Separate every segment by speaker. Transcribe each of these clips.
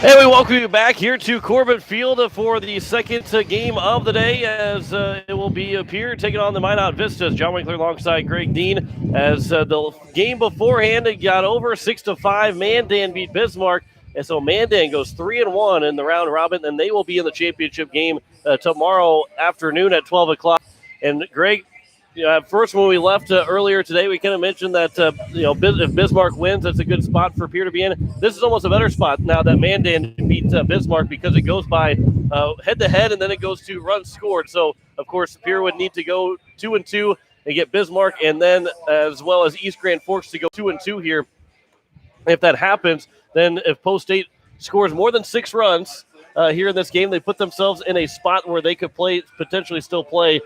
Speaker 1: Hey, we welcome you back here to Corbett Field for the second game of the day as it will be Pierre taking on the Minot Vistas. John Winkler alongside Greg Dean as the game beforehand it got over 6-5. Mandan beat Bismarck. And so Mandan goes 3-1 in the round robin, and they will be in the championship game tomorrow afternoon at 12 o'clock. And Greg, at first, when we left earlier today, we kind of mentioned that if Bismarck wins, that's a good spot for Pierre to be in. This is almost a better spot now that Mandan beat Bismarck because it goes by head to head, and then it goes to runs scored. So, of course, Pierre would need to go 2-2 and get Bismarck, and then as well as East Grand Forks to go 2-2 here. If that happens, then if Post State scores more than 6 runs here in this game, they put themselves in a spot where they could potentially still play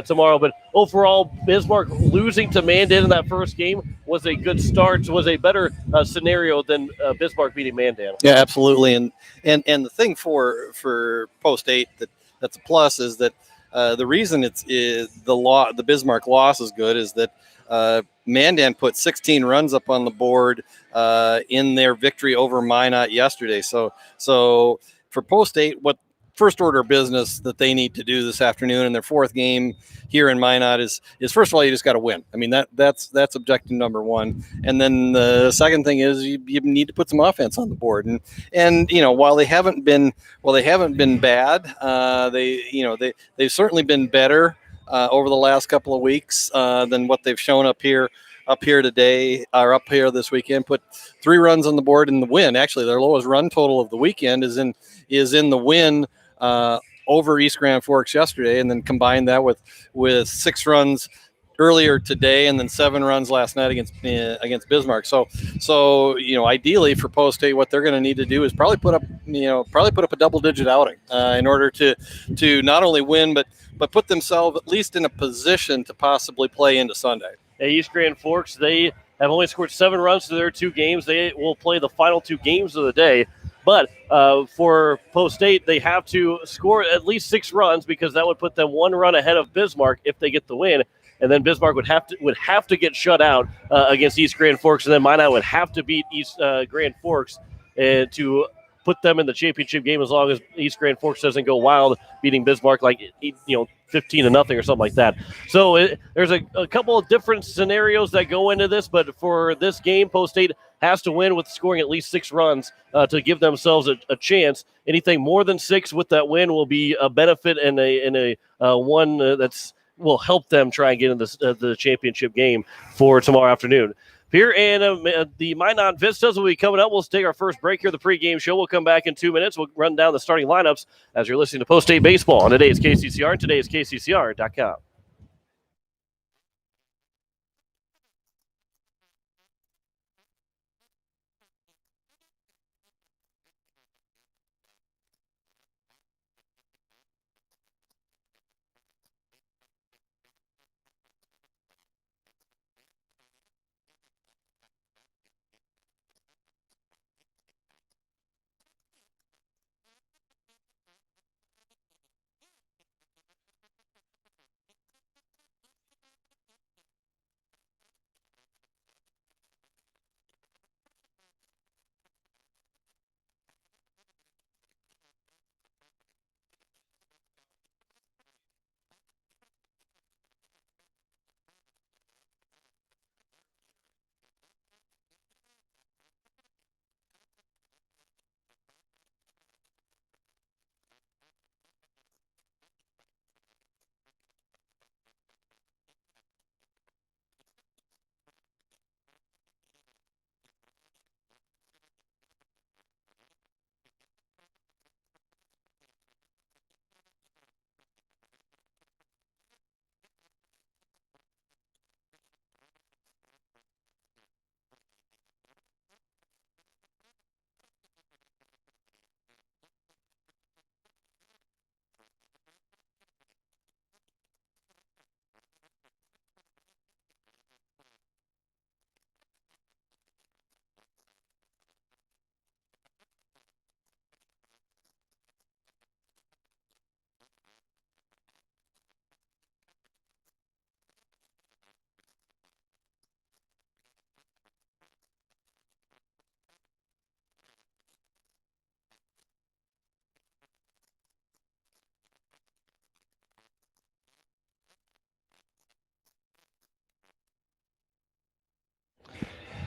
Speaker 1: tomorrow. But overall, Bismarck losing to Mandan in that first game was a good start, was a better scenario than Bismarck beating Mandan.
Speaker 2: Yeah, absolutely. And the thing for Post State that's a plus is that the reason the Bismarck loss is good is that Mandan put 16 runs up on the board in their victory over Minot yesterday. So for Post State, what first order of business that they need to do this afternoon in their fourth game here in Minot is first of all, you just got to win. I mean, that's objective number one. And then the second thing is you need to put some offense on the board. And while they haven't been bad, they've certainly been better over the last couple of weeks than what they've shown up here today, or up here this weekend. Put 3 runs on the board in the win. Actually, their lowest run total of the weekend is in the win over East Grand Forks yesterday, and then combine that with 6 runs earlier today, and then 7 runs last night against Bismarck. So ideally for Post State, what they're going to need to do is probably put up a double-digit outing in order to not only win but put themselves at least in a position to possibly play into Sunday.
Speaker 1: East Grand Forks, they have only scored 7 runs to their 2 games. They will play the final 2 games of the day. But for Post State, they have to score at least 6 runs because that would put them 1 run ahead of Bismarck if they get the win. And then Bismarck would have to get shut out against East Grand Forks, and then Minot would have to beat East Grand Forks to put them in the championship game as long as East Grand Forks doesn't go wild, beating Bismarck 15-0 or something like that. So there's a couple of different scenarios that go into this, but for this game, Post State has to win with scoring at least 6 runs to give themselves a chance. Anything more than 6 with that win will be a benefit and a one that's will help them try and get in the championship game for tomorrow afternoon. Here and the Minot Vistas will be coming up. We'll take our first break here, the pregame show. We'll come back in 2 minutes. We'll run down the starting lineups as you're listening to Post State Baseball on today's KCCR and today's KCCR.com.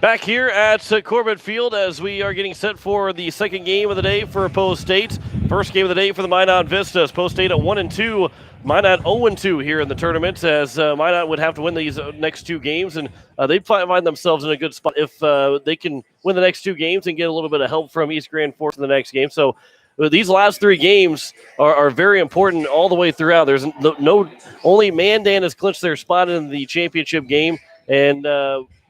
Speaker 1: Back here at Corbett Field as we are getting set for the second game of the day for Post State. First game of the day for the Minot Vistas. Post State at 1-2. Minot 0-2 here in the tournament as Minot would have to win these next two games, and they'd find themselves in a good spot if they can win the next two games and get a little bit of help from East Grand Forks in the next game. So these last three games are very important all the way throughout. There's only Mandan has clinched their spot in the championship game, and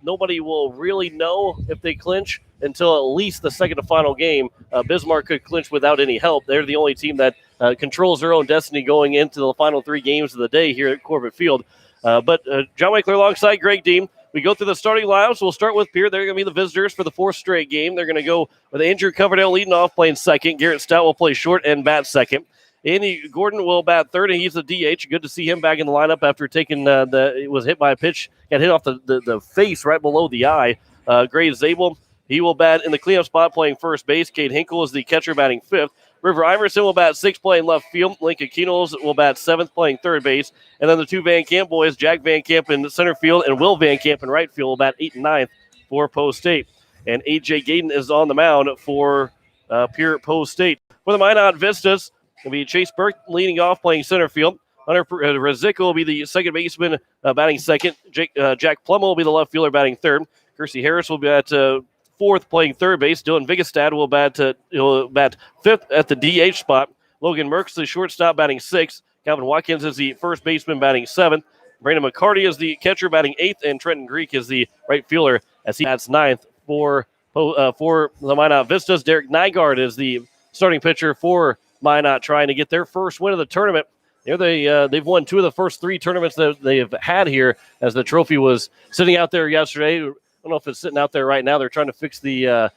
Speaker 1: nobody will really know if they clinch until at least the second to final game. Bismarck could clinch without any help. They're the only team that controls their own destiny going into the final three games of the day here at Corbett Field. But John Winkler alongside Greg Dean. We go through the starting lineups. We'll start with Pierre. They're going to be the visitors for the fourth straight game. They're going to go with Andrew Coverdale leading off, playing second. Garrett Stout will play short and bat second. Andy Gordon will bat third, and he's the DH. Good to see him back in the lineup after taking it was hit by a pitch, got hit off the face right below the eye. Gray Zabel, he will bat in the cleanup spot playing first base. Cade Hinkle is the catcher batting fifth. River Iverson will bat sixth playing left field. Lincoln Keenels will bat seventh playing third base. And then the two Van Camp boys, Jack Van Camp in center field and Will Van Camp in right field, will bat eighth and ninth for Post State. And A.J. Gaden is on the mound for Pierre Post State. For the Minot Vistas, it'll be Chase Burke leading off playing center field. Hunter Razicka will be the second baseman batting second. Jack Plum will be the left fielder batting third. Kersey Harris will be at fourth playing third base. Dylan Vigestad will bat fifth at the DH spot. Logan Merckx, the shortstop, batting sixth. Calvin Watkins is the first baseman batting seventh. Brandon McCarty is the catcher batting eighth, and Trenton Greek is the right fielder as he bats ninth for the Minot Vistas. Derek Nygaard is the starting pitcher for Minot, trying to get their first win of the tournament. They've won two of the first three tournaments that they've had here, as the trophy was sitting out there yesterday. I don't know if it's sitting out there right now. They're trying to fix the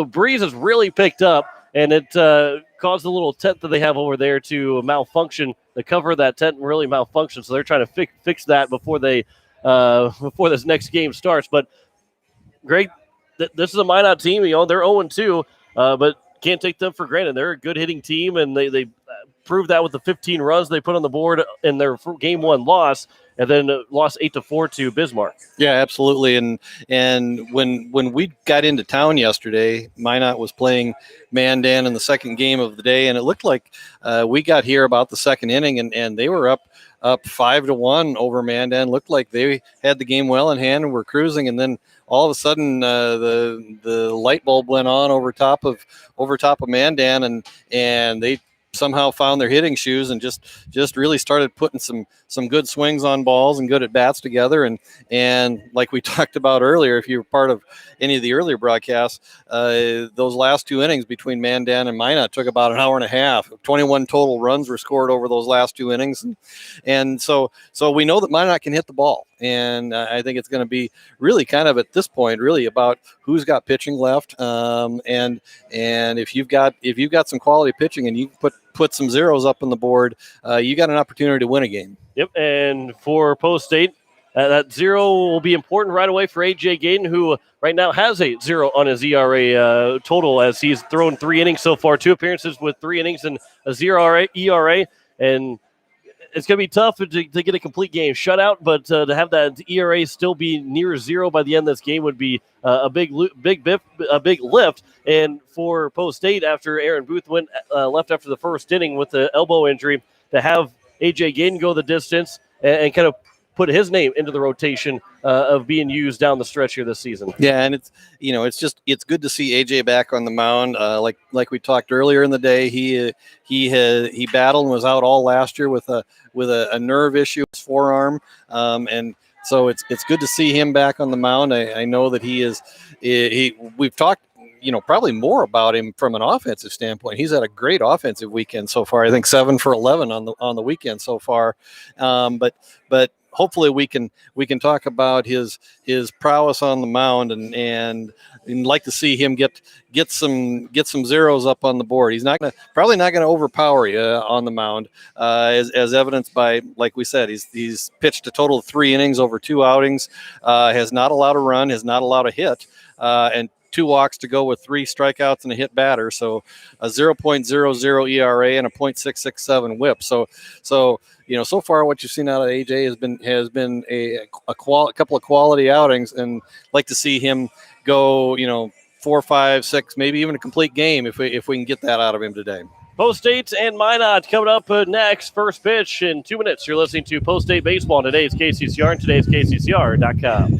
Speaker 1: breeze has really picked up, and it caused the little tent that they have over there to malfunction. The cover of that tent really malfunctioned, so they're trying to fix that before before this next game starts. But Greg, this is a Minot team. They're 0-2, but can't take them for granted. They're a good hitting team, and they proved that with the 15 runs they put on the board in their game one loss, and then lost 8-4 to Bismarck.
Speaker 2: Yeah, absolutely. And when we got into town yesterday, Minot was playing Mandan in the second game of the day, and it looked like we got here about the second inning, and they were up 5-1 over Mandan. Looked like they had the game well in hand and were cruising, and then all of a sudden the light bulb went on over top of Mandan, and they somehow found their hitting shoes and just really started putting some good swings on balls and good at bats together. And like we talked about earlier, if you were part of any of the earlier broadcasts, those last two innings between Mandan and Minot took about an hour and a half. 21 total runs were scored over those last two innings. And so we know that Minot can hit the ball. And I think it's going to be really kind of at this point really about who's got pitching left. And if you've got some quality pitching and you put some zeros up on the board, you got an opportunity to win a game.
Speaker 1: Yep, and for Post State, that zero will be important right away for A.J. Gaden, who right now has a zero on his ERA total, as he's thrown 3 innings so far, 2 appearances with 3 innings and a 0 ERA, and it's going to be tough to get a complete game shutout, but to have that ERA still be near 0 by the end of this game would be a big lift. And for Post State, after Aaron Booth left after the first inning with the elbow injury, to have A.J. Gaden go the distance and kind of put his name into the rotation of being used down the stretch here this season.
Speaker 2: Yeah, and it's good to see AJ back on the mound. Like we talked earlier in the day, he battled and was out all last year with a nerve issue, his forearm, and so it's good to see him back on the mound. I know that we've talked probably more about him from an offensive standpoint. He's had a great offensive weekend so far. I think 7 for 11 on the weekend so far. But hopefully we can talk about his prowess on the mound and like to see him get some zeros up on the board. He's probably not gonna overpower you on the mound, as evidenced by, like we said, he's pitched a total of 3 innings over 2 outings, has not allowed a run, has not allowed a hit, and 2 walks to go with 3 strikeouts and a hit batter. So a 0.00 ERA and a .667 WHIP. So so far what you've seen out of AJ has been a couple of quality outings, and like to see him go, 4, 5, 6, maybe even a complete game if we can get that out of him today.
Speaker 1: Post State and Minot coming up next. First pitch in 2 minutes. You're listening to Post State Baseball on today's KCCR and today's KCCR.com.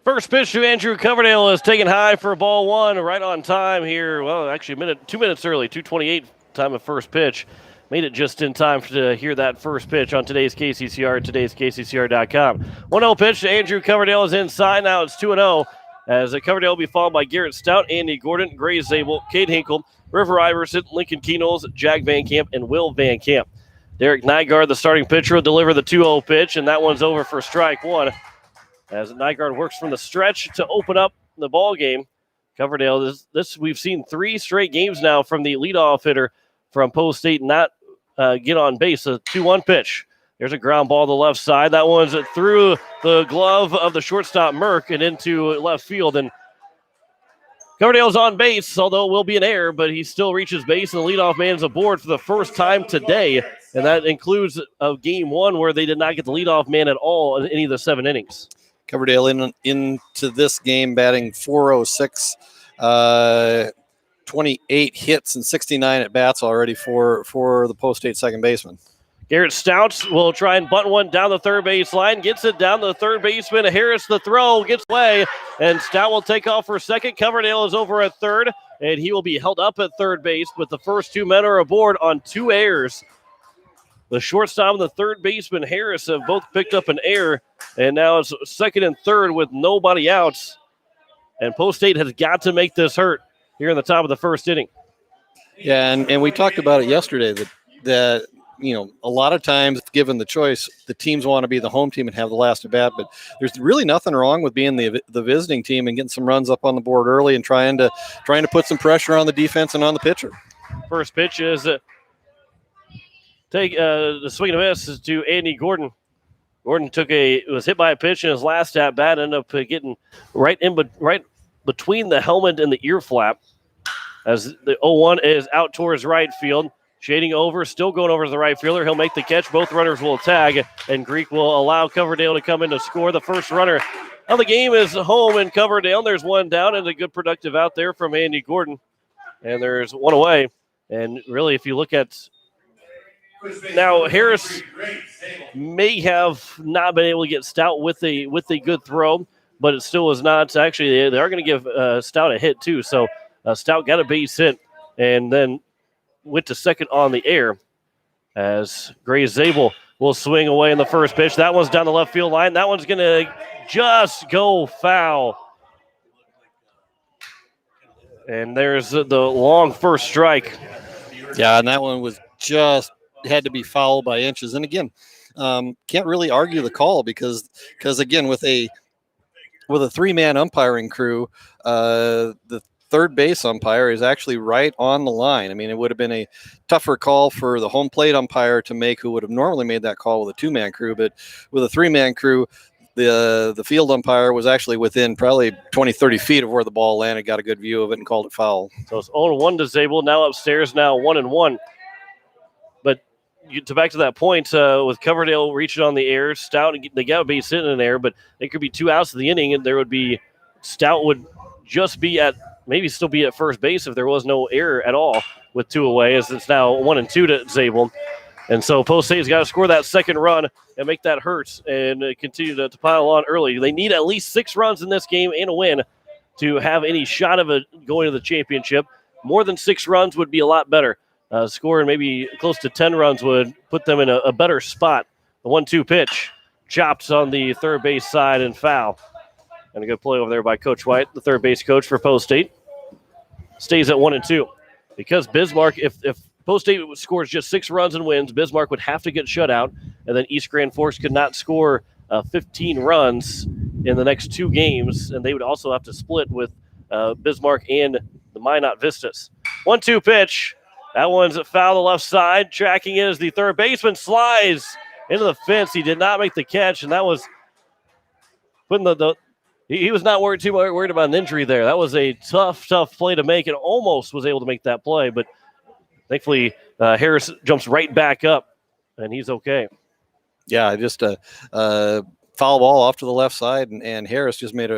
Speaker 1: First pitch to Andrew Coverdale is taken high for ball one, right on time here. Well, actually, 2 minutes early, 2:28 time of first pitch. Made it just in time to hear that first pitch on today's KCCR, today's KCCR.com. 1-0 pitch to Andrew Coverdale is inside. Now it's 2-0 as Coverdale will be followed by Garrett Stout, Andy Gordon, Gray Zabel, Cade Hinkle, River Iverson, Lincoln Keynoles, Jack Van Camp, and Will Van Camp. Derek Nygaard, the starting pitcher, will deliver the 2-0 pitch, and that one's over for strike one. As Nygaard works from the stretch to open up the ball game. Coverdale, this we've seen 3 straight games now from the leadoff hitter from Post State not get on base. A 2-1 pitch. There's a ground ball to the left side. That one's through the glove of the shortstop Merck and into left field. And Coverdale's on base, although it will be an error, but he still reaches base, and the leadoff man is aboard for the first time today. And that includes a game 1 where they did not get the leadoff man at all in any of the 7 innings.
Speaker 2: Coverdale into this game batting .406, 28 hits and 69 at bats already for the Post State second baseman.
Speaker 1: Garrett Stouts will try and bunt one down the third base line. Gets it down to the third baseman. Harris the throw gets away, and Stout will take off for second. Coverdale is over at third, and he will be held up at third base, but the first 2 men are aboard on 2 errors. The shortstop and the third baseman, Harris, have both picked up an error, and now it's second and third with nobody out. And Post State has got to make this hurt here in the top of the first inning.
Speaker 2: Yeah, and we talked about it yesterday that a lot of times, given the choice, the teams want to be the home team and have the last at bat, but there's really nothing wrong with being the visiting team and getting some runs up on the board early and trying to put some pressure on the defense and on the pitcher.
Speaker 1: First pitch is the swing and a miss is to Andy Gordon. Gordon was hit by a pitch in his last at bat, ended up getting right between the helmet and the ear flap as the 0-1 is out towards right field. Shading over, still going over to the right fielder. He'll make the catch. Both runners will tag, and Greek will allow Coverdale to come in to score. The first runner of the game is home in Coverdale. There's one down, and a good productive out there from Andy Gordon. And there's one away. And really, if you look at now, Harris may have not been able to get Stout with a good throw, but it still was not. Actually, they are going to give Stout a hit, too. So Stout got a base hit, and then went to second on the air as Gray Zabel will swing away in the first pitch. That one's down the left field line. That one's going to just go foul. And there's the long first strike.
Speaker 2: Yeah, and that one was just had to be fouled by inches. And again, can't really argue the call because again with a 3-man umpiring crew, the third base umpire is actually right on the line. I mean, it would have been a tougher call for the home plate umpire to make, who would have normally made that call with a 2-man crew, but with a 3-man crew, the field umpire was actually within probably 20, 30 feet of where the ball landed, got a good view of it, and called it foul.
Speaker 1: So it's 0-1 disabled. Now upstairs, now 1-1. But back to that point, with Coverdale reaching on the air, Stout, they got a base hit in there, but it could be 2 outs of the inning, and there would be Stout would just be maybe still be at first base if there was no error at all with 2 away, as it's now 1-2 to Zabel. And so Post State's got to score that second run and make that hurt and continue to pile on early. They need at least 6 runs in this game and a win to have any shot of going to the championship. More than 6 runs would be a lot better. Scoring maybe close to 10 runs would put them in a better spot. The 1-2 pitch chopped on the third base side and foul. And a good play over there by Coach White, the third base coach for Post State. Stays at 1-2. Because Bismarck, if Post State scores just 6 runs and wins, Bismarck would have to get shut out, and then East Grand Forks could not score 15 runs in the next 2 games, and they would also have to split with Bismarck and the Minot Vistas. 1-2 pitch. That one's at foul the left side. Tracking in as the third baseman slides into the fence. He did not make the catch, and that was putting he was not worried about an injury there. That was a tough play to make, and almost was able to make that play, but thankfully Harris jumps right back up, and he's okay.
Speaker 2: Yeah, just a foul ball off to the left side, and Harris just made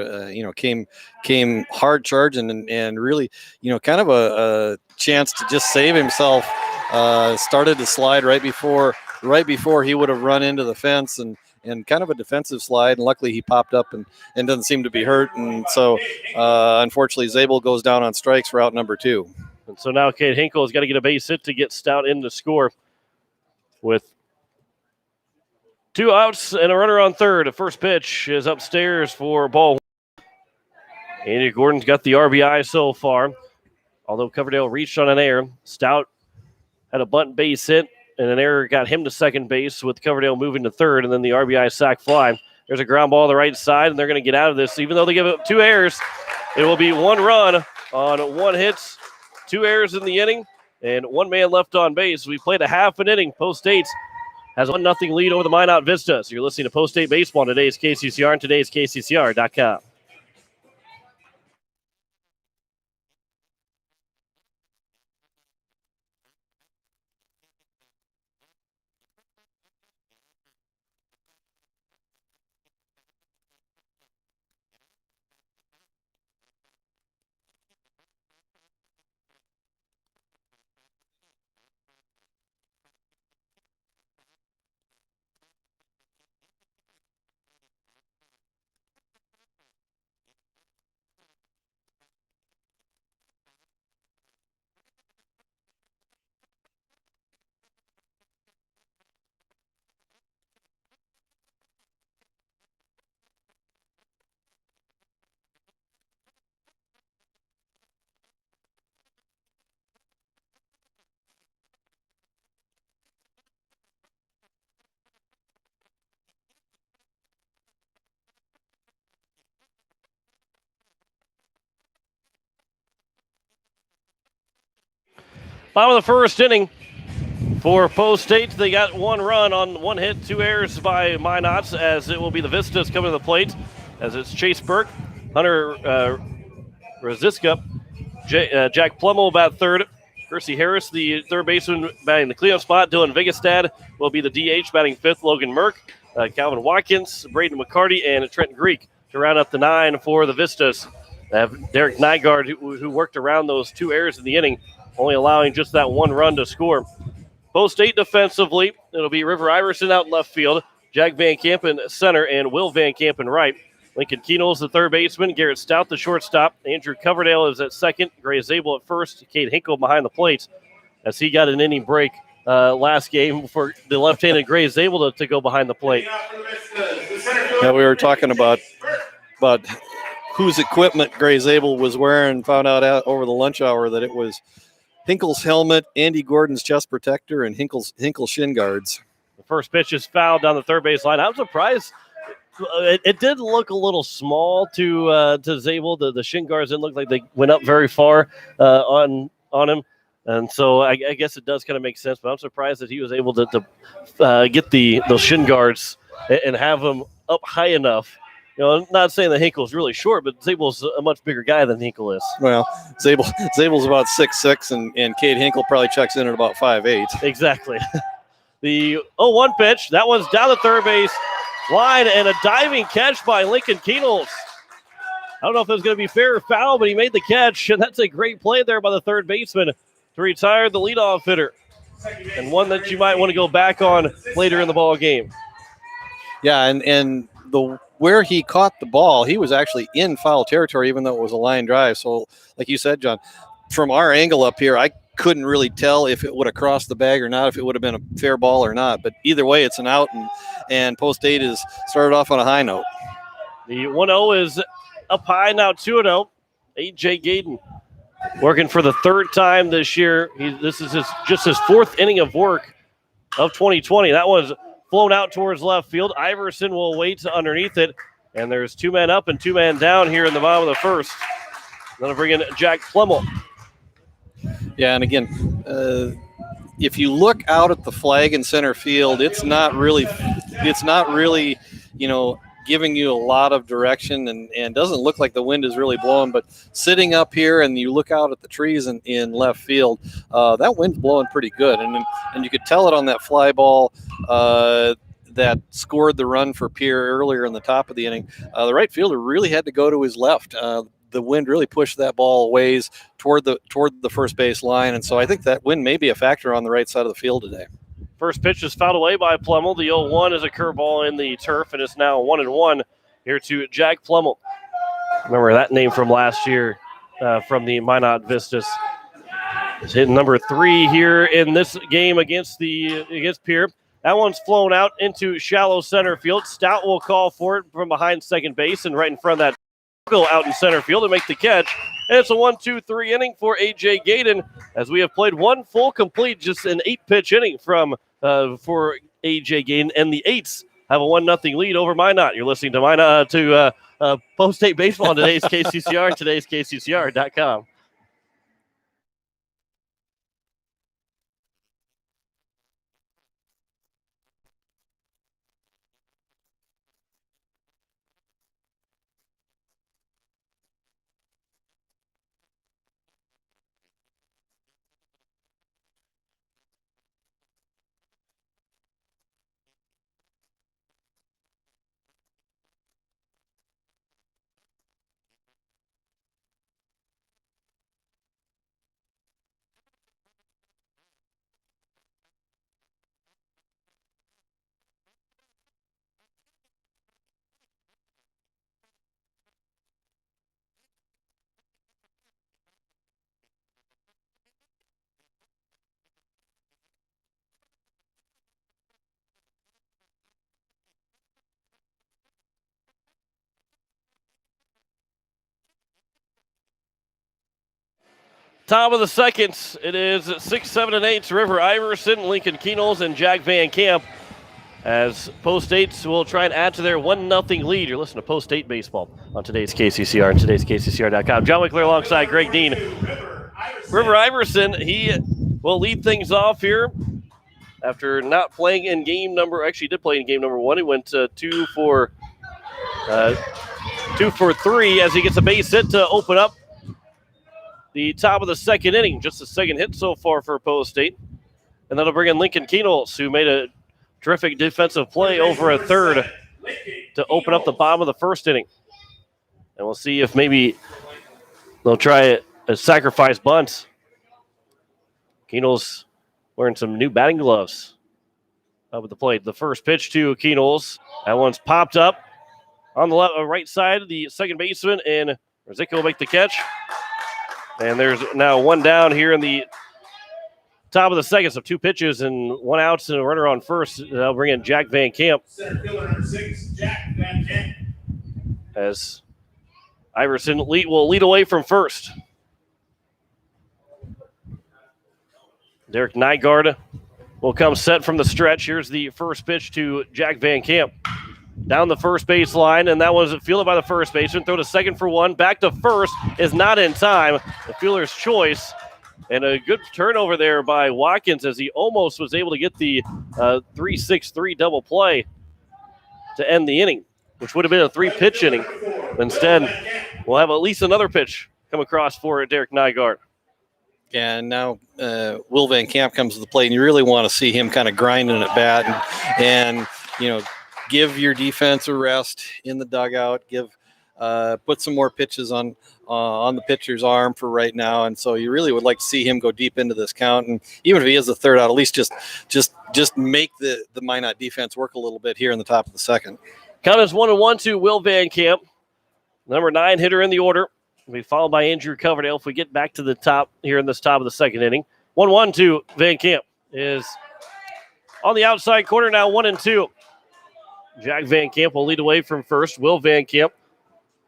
Speaker 2: came hard charging and really, kind of a chance to just save himself. Started to slide right before he would have run into the fence, and kind of a defensive slide, and luckily he popped up and doesn't seem to be hurt, and so unfortunately Zabel goes down on strikes for out number 2.
Speaker 1: And so now Cade Hinkle has got to get a base hit to get Stout in to score with 2 outs and a runner on third. The first pitch is upstairs for ball. Andy Gordon's got the RBI so far. Although Coverdale reached on an error, Stout had a bunt base hit, and an error got him to second base with Coverdale moving to third, and then the RBI sac fly. There's a ground ball on the right side, and they're going to get out of this. Even though they give up 2 errors, it will be 1 run on 1 hit, 2 errors in the inning, and 1 man left on base. We played a half an inning. Post State has a 1-0 lead over the Minot Vistas. You're listening to Post State Baseball on today's KCCR and today's KCCR.com. Bottom of the first inning for Post State. They got 1 run on 1 hit, 2 errors by Minot, as it will be the Vistas coming to the plate, as it's Chase Burke, Hunter Raziska, Jack Plummel bat third, Percy Harris, the third baseman, batting the cleanup spot. Dylan Vigastad will be the DH, batting fifth. Logan Merck, Calvin Watkins, Braden McCarty, and Trent Greek to round up the 9 for the Vistas. They have Derek Nygaard, who worked around those 2 errors in the inning, only allowing just that 1 run to score. Post State defensively, it'll be River Iverson out in left field, Jack Van Camp in center, and Will Van Camp in right. Lincoln Keenel is the third baseman, Garrett Stout the shortstop, Andrew Coverdale is at second, Gray Zabel at first, Cade Hinkle behind the plate, as he got an inning break last game for the left-handed Gray Zabel to go behind the plate.
Speaker 2: Yeah, we were talking about whose equipment Gray Zabel was wearing. Found out over the lunch hour that it was Hinkle's helmet, Andy Gordon's chest protector, and Hinkle's shin guards.
Speaker 1: The first pitch is fouled down the third base line. I'm surprised. It did look a little small to Zabel. The shin guards didn't look like they went up very far on him. And so I guess it does kind of make sense, but I'm surprised that he was able to get those shin guards and have them up high enough. You know, not saying that Hinkle's really short, but Zabel's a much bigger guy than Hinkle is.
Speaker 2: Well, Zabel's about 6'6", and Cade Hinkle probably checks in at about 5'8".
Speaker 1: Exactly. The 0-1 pitch, that one's down the third base line, and a diving catch by Lincoln Keenels. I don't know if it was going to be fair or foul, but he made the catch, and that's a great play there by the third baseman to retire the leadoff hitter, and one that you might want to go back on later in the ball game.
Speaker 2: Yeah, and where he caught the ball, he was actually in foul territory, even though it was a line drive. So, like you said, John, from our angle up here, I couldn't really tell if it would have crossed the bag or not, if it would have been a fair ball or not. But either way, it's an out, and Post 8 is started off on a high note.
Speaker 1: The 1-0 is up high, now 2-0. A.J. Gayden working for the third time this year. This is just his fourth inning of work of 2020. That one's flown out towards left field. Iverson will wait underneath it, and there's 2 men up and 2 men down here in the bottom of the first. That'll bring in Jack Plemmel.
Speaker 2: Yeah, and again, if you look out at the flag in center field, it's not really, giving you a lot of direction, and doesn't look like the wind is really blowing. But sitting up here and you look out at the trees in left field, that wind's blowing pretty good, and you could tell it on that fly ball that scored the run for Pierre earlier in the top of the inning. The right fielder really had to go to his left. The wind really pushed that ball ways toward the first base line, and so I think that wind may be a factor on the right side of the field today.
Speaker 1: First pitch is fouled away by Plemmel. The 0-1 is a curveball in the turf, and it's now 1-1 here to Jack Plemmel. Remember that name from last year from the Minot Vistas. He's hitting number 3 here in this game against Pierre. That one's flown out into shallow center field. Stout will call for it from behind second base, and right in front of that, go out in center field to make the catch. And it's a 1-2-3 inning for A.J. Gayden, as we have played one full complete, just an 8-pitch inning for A.J. Gayden, and the Eights have a 1-0 lead over Minot. You're listening to Minot Post 8 Baseball on today's KCCR and today's KCCR.com. Top of the second, it is 6, 7, and 8. River Iverson, Lincoln Keenels, and Jack Van Camp, as Post 8 will try and add to their 1-0 lead. You're listening to Post 8 Baseball on today's KCCR and today's KCCR.com. John Wickler alongside Greg Dean. River Iverson, he will lead things off here after not playing in game number. Actually, he did play in game number 1. He went 2 for 3 as he gets a base hit to open up the top of the second inning. Just the second hit so far for Post 8. And that'll bring in Lincoln Keenels, who made a terrific defensive play over a third to open up the bottom of the first inning. And we'll see if maybe they'll try a sacrifice bunt. Keenels wearing some new batting gloves up at the plate. The first pitch to Keenels. That one's popped up on the right side of the second baseman, and Rizicko will make the catch. And there's now one down here in the top of the second. So 2 pitches and 1 out and a runner on first. They'll bring in Jack Van Camp.
Speaker 3: Center fielder number 6, Jack Van Camp.
Speaker 1: As Iverson will lead away from first. Derek Nygaard will come set from the stretch. Here's the first pitch to Jack Van Camp. Down the first baseline, and that was fielded by the first baseman. Throw to second for one. Back to first is not in time. The fielder's choice. And a good turnover there by Watkins as he almost was able to get the 3-6-3 double play to end the inning, which would have been a 3-pitch inning. Instead, we'll have at least another pitch come across for Derek Nygaard.
Speaker 2: And now Will Van Camp comes to the plate, and you really want to see him kind of grinding at bat and give your defense a rest in the dugout. Put some more pitches on the pitcher's arm for right now, and so you really would like to see him go deep into this count. And even if he is the third out, at least just make the Minot defense work a little bit here in the top of the second.
Speaker 1: Count is 1-1 to Will Van Camp, number 9 hitter in the order. Will be followed by Andrew Coverdale if we get back to the top here in this top of the second inning. 1-1 to Van Camp is on the outside corner now, 1-2. Jack Van Camp will lead away from first. Will Van Camp,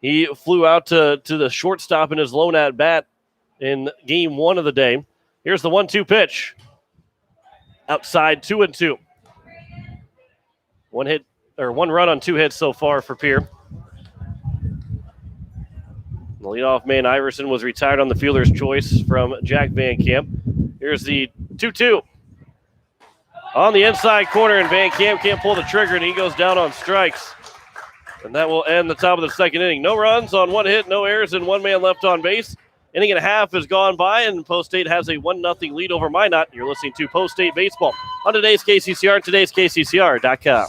Speaker 1: he flew out to the shortstop in his lone at bat in game 1 of the day. Here's the 1-2 pitch. Outside, 2-2. One run on 2 hits so far for Pierre. The leadoff man Iverson was retired on the fielder's choice from Jack Van Camp. Here's the 2-2. On the inside corner, and Van Camp can't pull the trigger, and he goes down on strikes. And that will end the top of the second inning. No runs on 1 hit, no errors, and 1 man left on base. Inning and a half has gone by, and Post State has a 1-0 lead over Minot. You're listening to Post State Baseball on today's KCCR and today's KCCR.com.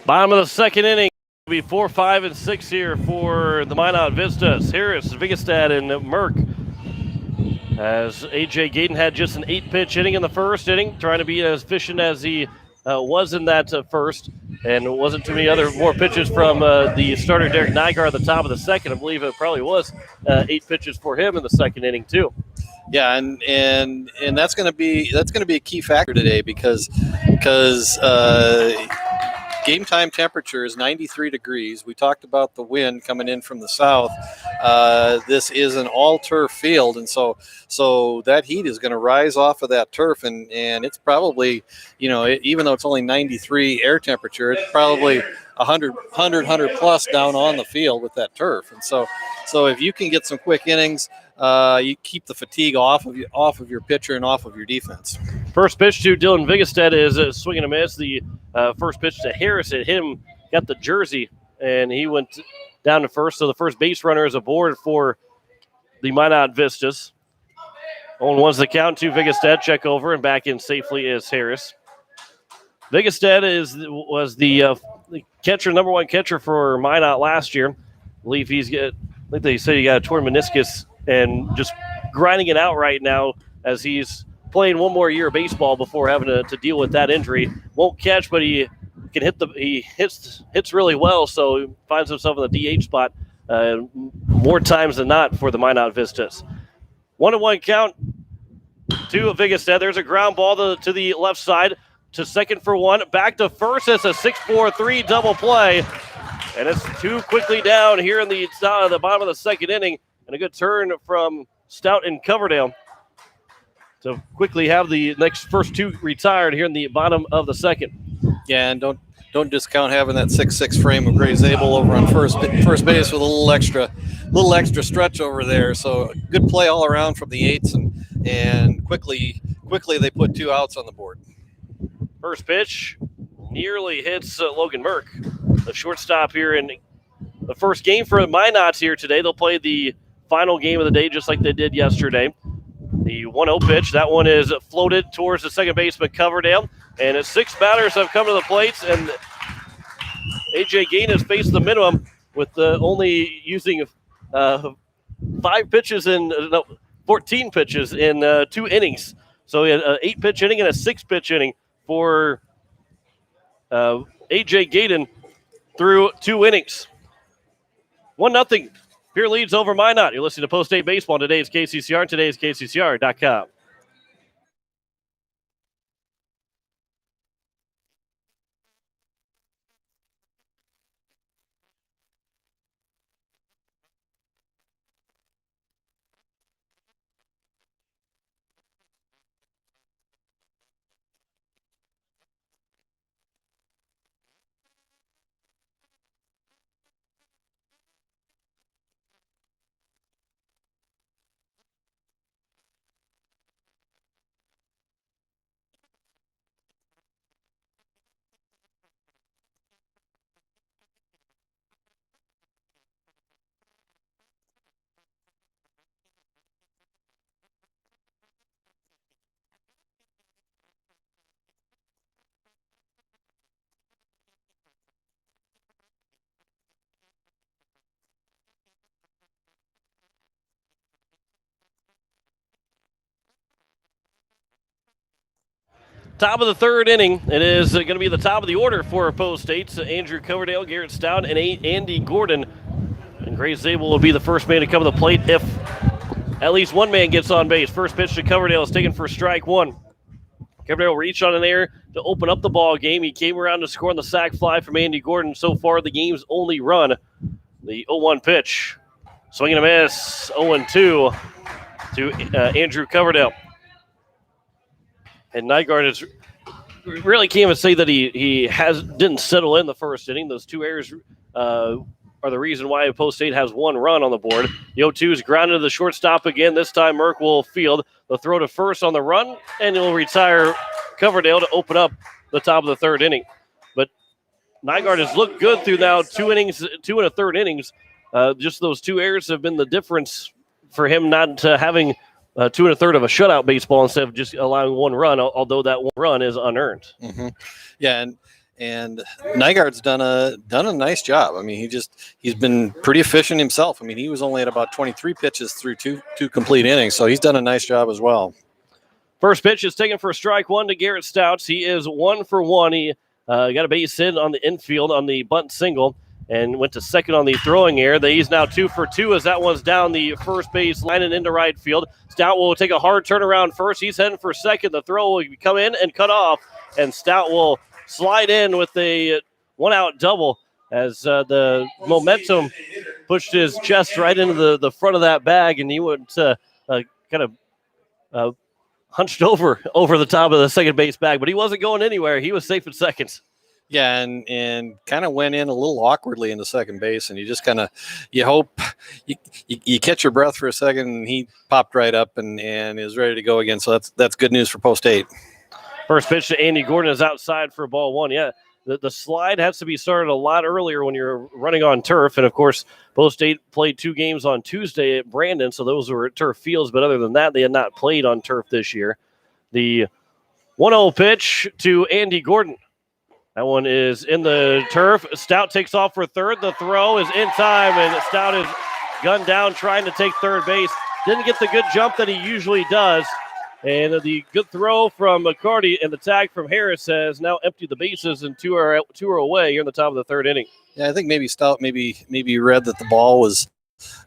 Speaker 1: Bottom of the second inning. It'll be 4, 5, and 6 here for the Minot Vistas. Harris, Vigestad, and Merck. As A.J. Gayden had just an 8-pitch inning in the first inning, trying to be as efficient as he was in that first. And it wasn't too many more pitches from the starter, Derek Nygaard, at the top of the second. I believe it probably was 8 pitches for him in the second inning, too.
Speaker 2: Yeah, and that's going to be a key factor today because game time temperature is 93 degrees. We talked about the wind coming in from the south. This is an all-turf field, and so that heat is going to rise off of that turf, and it's probably, even though it's only 93 air temperature, it's probably 100 plus down on the field with that turf. And so if you can get some quick innings, you keep the fatigue off of your pitcher and off of your defense.
Speaker 1: First pitch to Dylan Vigestad is a swing and a miss. The first pitch to Harris hit him, got the jersey, and he went down to first. So the first base runner is aboard for the Minot Vistas. 0-1's the count to Vigestad. Check over, and back in safely is Harris. Vigestad was the catcher, number 1 catcher for Minot last year. I believe like they say, he got a torn meniscus and just grinding it out right now as he's playing one more year of baseball before having to deal with that injury. Won't catch, but he can hits really well, so he finds himself in the DH spot more times than not for the Minot Vistas. 1-1 count to Vigestad. There's a ground ball to the left side to second for 1. Back to first. It's a 6-4-3 double play, and it's 2 quickly down here in the bottom of the second inning, and a good turn from Stout and Coverdale to quickly have the first 2 retired here in the bottom of the second.
Speaker 2: Yeah, and don't discount having that 6'6" frame of Gray Zabel over on first base with a little extra stretch over there. So good play all around from the eights, and quickly they put 2 outs on the board.
Speaker 1: First pitch nearly hits Logan Merck, the shortstop here in the first game for Minot here today. They'll play the final game of the day just like they did yesterday. The 1-0 pitch, that one is floated towards the second baseman Coverdale, and 6 batters have come to the plates, and A.J. Gain has faced the minimum with only using 14 pitches in 2 innings. So he had an 8-pitch inning and a 6-pitch inning for A.J. Gaydon through 2 innings. 1-0. Pierre leads over Minot. You're listening to Post 8 Baseball. Today's KCCR and today's KCCR.com. Top of the 3rd inning. It is going to be the top of the order for Post 8. Andrew Coverdale, Garrett Stout, and Andy Gordon. And Gray Zabel will be the first man to come to the plate if at least one man gets on base. First pitch to Coverdale is taken for strike 1. Coverdale reached on an air to open up the ball game. He came around to score on the sac fly from Andy Gordon. So far, the game's only run. The 0-1 pitch. Swing and a miss. 0-2 to Andrew Coverdale. And Nygaard really can't even say that he didn't settle in the first inning. Those 2 errors are the reason why Post 8 has 1 run on the board. The 0-2 is grounded to the shortstop again. This time Merck will field. The throw to first on the run, and he'll retire Coverdale to open up the top of the 3rd inning. But Nygaard has looked good through now 2 innings, 2 1/3 innings. Just those 2 errors have been the difference for him not having 2 1/3 of a shutout baseball instead of just allowing 1 run, although that 1 run is unearned.
Speaker 2: Mm-hmm. Yeah, and Nygaard's done a nice job. I mean, he's been pretty efficient himself. I mean, he was only at about 23 pitches through two complete innings, so he's done a nice job as well.
Speaker 1: First pitch is taken for strike 1 to Garrett Stouts. He is 1 for 1. He got a base hit on the infield on the bunt single and went to second on the throwing error. He's now 2 for 2 as that one's down the first base line and into right field. Stout will take a hard turnaround first. He's heading for second. The throw will come in and cut off, and Stout will slide in with a 1-out double as the momentum pushed his chest right into the front of that bag, and he went kind of hunched over the top of the second base bag, but he wasn't going anywhere. He was safe at second.
Speaker 2: Yeah, and kind of went in a little awkwardly into second base, and you just you hope you catch your breath for a second, and he popped right up and is ready to go again. So that's good news for Post 8.
Speaker 1: First pitch to Andy Gordon is outside for ball 1. Yeah, the slide has to be started a lot earlier when you're running on turf, and of course, Post 8 played 2 games on Tuesday at Brandon, so those were turf fields. But other than that, they had not played on turf this year. The 1-0 pitch to Andy Gordon. That one is in the turf. Stout takes off for third. The throw is in time, and Stout is gunned down trying to take third base. Didn't get the good jump that he usually does. And the good throw from McCarty and the tag from Harris has now emptied the bases, and two are away here in the top of the 3rd inning.
Speaker 2: Yeah, I think maybe Stout maybe read that the ball was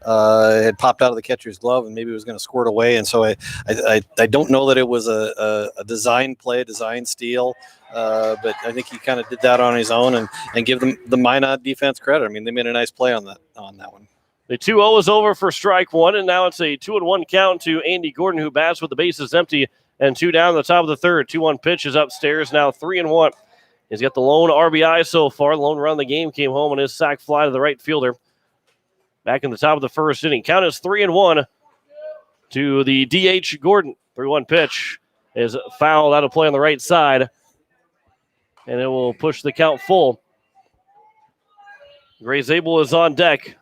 Speaker 2: had popped out of the catcher's glove and maybe was going to squirt away, and so I don't know that it was a design play, design steal, but I think he kind of did that on his own and give them the Minot defense credit. I mean, they made a nice play on that one.
Speaker 1: The 2-0 is over for strike 1, and now it's a 2-1 count to Andy Gordon, who bats with the bases empty and 2 down the top of the 3rd. 2-1 pitch is upstairs, now 3-1. He's got the lone RBI so far. The lone run of the game came home on his sac fly to the right fielder. Back in the top of the first inning. Count is 3-1 to the DH Gordon. 3-1 pitch is fouled out of play on the right side. And it will push the count full. Gray Zabel is on deck.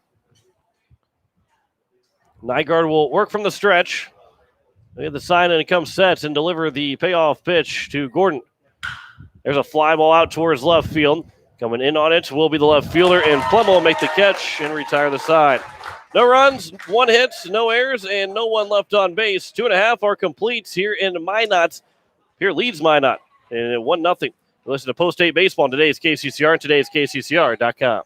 Speaker 1: Nygaard will work from the stretch. They get the sign and it comes set and deliver the payoff pitch to Gordon. There's a fly ball out towards left field. Coming in on it will be the left fielder, and Plum will make the catch and retire the side. No runs, 1 hit, no errors, and no one left on base. 2.5 are complete here in Minot. Here leads Minot, and 1-0. Listen to Post-8 Baseball on today's KCCR and today's KCCR.com.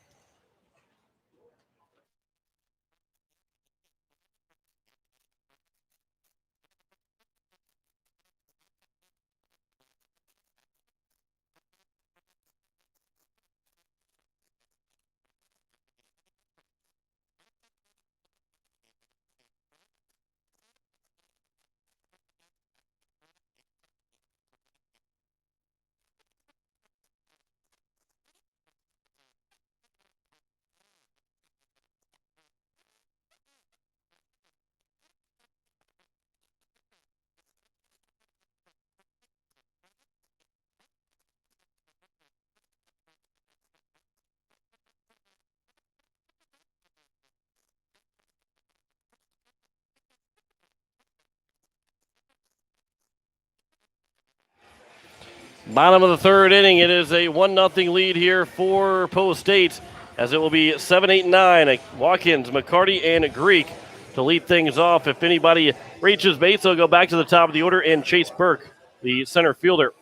Speaker 1: Bottom of the third inning, it is a 1-0 lead here for Post-8, as it will be 7, 8, 9. Watkins, McCarty, and Greek to lead things off. If anybody reaches base, they'll go back to the top of the order, and Chase Burke, the center fielder.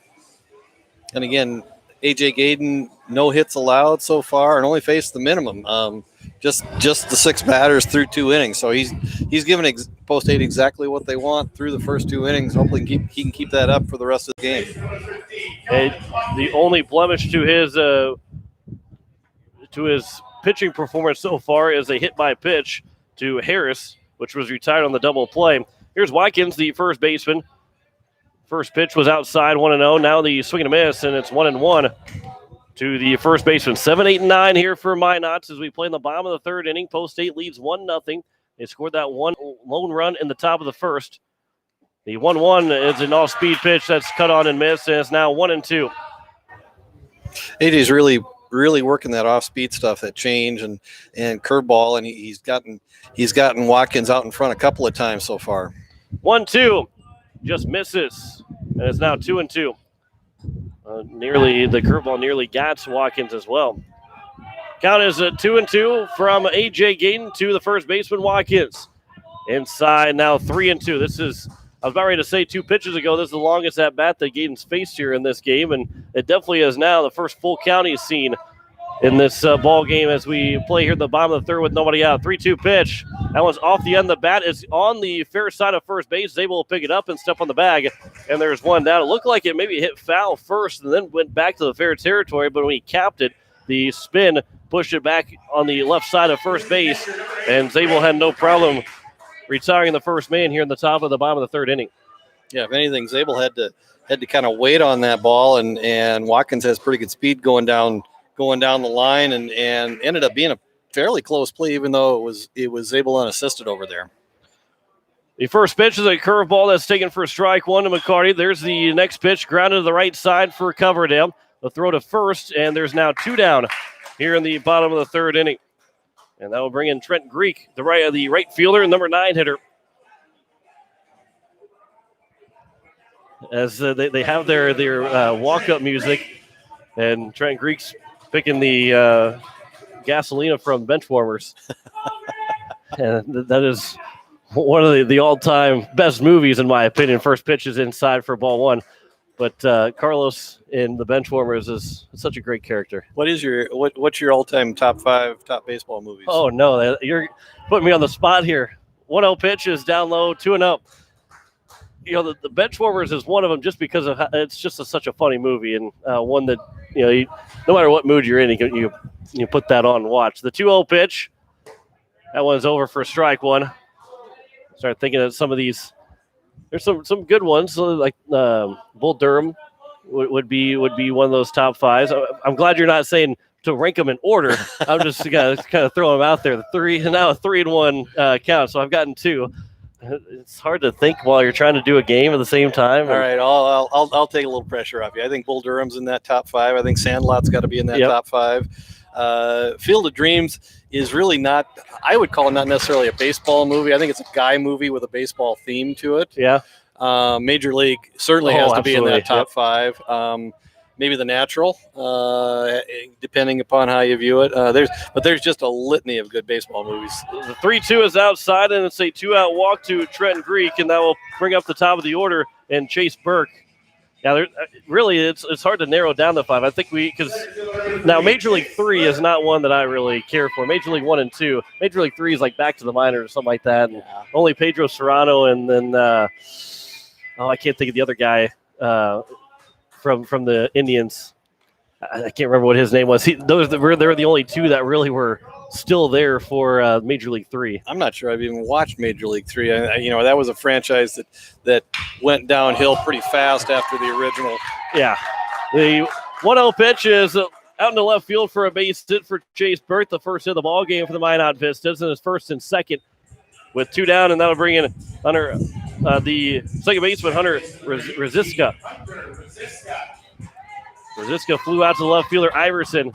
Speaker 2: And again, A.J. Gaden, no hits allowed so far, and only faced the minimum. Just the 6 batters through 2 innings. So he's given Post-8 exactly what they want through the first 2 innings. Hopefully he can keep that up for the rest of the game.
Speaker 1: And the only blemish to his pitching performance so far is a hit by pitch to Harris, which was retired on the double play. Here's Watkins, the first baseman. First pitch was outside, 1-0. Now the swing and a miss, and it's 1-1 to the first baseman. 7, 8, 9 here for Minot as we play in the bottom of the third inning. Post-8 leads 1-0. They scored that one lone run in the top of the first. The 1-1 is an off-speed pitch that's cut on and missed, and it's now 1-2.
Speaker 2: AJ's really working that off-speed stuff, that change and curveball, and he's gotten Watkins out in front a couple of times so far.
Speaker 1: 1-2, just misses, and it's now 2-2. The curveball nearly got Watkins as well. Count is 2-2 from A.J. Gaden to the first baseman Watkins. Inside now 3-2. I was about ready to say 2 pitches ago, this is the longest at bat that Gaden's faced here in this game, and it definitely is now the first full count he's seen in this ball game as we play here at the bottom of the third with nobody out. 3-2 pitch. That one's off the end of the bat. It's on the fair side of first base. Is able to pick it up and step on the bag, and there's one down. It looked like it maybe hit foul first and then went back to the fair territory, but when he capped it, the spin pushed it back on the left side of first base, and Zabel had no problem retiring the first man here in the top of the bottom of the third inning.
Speaker 2: Yeah, if anything, Zabel had to kind of wait on that ball, and Watkins has pretty good speed going down the line, and ended up being a fairly close play, even though it was Zabel unassisted over there.
Speaker 1: The first pitch is a curveball that's taken for strike 1 to McCarty. There's the next pitch, grounded to the right side for Coverdale. The throw to first, and there's now 2 down here in the bottom of the third inning. And that will bring in Trent Greek, the right fielder, number 9 hitter. As they have their walk-up music, and Trent Greek's picking the Gasolina from Benchwarmers. And that is one of the all-time best movies, in my opinion. First pitch is inside for ball 1. But Carlos in the Benchwarmers is such a great character.
Speaker 2: What's your all-time top 5 top baseball movies?
Speaker 1: Oh, no, you're putting me on the spot here. 1-0 pitch is down low, 2-0. You know, the Benchwarmers is one of them just because of it's just such a funny movie, and one that, no matter what mood you're in, you put that on and watch. The 2-0 pitch, that one's over for strike 1. Start thinking of some of these. There's some good ones, like Bull Durham, would be one of those top fives. I'm glad you're not saying to rank them in order. I'm just kind of throwing them out there. The 3-1 count. So I've gotten 2. It's hard to think while you're trying to do a game at the same time.
Speaker 2: All right, I'll take a little pressure off you. I think Bull Durham's in that top 5. I think Sandlot's got to be in that top 5. Field of Dreams is really not, I would call it not necessarily a baseball movie. I think it's a guy movie with a baseball theme to it.
Speaker 1: Yeah.
Speaker 2: Major League certainly has to be in that top 5. Maybe The Natural, depending upon how you view it. There's just a litany of good baseball movies.
Speaker 1: The 3-2 is outside, and it's a 2-out walk to Trenton Greek, and that will bring up the top of the order and Chase Burke. Yeah, really, it's hard to narrow down the 5. I think because now Major League 3 is not one that I really care for. Major League 1 and 2. Major League 3 is like Back to the Minors or something like that. And only Pedro Serrano, and then I can't think of the other guy from the Indians. I can't remember what his name was. They were the only 2 that really were still there for Major League 3.
Speaker 2: I'm not sure I've even watched Major League 3. That was a franchise that went downhill pretty fast after the original.
Speaker 1: Yeah. The 1-0 pitch is out in the left field for a base hit for Chase Burke, the first hit of the ball game for the Minot Vistas, and his first and second with 2 down, and that'll bring in Hunter, the second baseman, Hunter Rosiska. Rosiska flew out to the left fielder, Iverson,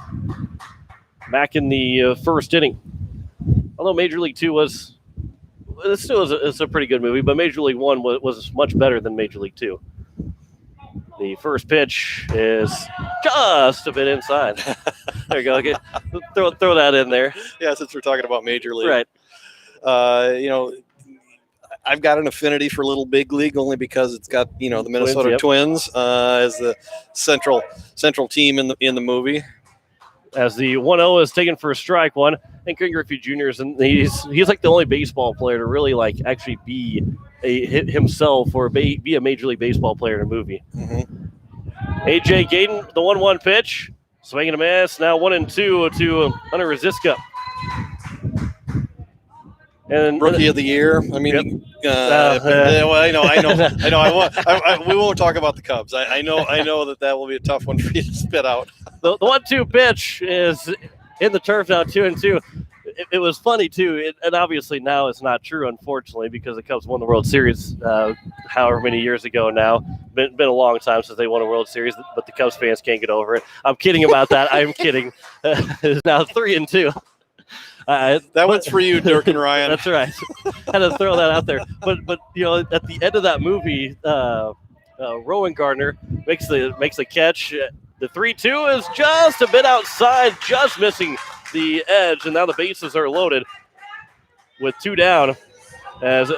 Speaker 1: back in the first inning. Although Major League 2 it's a pretty good movie, but Major League 1 was much better than Major League 2. The first pitch is just a bit inside. There you go. Okay. Throw that in there.
Speaker 2: Yeah, since we're talking about Major League.
Speaker 1: Right.
Speaker 2: I've got an affinity for Little Big League only because it's got the Minnesota Twins as the central team in the movie.
Speaker 1: As the 1-0 is taken for a strike one, and Ken Griffey Jr. and he's like the only baseball player to really actually be a hit himself or be a Major League Baseball player in a movie.
Speaker 2: Mm-hmm.
Speaker 1: AJ Gayden, the 1-1 pitch, swing and a miss. Now 1-2 to Hunter Rosiska. And
Speaker 2: Rookie of the Year. I mean, I know. We won't talk about the Cubs. I know that will be a tough one for you to spit out.
Speaker 1: The 1-2 pitch is in the turf now, 2-2. It was funny too, and obviously now it's not true, unfortunately, because the Cubs won the World Series however many years ago now. Been a long time since they won a World Series, but the Cubs fans can't get over it. I'm kidding about that. I'm kidding. It's now 3-2.
Speaker 2: That one's for you, Dirk and Ryan.
Speaker 1: That's right. Had to throw that out there. But at the end of that movie, Rowan Gardner makes the catch. The 3-2 is just a bit outside, just missing the edge, and now the bases are loaded with 2 down as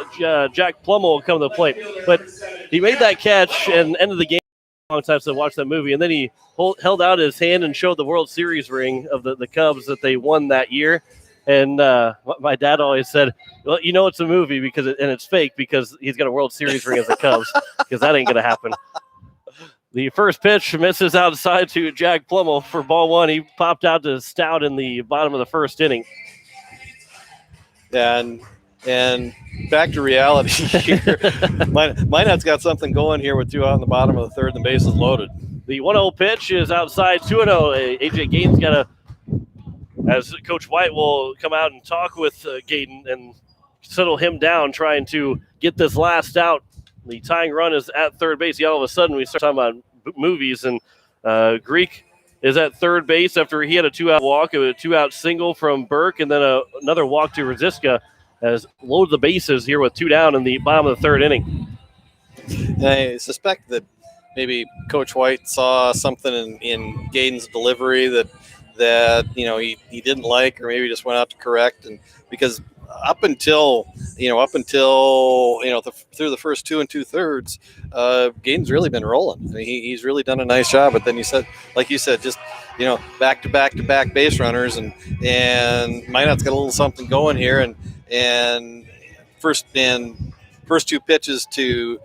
Speaker 1: Jack Plummer will come to the plate. But he made that catch and ended the game. Long time since I watched that movie, and then he held out his hand and showed the World Series ring of the Cubs that they won that year. And my dad always said, well, it's a movie and it's fake because he's got a World Series ring as the Cubs, because that ain't going to happen. The first pitch misses outside to Jack Plummer for ball 1. He popped out to Stout in the bottom of the first inning.
Speaker 2: And back to reality here. Minot's got something going here with 2 out in the bottom of the third and the bases loaded.
Speaker 1: The 1-0 pitch is outside, 2-0. AJ Gayden's got as Coach White will come out and talk with Gayden and settle him down, trying to get this last out. The tying run is at third base. All of a sudden, we start talking about movies, and Greek is at third base after he had a 2-out walk, a 2-out single from Burke, and then another walk to Rosiska, as load the bases here with 2 down in the bottom of the third inning.
Speaker 2: I suspect that maybe Coach White saw something in Gayden's delivery that he didn't like, or maybe just went out to correct. And because up until through the first 2 2/3, Gayden's really been rolling. I mean, he's really done a nice job. But then you said, just back to back base runners, and Minot's got a little something going here, and first 2 pitches to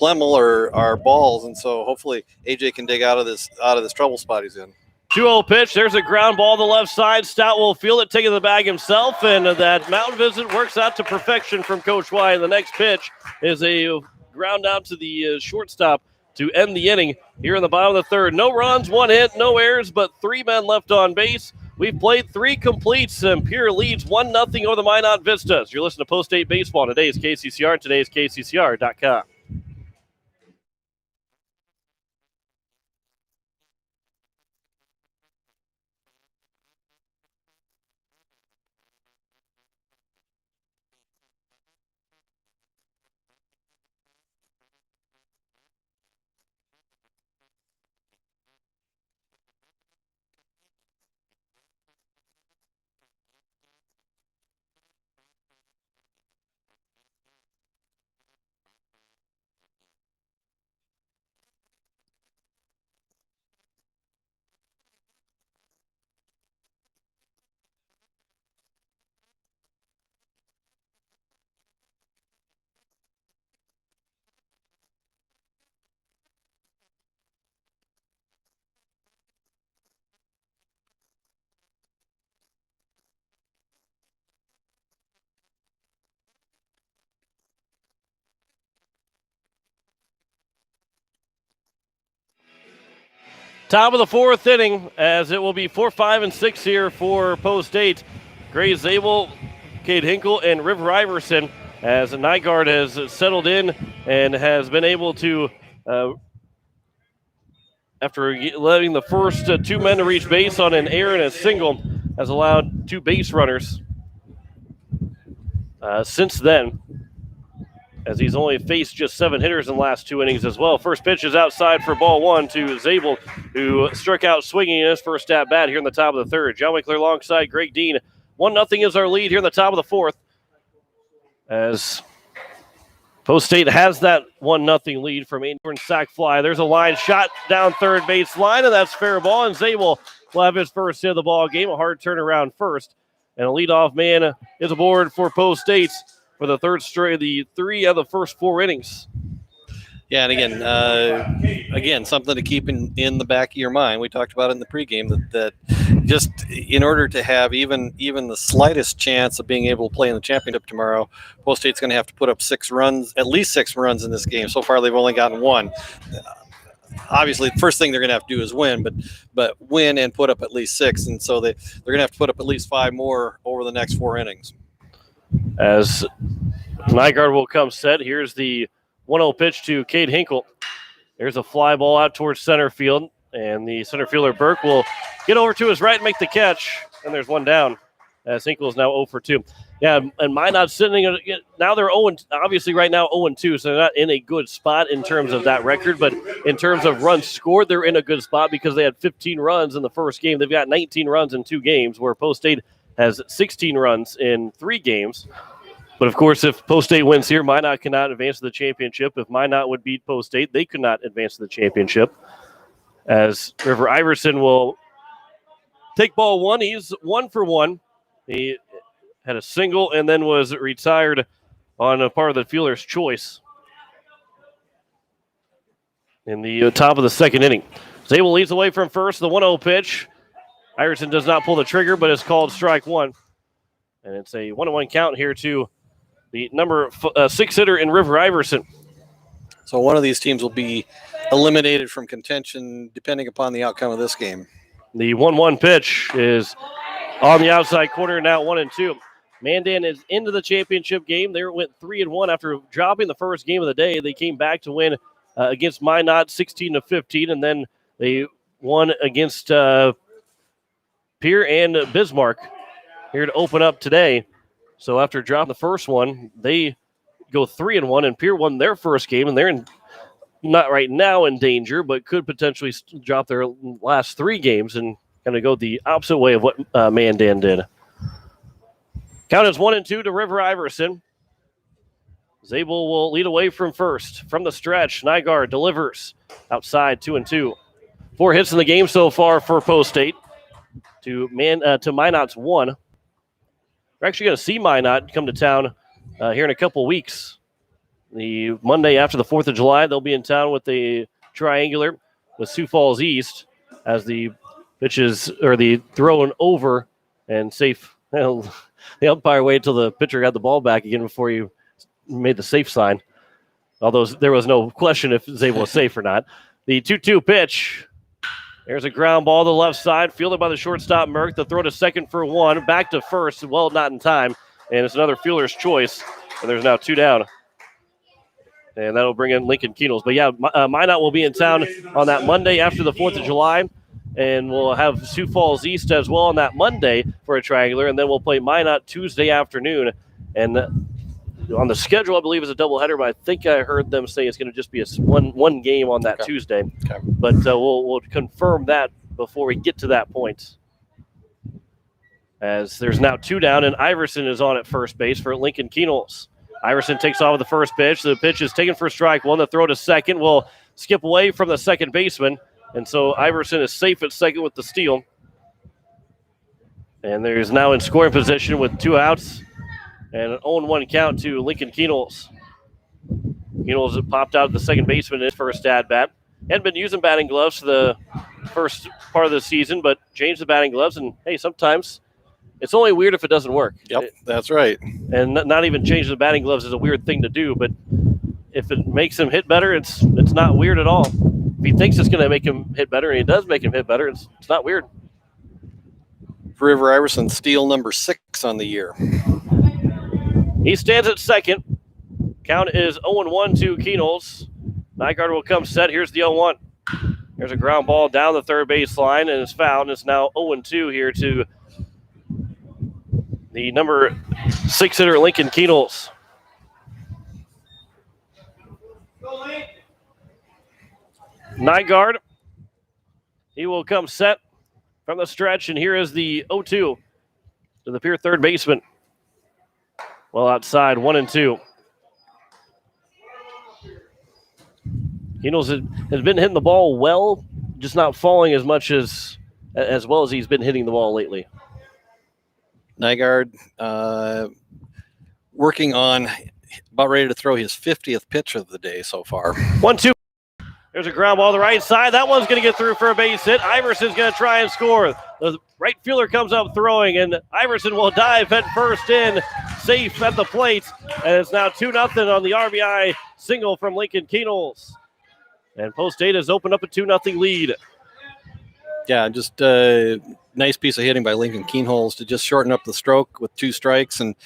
Speaker 2: Plemmel are balls, and so hopefully AJ can dig out of this trouble spot he's in.
Speaker 1: 2-0 pitch. There's a ground ball to the left side. Stout will field it, taking the bag himself, and that mound visit works out to perfection from Coach White. The next pitch is a ground out to the shortstop, to end the inning here in the bottom of the third. No runs, 1 hit, no errors, but 3 men left on base. We've played 3 completes, and Pierre leads 1-0 over the Minot Vistas. You're listening to Post-State Baseball. Today's KCCR, today's KCCR.com. Top of the 4th inning, as it will be 4, 5, and 6 here for Post-State. Gray Zabel, Cade Hinkle, and River Iverson, as Nygaard has settled in and has been able to, after letting the first 2 men to reach base on an error and a single, has allowed 2 base runners since then, as he's only faced just 7 hitters in the last 2 innings as well. First pitch is outside for ball 1 to Zabel, who struck out swinging in his first at bat here in the top of the third. John Winkler alongside Greg Dean. 1-0 is our lead here in the top of the 4th, as Post-State has that 1-0 lead from Aiden sac fly. There's a line shot down third base line, and that's fair ball, and Zabel will have his first hit of the ball game. A hard turnaround first, and a leadoff man is aboard for Post-State for the third straight, the 3 of the first 4 innings.
Speaker 2: Yeah, and again, something to keep in the back of your mind. We talked about it in the pregame that just in order to have even the slightest chance of being able to play in the championship tomorrow, Post-State's going to have to put up 6 runs, at least 6 runs in this game. So far, they've only gotten 1. Obviously, the first thing they're going to have to do is win, but win and put up at least 6, and so they're going to have to put up at least 5 more over the next 4 innings.
Speaker 1: As Nygaard will come set, here's the 1-0 pitch to Cade Hinkle. There's a fly ball out towards center field, and the center fielder Burke will get over to his right and make the catch, and there's 1 down, as Hinkle is now 0 for 2. Yeah, and Minot sitting now they're 0, obviously right now 0-2, so they're not in a good spot in terms of that record, but in terms of runs scored, they're in a good spot because they had 15 runs in the first game. They've got 19 runs in 2 games, where Post-State has 16 runs in 3 games. But, of course, if Post-State wins here, Minot cannot advance to the championship. If Minot would beat Post-State, they could not advance to the championship. As River Iverson will take ball 1. He's 1 for 1. He had a single and then was retired on a part of the fielder's choice in the top of the 2nd inning. Zabel leads away from first, the 1-0 pitch. Iverson does not pull the trigger, but is called strike 1. And it's a 1-1 count here to the number 6 hitter in River Iverson.
Speaker 2: So one of these teams will be eliminated from contention depending upon the outcome of this game.
Speaker 1: The 1-1 pitch is on the outside corner, now 1-2. Mandan is into the championship game. They went 3-1 after dropping the first game of the day. They came back to win against Minot 16-15, and then they won against Pierre and Bismarck here to open up today. So after dropping the first one, they go 3-1, and Pierre won their first game, and they're not right now in danger, but could potentially drop their last 3 games and kind of go the opposite way of what Mandan did. Count is 1-2 to River Iverson. Zabel will lead away from first. From the stretch, Nygaard delivers outside 2-2. 4 hits in the game so far for Post-State to Minot's 1. We're actually going to see Minot come to town here in a couple weeks. The Monday after the 4th of July, they'll be in town with the triangular with Sioux Falls East as the pitches or the thrown over and safe. The umpire waited until the pitcher got the ball back again before you made the safe sign. although there was no question if Zabel was safe or not. The 2-2 pitch. There's a ground ball to the left side, fielded by the shortstop, Merck. The throw to second for one, back to first, well, not in time. And it's another fielder's choice, and there's now 2 down. And that'll bring in Lincoln Keenels. But yeah, Minot will be in town on that Monday after the 4th of July. And we'll have Sioux Falls East as well on that Monday for a triangular. And then we'll play Minot Tuesday afternoon. And on the schedule, I believe, is a doubleheader, but I think I heard them say it's going to just be a one game on that Tuesday.
Speaker 2: Okay.
Speaker 1: But we'll confirm that before we get to that point. As there's now 2 down, and Iverson is on at first base for Lincoln Keenels. Iverson takes off with the first pitch. The pitch is taken for strike one. The throw to second will skip away from the second baseman. And so Iverson is safe at second with the steal. And there's now in scoring position with 2 outs and an 0-1 count to Lincoln Keenels. Keenels popped out of the second baseman in his first at-bat. Hadn't been using batting gloves for the first part of the season, but changed the batting gloves. And, hey, sometimes it's only weird if it doesn't work.
Speaker 2: Yep, that's right.
Speaker 1: And not even changing the batting gloves is a weird thing to do, but if it makes him hit better, it's not weird at all. If he thinks it's going to make him hit better and it does make him hit better, it's not weird.
Speaker 2: River Iverson, steal number 6 on the year.
Speaker 1: He stands at second. Count is 0-1 to Keenels. Nygaard will come set. Here's the 0-1. There's a ground ball down the third base line, and it's fouled. And it's now 0-2 here to the number 6 hitter, Lincoln Keenels. Nygaard, he will come set from the stretch, and here is the 0-2 to the Pierre third baseman. Well outside, 1-2. Keenels has been hitting the ball well, just not falling as much as well as he's been hitting the ball lately.
Speaker 2: Nygaard working on about ready to throw his 50th pitch of the day so far.
Speaker 1: 1-2. There's a ground ball to the right side. That one's going to get through for a base hit. Iverson's going to try and score. The right fielder comes up throwing, and Iverson will dive head first in, safe at the plate. And it's now 2-0 on the RBI single from Lincoln Keenels. And Post 8 has opened up a 2-0 lead.
Speaker 2: Yeah, just nice piece of hitting by Lincoln Keenels to just shorten up the stroke with 2 strikes and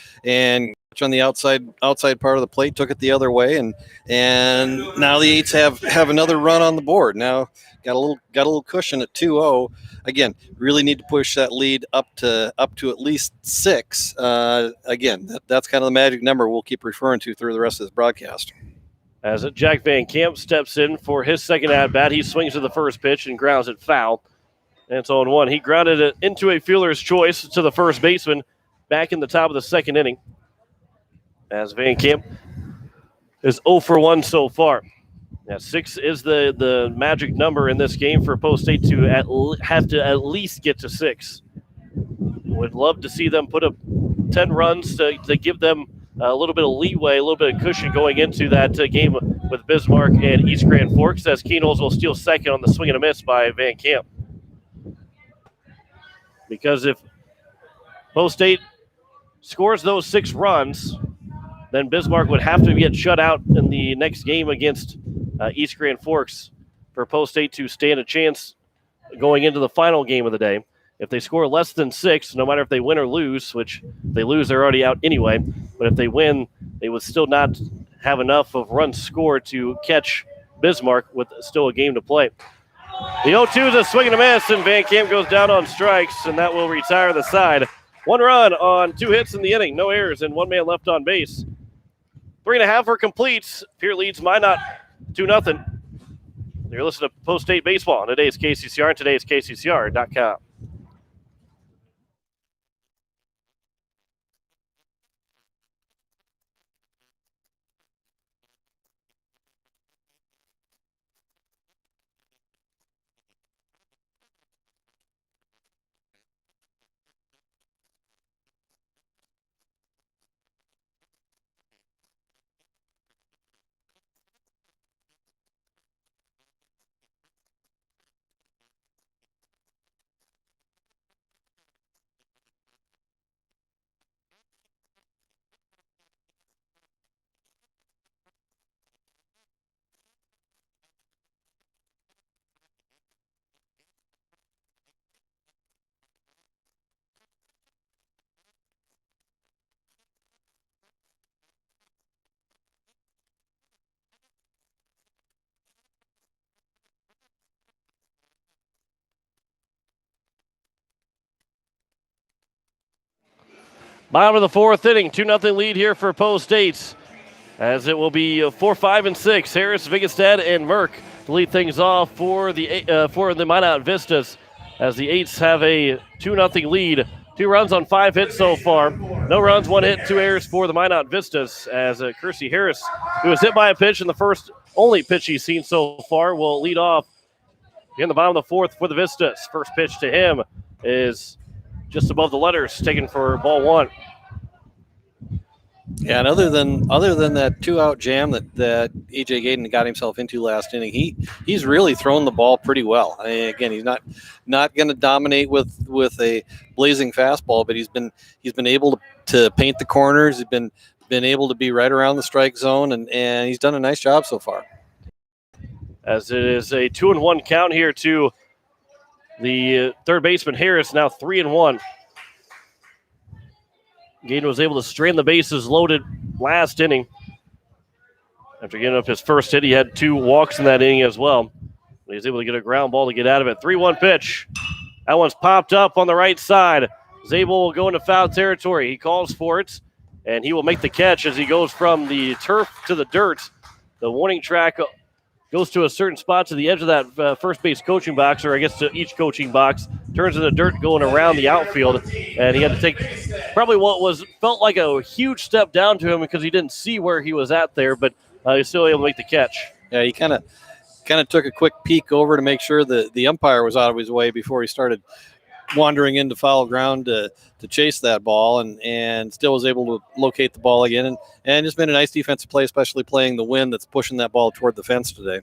Speaker 2: on the outside part of the plate, took it the other way, and now the Eights have another run on the board. Now got a little cushion at 2-0. Again, really need to push that lead up to at least 6. Again, that's kind of the magic number we'll keep referring to through the rest of this broadcast. As
Speaker 1: Jack Van Camp steps in for his second at-bat, he swings to the first pitch and grounds it foul. And it's 0-1. He grounded it into a fielder's choice to the first baseman back in the top of the second inning. As Van Camp is 0 for 1 so far. Now, 6 is the magic number in this game for Post State to have to at least get to 6. Would love to see them put up 10 runs to give them a little bit of leeway, a little bit of cushion going into that game with Bismarck and East Grand Forks, as Keenels will steal second on the swing and a miss by Van Camp. Because if Post State scores those 6 runs, then Bismarck would have to get shut out in the next game against East Grand Forks for Post State to stand a chance going into the final game of the day. If they score less than 6, no matter if they win or lose, which if they lose, they're already out anyway, but if they win, they would still not have enough of runs scored to catch Bismarck with still a game to play. The 0-2 is a swing and a miss, and Van Camp goes down on strikes, and that will retire the side. 1 run on 2 hits in the inning, no errors, and 1 man left on base. 3.5 are complete. Pierre leads Minot 2-0. You're listening to Post State Baseball on today's KCCR and today's KCCR.com. Bottom of the fourth inning, 2-0 lead here for Post State. As it will be 4, 5, and 6. Harris, Vigestad, and Merck to lead things off for the Minot Vistas. As the Eights have a 2-0 lead. 2 runs on 5 hits so far. No runs, 1 hit, 2 errors for the Minot Vistas. As Kersey Harris, who was hit by a pitch in the first only pitch he's seen so far, will lead off in the bottom of the fourth for the Vistas. First pitch to him is just above the letters, taken for ball 1.
Speaker 2: Yeah, and other than that 2-out jam that AJ Gayden got himself into last inning, he's really thrown the ball pretty well. I mean, again, he's not going to dominate with a blazing fastball, but he's been able to paint the corners. He's been able to be right around the strike zone, and he's done a nice job so far.
Speaker 1: As it is a 2-1 count here to the third baseman Harris, now 3-1. Gayden was able to strain the bases loaded last inning. After getting up his first hit, he had 2 walks in that inning as well. He was able to get a ground ball to get out of it. 3-1 pitch. That one's popped up on the right side. Zabel will go into foul territory. He calls for it, and he will make the catch as he goes from the turf to the dirt. The warning track goes to a certain spot to the edge of that first base coaching box, or I guess to each coaching box, turns in the dirt going around the outfield, and he had to take probably what felt like a huge step down to him because he didn't see where he was at there, but he was still able to make the catch.
Speaker 2: Yeah, he kind of took a quick peek over to make sure that the umpire was out of his way before he started wandering into foul ground to chase that ball, and still was able to locate the ball again, and just made a nice defensive play, especially playing the wind that's pushing that ball toward the fence today.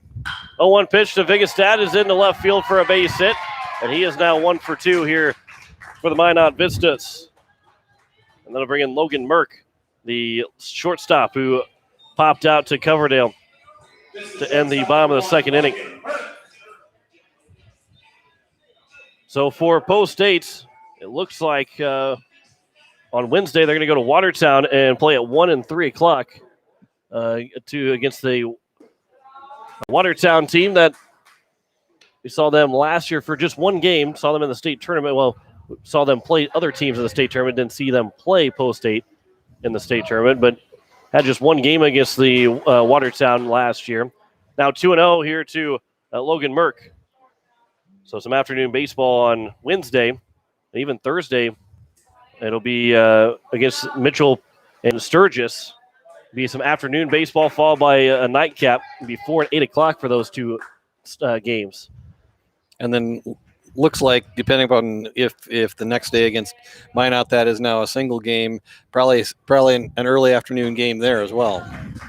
Speaker 1: 0-1 pitch to Vigestad is into left field for a base hit, and he is now 1 for 2 here for the Minot Vistas. And they'll bring in Logan Merck, the shortstop who popped out to Coverdale to end the bottom of the second inning. So for Post State, it looks like on Wednesday they're going to go to Watertown and play at 1 and 3 o'clock against the Watertown team that we saw them last year for just one game. Saw them in the state tournament. Well, saw them play other teams in the state tournament. Didn't see them play Post State in the state tournament, but had just one game against the Watertown last year. Now 2-0 here to Logan Merck. So some afternoon baseball on Wednesday, and even Thursday. It'll be against Mitchell and Sturgis. Be some afternoon baseball followed by a nightcap. It'll be 4 and 8 o'clock for those 2 games.
Speaker 2: And then looks like, depending upon if the next day against Minot, that is now a single game, probably an early afternoon game there as well.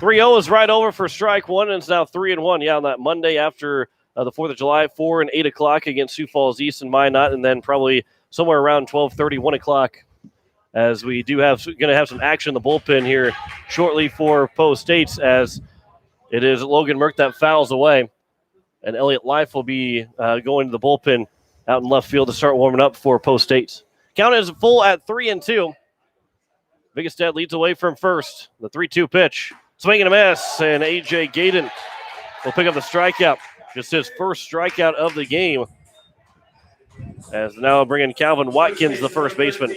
Speaker 1: 3-0 is right over for strike one, and it's now 3-1. Yeah, on that Monday after the 4th of July, 4 and 8 o'clock against Sioux Falls East and Minot, and then probably somewhere around 12:30, 1 o'clock, as we do going to have some action in the bullpen here shortly for Post State, as it is Logan Merck that fouls away, and Elliot Life will be going to the bullpen out in left field to start warming up for Post State. Count is full at 3-2. Vigestad leads away from first. The 3-2 pitch. Swing and a miss, and A.J. Gayden will pick up the strikeout. Just his first strikeout of the game. As now bringing Calvin Watkins, the first baseman.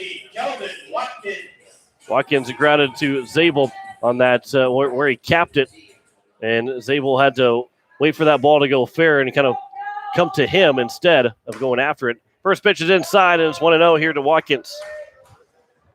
Speaker 1: Watkins grounded to Zabel on that where he capped it. And Zabel had to wait for that ball to go fair and kind of come to him instead of going after it. First pitch is inside, and it's 1-0 here to Watkins.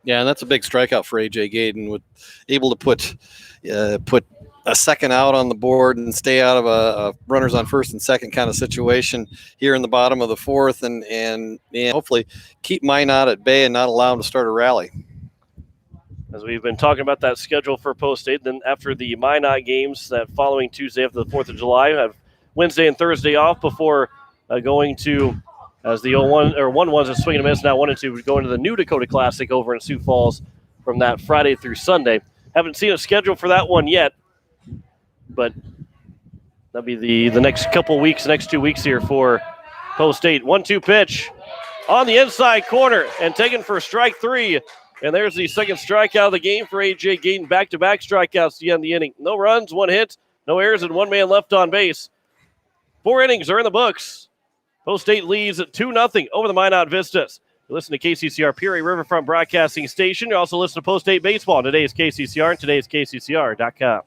Speaker 2: Yeah, and that's a big strikeout for A.J. Gayden, able to put a second out on the board and stay out of a runners on first and second kind of situation here in the bottom of the fourth, and hopefully keep Minot at bay and not allow them to start a rally.
Speaker 1: As we've been talking about that schedule for Post State, then after the Minot games that following Tuesday after the 4th of July, have Wednesday and Thursday off before going to, as the 1-1's a swing and a miss, now 1-2, going to the New Dakota Classic over in Sioux Falls from that Friday through Sunday. Haven't seen a schedule for that one yet, but that'll be the next couple weeks, next 2 weeks here for Post State. 1-2 pitch on the inside corner and taken for strike 3. And there's the second strikeout of the game for A.J. Gayden. Back-to-back strikeouts to end the inning. No runs, 1 hit, no errors, and 1 man left on base. 4 innings are in the books. Post State leads at 2-0 over the Minot Vistas. You listen to KCCR Pierre Riverfront Broadcasting Station. You also listen to Post 8 Baseball on today's KCCR and today's KCCR.com.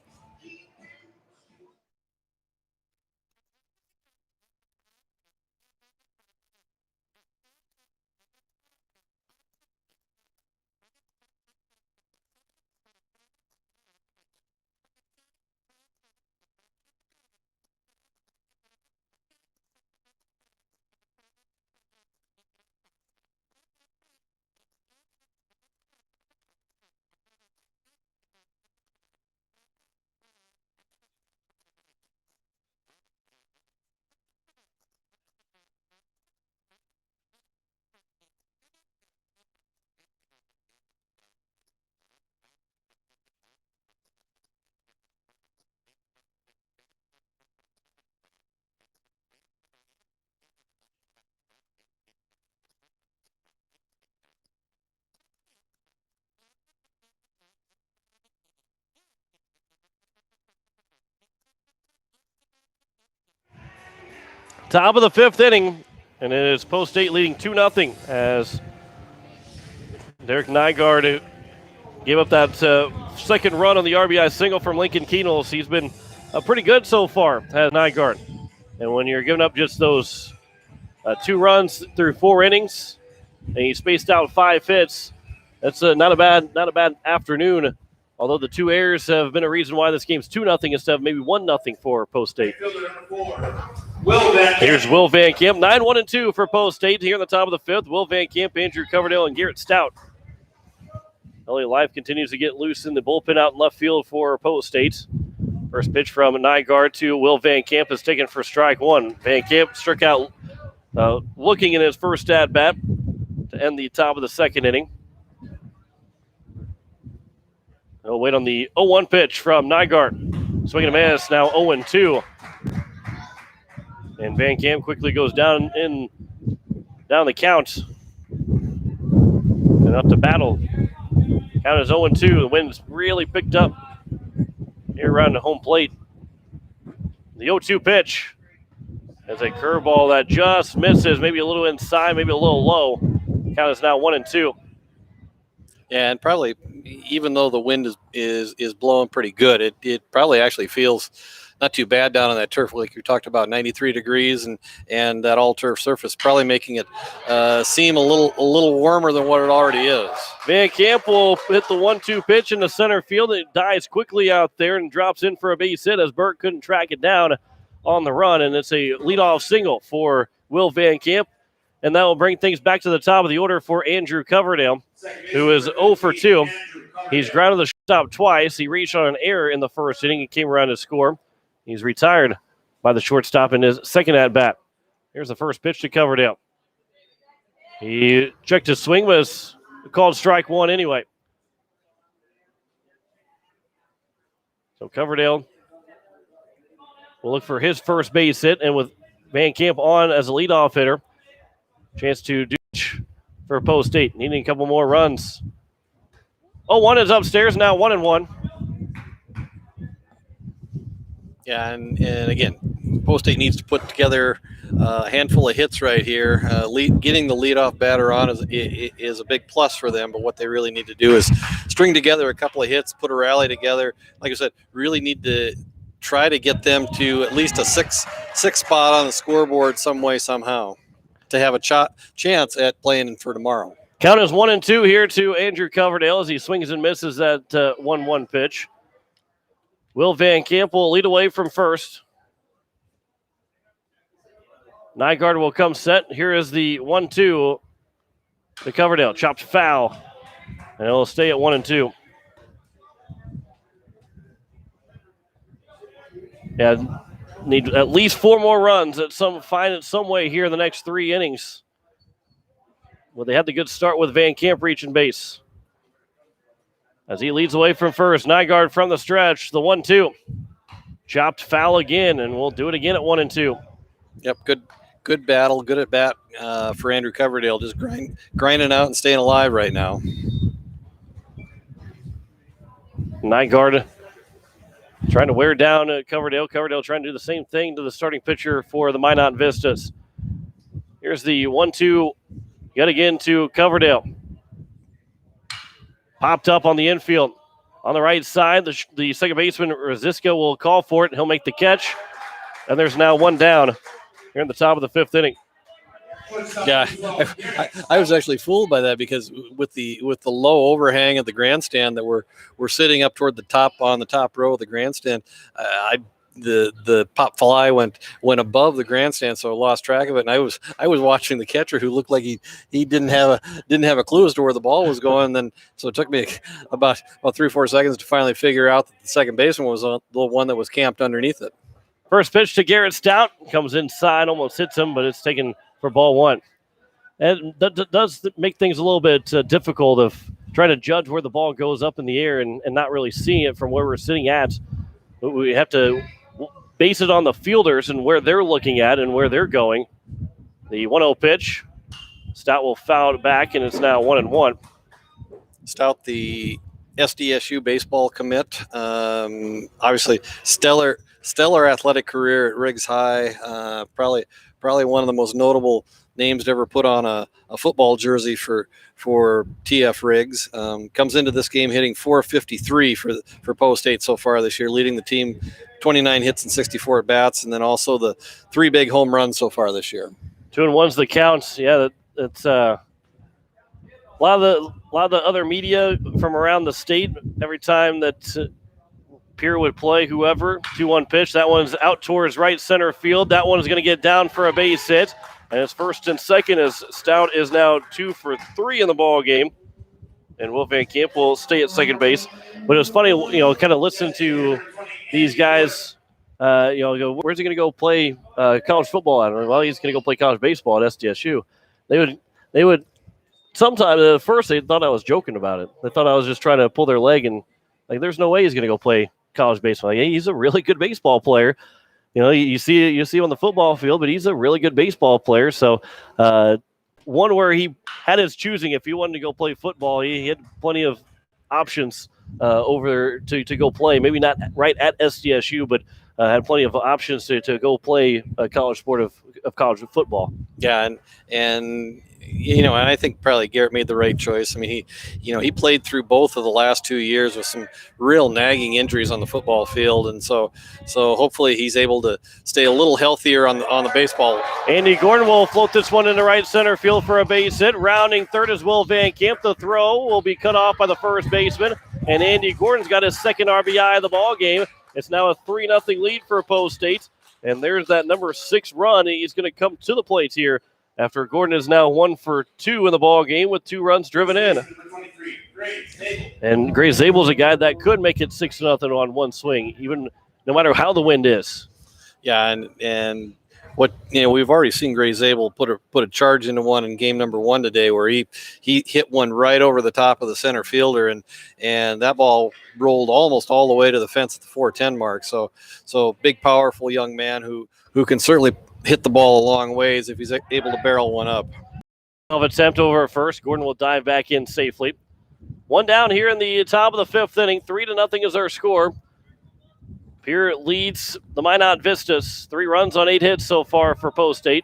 Speaker 1: Top of the fifth inning, and it is Post State leading 2-0 as Derek Nygaard gave up that second run on the RBI single from Lincoln Keenels. He's been pretty good so far, has Nygaard. And when you're giving up just those 2 runs through 4 innings, and he spaced out 5 hits, that's not a bad afternoon. Although the 2 errors have been a reason why this game's 2-0 instead of maybe 1-0 for Post State. Here's Will Van Camp, 9-1-2 for Post State here in the top of the fifth. Will Van Camp, Andrew Coverdale, and Garrett Stout. LA Life continues to get loose in the bullpen out in left field for Post State. First pitch from Nygaard to Will Van Camp is taken for strike 1. Van Camp struck out looking in his first at-bat to end the top of the second inning. We'll wait on the 0-1 pitch from Nygaard. Swing and a miss, now 0-2. And Van Camp quickly goes down the count. And up to battle. Count is 0-2. The wind's really picked up here around the home plate. The 0-2 pitch is a curveball that just misses, maybe a little inside, maybe a little low. Count is now 1-2.
Speaker 2: Yeah, and probably even though the wind is blowing pretty good, it probably actually feels not too bad down on that turf. Like you talked about, 93 degrees and that all turf surface probably making it seem a little warmer than what it already is.
Speaker 1: Van Camp will hit the 1-2 pitch in the center field. It dives quickly out there and drops in for a base hit as Burt couldn't track it down on the run, and it's a leadoff single for Will Van Camp. And that will bring things back to the top of the order for Andrew Coverdale, who is 0 for 2. He's grounded the shortstop twice. He reached on an error in the first inning. He came around to score. He's retired by the shortstop in his second at-bat. Here's the first pitch to Coverdale. He checked his swing, but was called strike 1 anyway. So Coverdale will look for his first base hit, and with Van Camp on as a leadoff hitter, chance to douche for Post State. Needing a couple more runs. 0-1 is upstairs, now 1-1.
Speaker 2: Yeah, and again, Post State needs to put together a handful of hits right here. Getting the leadoff batter on is a big plus for them, but what they really need to do is string together a couple of hits, put a rally together. Like I said, really need to try to get them to at least a six spot on the scoreboard some way, somehow, to have a chance at playing for tomorrow.
Speaker 1: Count is 1-2 here to Andrew Coverdale as he swings and misses that 1-1 pitch. Will Van Camp will lead away from first. Nygaard will come set. Here is the 1-2 to Coverdale. Chopped foul. And it will stay at 1-2. Yeah, need at least 4 more runs find it some way here in the next 3 innings. Well, they had the good start with Van Camp reaching base. As he leads away from first, Nygaard from the stretch, the 1-2. Chopped foul again, and we'll do it again at 1-2.
Speaker 2: Yep, good battle, good at bat for Andrew Coverdale. Just grinding out and staying alive right now.
Speaker 1: Nygaard trying to wear down Coverdale. Coverdale trying to do the same thing to the starting pitcher for the Minot Vistas. Here's the 1-2 Yet again to Coverdale. Popped up on the infield. On the right side, the second baseman, Rosiska, will call for it. He'll make the catch. And there's now one down here in the top of the fifth inning.
Speaker 2: Yeah, I was actually fooled by that because with the low overhang of the grandstand that we're sitting up toward the top on the top row of the grandstand, the pop fly went above the grandstand, so I lost track of it. And I was watching the catcher, who looked like he didn't have a clue as to where the ball was going. Then so it took me about 3-4 seconds to finally figure out that the second baseman was the one that was camped underneath it.
Speaker 1: First pitch to Garrett Stout comes inside, almost hits him, but it's taken for ball one. And that does make things a little bit difficult of trying to judge where the ball goes up in the air and not really seeing it from where we're sitting at. We have to base it on the fielders and where they're looking at and where they're going. The 1-0 pitch. Stout will foul it back, and it's now 1-1.
Speaker 2: Stout, the SDSU baseball commit. Obviously, stellar athletic career at Riggs High. Probably one of the most notable names to ever put on a football jersey for TF Riggs. Comes into this game hitting .453 for Post 8 so far this year, leading the team 29 hits and 64 at bats, and then also the 3 big home runs so far this year.
Speaker 1: 2-1's the counts. Yeah, that's a lot of the other media from around the state. Every time that Pierre would play whoever, 2-1 pitch. That one's out towards right center field. That one's going to get down for a base hit. And it's first and second as Stout is now 2 for 3 in the ball game. And Will Van Camp will stay at second base. But it was funny, kind of listen to these guys, where's he going to go play college football at? Well, he's going to go play college baseball at SDSU. They would sometimes at first they thought I was joking about it. They thought I was just trying to pull their leg, and there's no way he's going to go play college baseball. He's a really good baseball player. You see him on the football field, but he's a really good baseball player. So one where he had his choosing. If he wanted to go play football, he had plenty of options over to go play. Maybe not right at SDSU, but had plenty of options to go play a college sport of college football.
Speaker 2: Yeah, and I think probably Garrett made the right choice. I mean, he played through both of the last 2 years with some real nagging injuries on the football field, and so hopefully he's able to stay a little healthier on the baseball.
Speaker 1: Andy Gordon will float this one into right center field for a base hit. Rounding third is Will Van Camp. The throw will be cut off by the first baseman, and Andy Gordon's got his second RBI of the ball game. It's now a 3-0 lead for Post State, and there's that number 6 run. He's going to come to the plate here after Gordon is now 1 for 2 in the ball game with 2 runs driven in. And Gray Zabel's a guy that could make it 6-0 on one swing, even no matter how the wind is.
Speaker 2: Yeah, and what we've already seen Gray Zabel put a charge into one in game number 1 today, where he hit one right over the top of the center fielder, and that ball rolled almost all the way to the fence at the 410 mark. So big, powerful young man who can certainly hit the ball a long ways if he's able to barrel one up.
Speaker 1: Attempt over at first. Gordon will dive back in safely. One down here in the top of the 5th inning. 3-0 is our score. Pierre leads the Minot Vistas. 3 runs on 8 hits so far for Post State.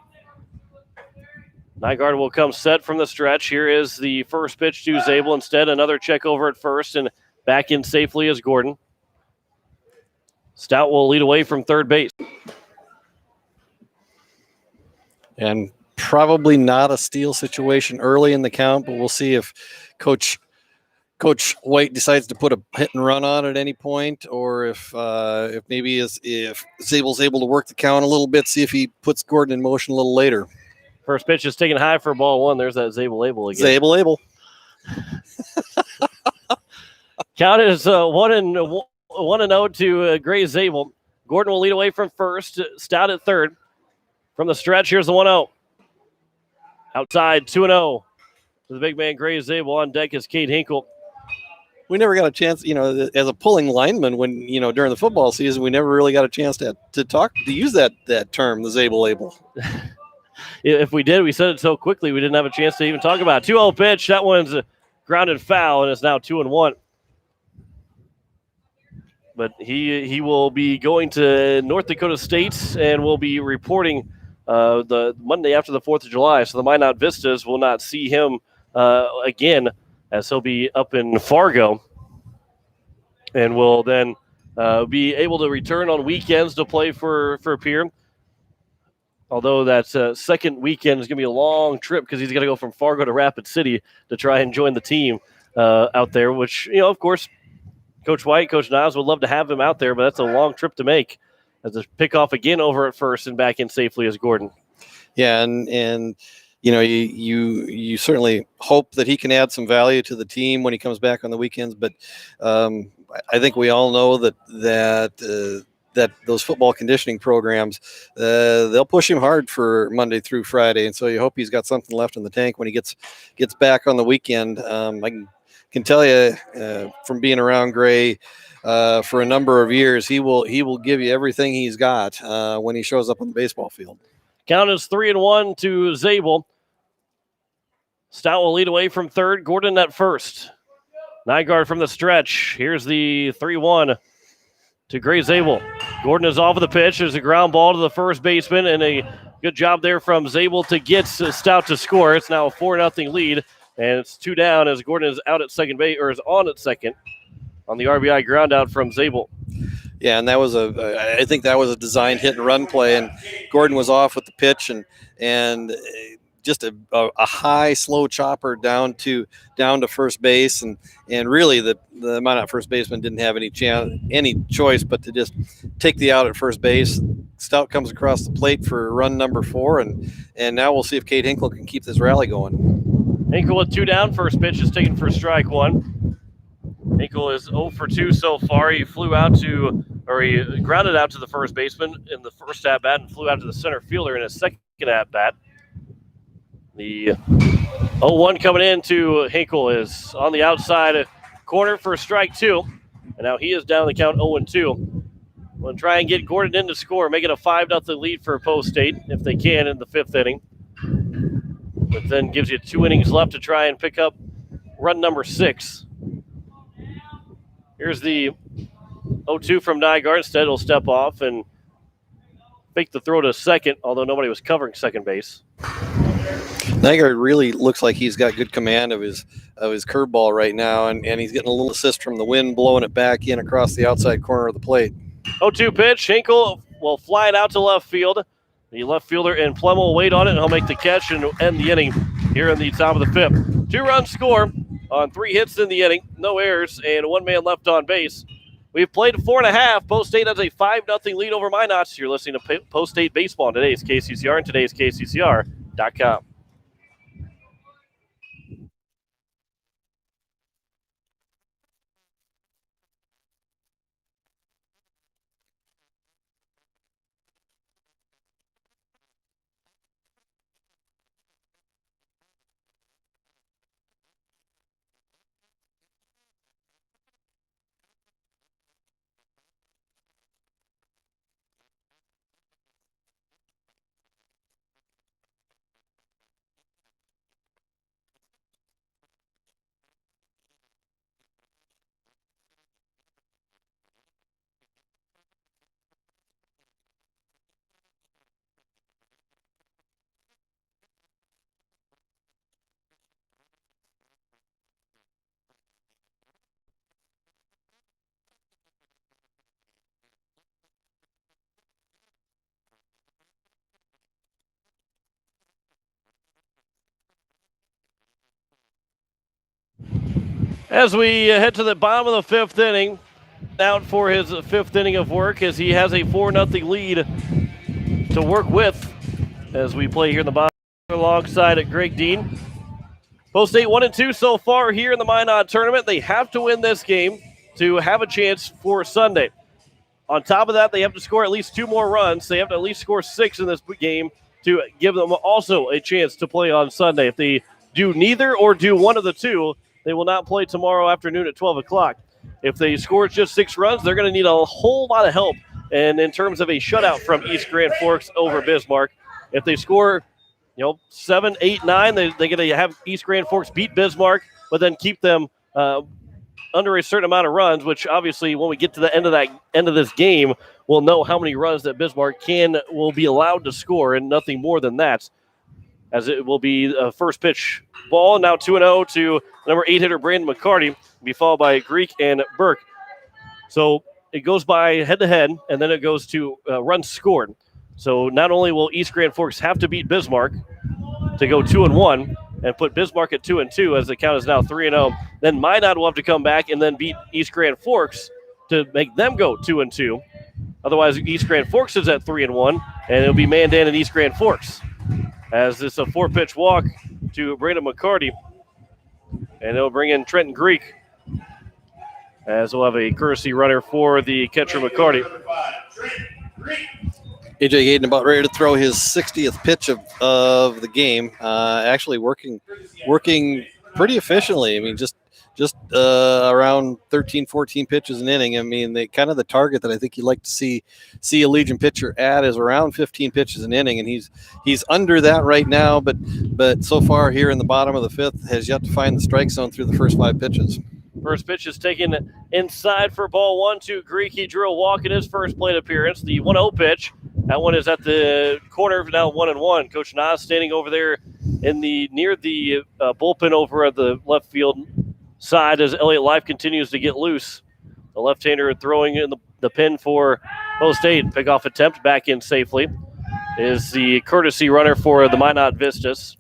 Speaker 1: Nygaard will come set from the stretch. Here is the first pitch to Zabel. Instead, another check over at first, and back in safely is Gordon. Stout will lead away from third base.
Speaker 2: And probably not a steal situation early in the count, but we'll see if Coach White decides to put a hit and run on at any point, or if Zabel's able to work the count a little bit, see if he puts Gordon in motion a little later.
Speaker 1: First pitch is taken high for ball 1. There's that Zabel again.
Speaker 2: Zabel.
Speaker 1: Count is 1-0 to Gray Zabel. Gordon will lead away from first. Stout at third. From the stretch, here's the 1-0. Outside, 2-0. The big man, Gray Zabel. On deck is Cade Hinkle.
Speaker 2: We never got a chance, as a pulling lineman, when, during the football season, we never really got a chance to use that term, the Zabel.
Speaker 1: If we did, we said it so quickly, we didn't have a chance to even talk about it. 2-0 pitch. That one's a grounded foul, and it's now 2-1. But he will be going to North Dakota State and will be reporting the Monday after the 4th of July. So the Minot Vistas will not see him again, as he'll be up in Fargo, and will then be able to return on weekends to play for Pierre. Although that second weekend is going to be a long trip because he's going to go from Fargo to Rapid City to try and join the team out there, which, of course, Coach White, Coach Niles would love to have him out there, but that's a long trip to make. As a pick off again over at first and back in safely as Gordon.
Speaker 2: Yeah, and you certainly hope that he can add some value to the team when he comes back on the weekends. But I think we all know that those football conditioning programs, they'll push him hard for Monday through Friday, and so you hope he's got something left in the tank when he gets back on the weekend. I can tell you from being around Gray for a number of years, he will give you everything he's got when he shows up on the baseball field.
Speaker 1: Count is 3-1 to Zabel. Stout will lead away from third. Gordon at first. Nygaard from the stretch. Here's the 3-1 to Gray Zabel. Gordon is off of the pitch. There's a ground ball to the first baseman, and a good job there from Zabel to get Stout to score. It's now a 4-0 lead, and it's 2 down as Gordon is out at second base, or is on at second on the RBI ground out from Zabel.
Speaker 2: Yeah, and I think that was a designed hit and run play, and Gordon was off with the pitch and just a high, slow chopper down to first base, and really the Minot first baseman didn't have any choice but to just take the out at first base. Stout comes across the plate for run number 4, and now we'll see if Cade Hinkle can keep this rally going.
Speaker 1: Hinkle with 2 down. First pitch is taken for strike 1. Hinkle is 0 for 2 so far. He grounded out to the first baseman in the first at-bat and flew out to the center fielder in his second at-bat. The 0-1 coming in to Hinkle is on the outside corner for strike 2. And now he is down the count 0-2. We'll try and get Gordon in to score, make it a 5-0 lead for Post State if they can in the 5th inning. But then gives you 2 innings left to try and pick up run number 6. Here's the 0-2 from Nygaard. Instead, he'll step off and fake the throw to second, although nobody was covering second base.
Speaker 2: Nygaard really looks like he's got good command of his curveball right now, and he's getting a little assist from the wind, blowing it back in across the outside corner of the plate.
Speaker 1: 0-2 pitch. Hinkle will fly it out to left field. The left fielder and Plum will wait on it, and he'll make the catch and end the inning here in the top of the 5th. 2-run score on 3 hits in the inning, no errors, and 1 man left on base. We've played 4.5. Post State has a 5-0 lead over Minot. You're listening to Post State Baseball on today's KCCR and today's KCCR.com. As we head to the bottom of the 5th inning, out for his 5th inning of work as he has a 4-0 lead to work with as we play here in the bottom alongside at Greg Dean. Post State 1-2 so far here in the Minot tournament. They have to win this game to have a chance for Sunday. On top of that, they have to score at least 2 more runs. They have to at least score 6 in this game to give them also a chance to play on Sunday. If they do neither or do one of the 2, they will not play tomorrow afternoon at 12 o'clock. If they score just 6 runs, they're going to need a whole lot of help. And in terms of a shutout from East Grand Forks over Bismarck, if they score 7, 8, 9, they're going to have East Grand Forks beat Bismarck, but then keep them under a certain amount of runs, which obviously when we get to the end of this game, we'll know how many runs that Bismarck will be allowed to score, and nothing more than that, as it will be a first pitch ball. Now 2-0 to number 8 hitter Brandon McCarty, be followed by Greek and Burke. So it goes by head-to-head, and then it goes to runs scored. So not only will East Grand Forks have to beat Bismarck to go 2-1 and put Bismarck at 2-2, as the count is now 3-0, then Minot will have to come back and then beat East Grand Forks to make them go 2-2. Otherwise, East Grand Forks is at 3-1, and it'll be Mandan and East Grand Forks. As this a 4-pitch walk to Brandon McCarty, and it'll bring in Trenton Greek, as we'll have a courtesy runner for the catcher McCarty.
Speaker 2: AJ Gayden about ready to throw his 60th pitch of the game. Actually working pretty efficiently. I mean, just around 13, 14 pitches an inning. I mean, kind of the target that I think you'd like to see a Legion pitcher at is around 15 pitches an inning, and he's under that right now. But so far here in the bottom of the fifth has yet to find the strike zone through the first 5 pitches.
Speaker 1: First pitch is taken inside for ball 1 to Greek. He drew a walk in his first plate appearance. The 1-0 pitch. That one is at the corner, now 1-1. Coach Nas standing over there near the bullpen over at the left field side as Elliott Life continues to get loose. The left-hander throwing in the pin for Post 8. Pickoff attempt back in safely is the courtesy runner for the Minot Vistas.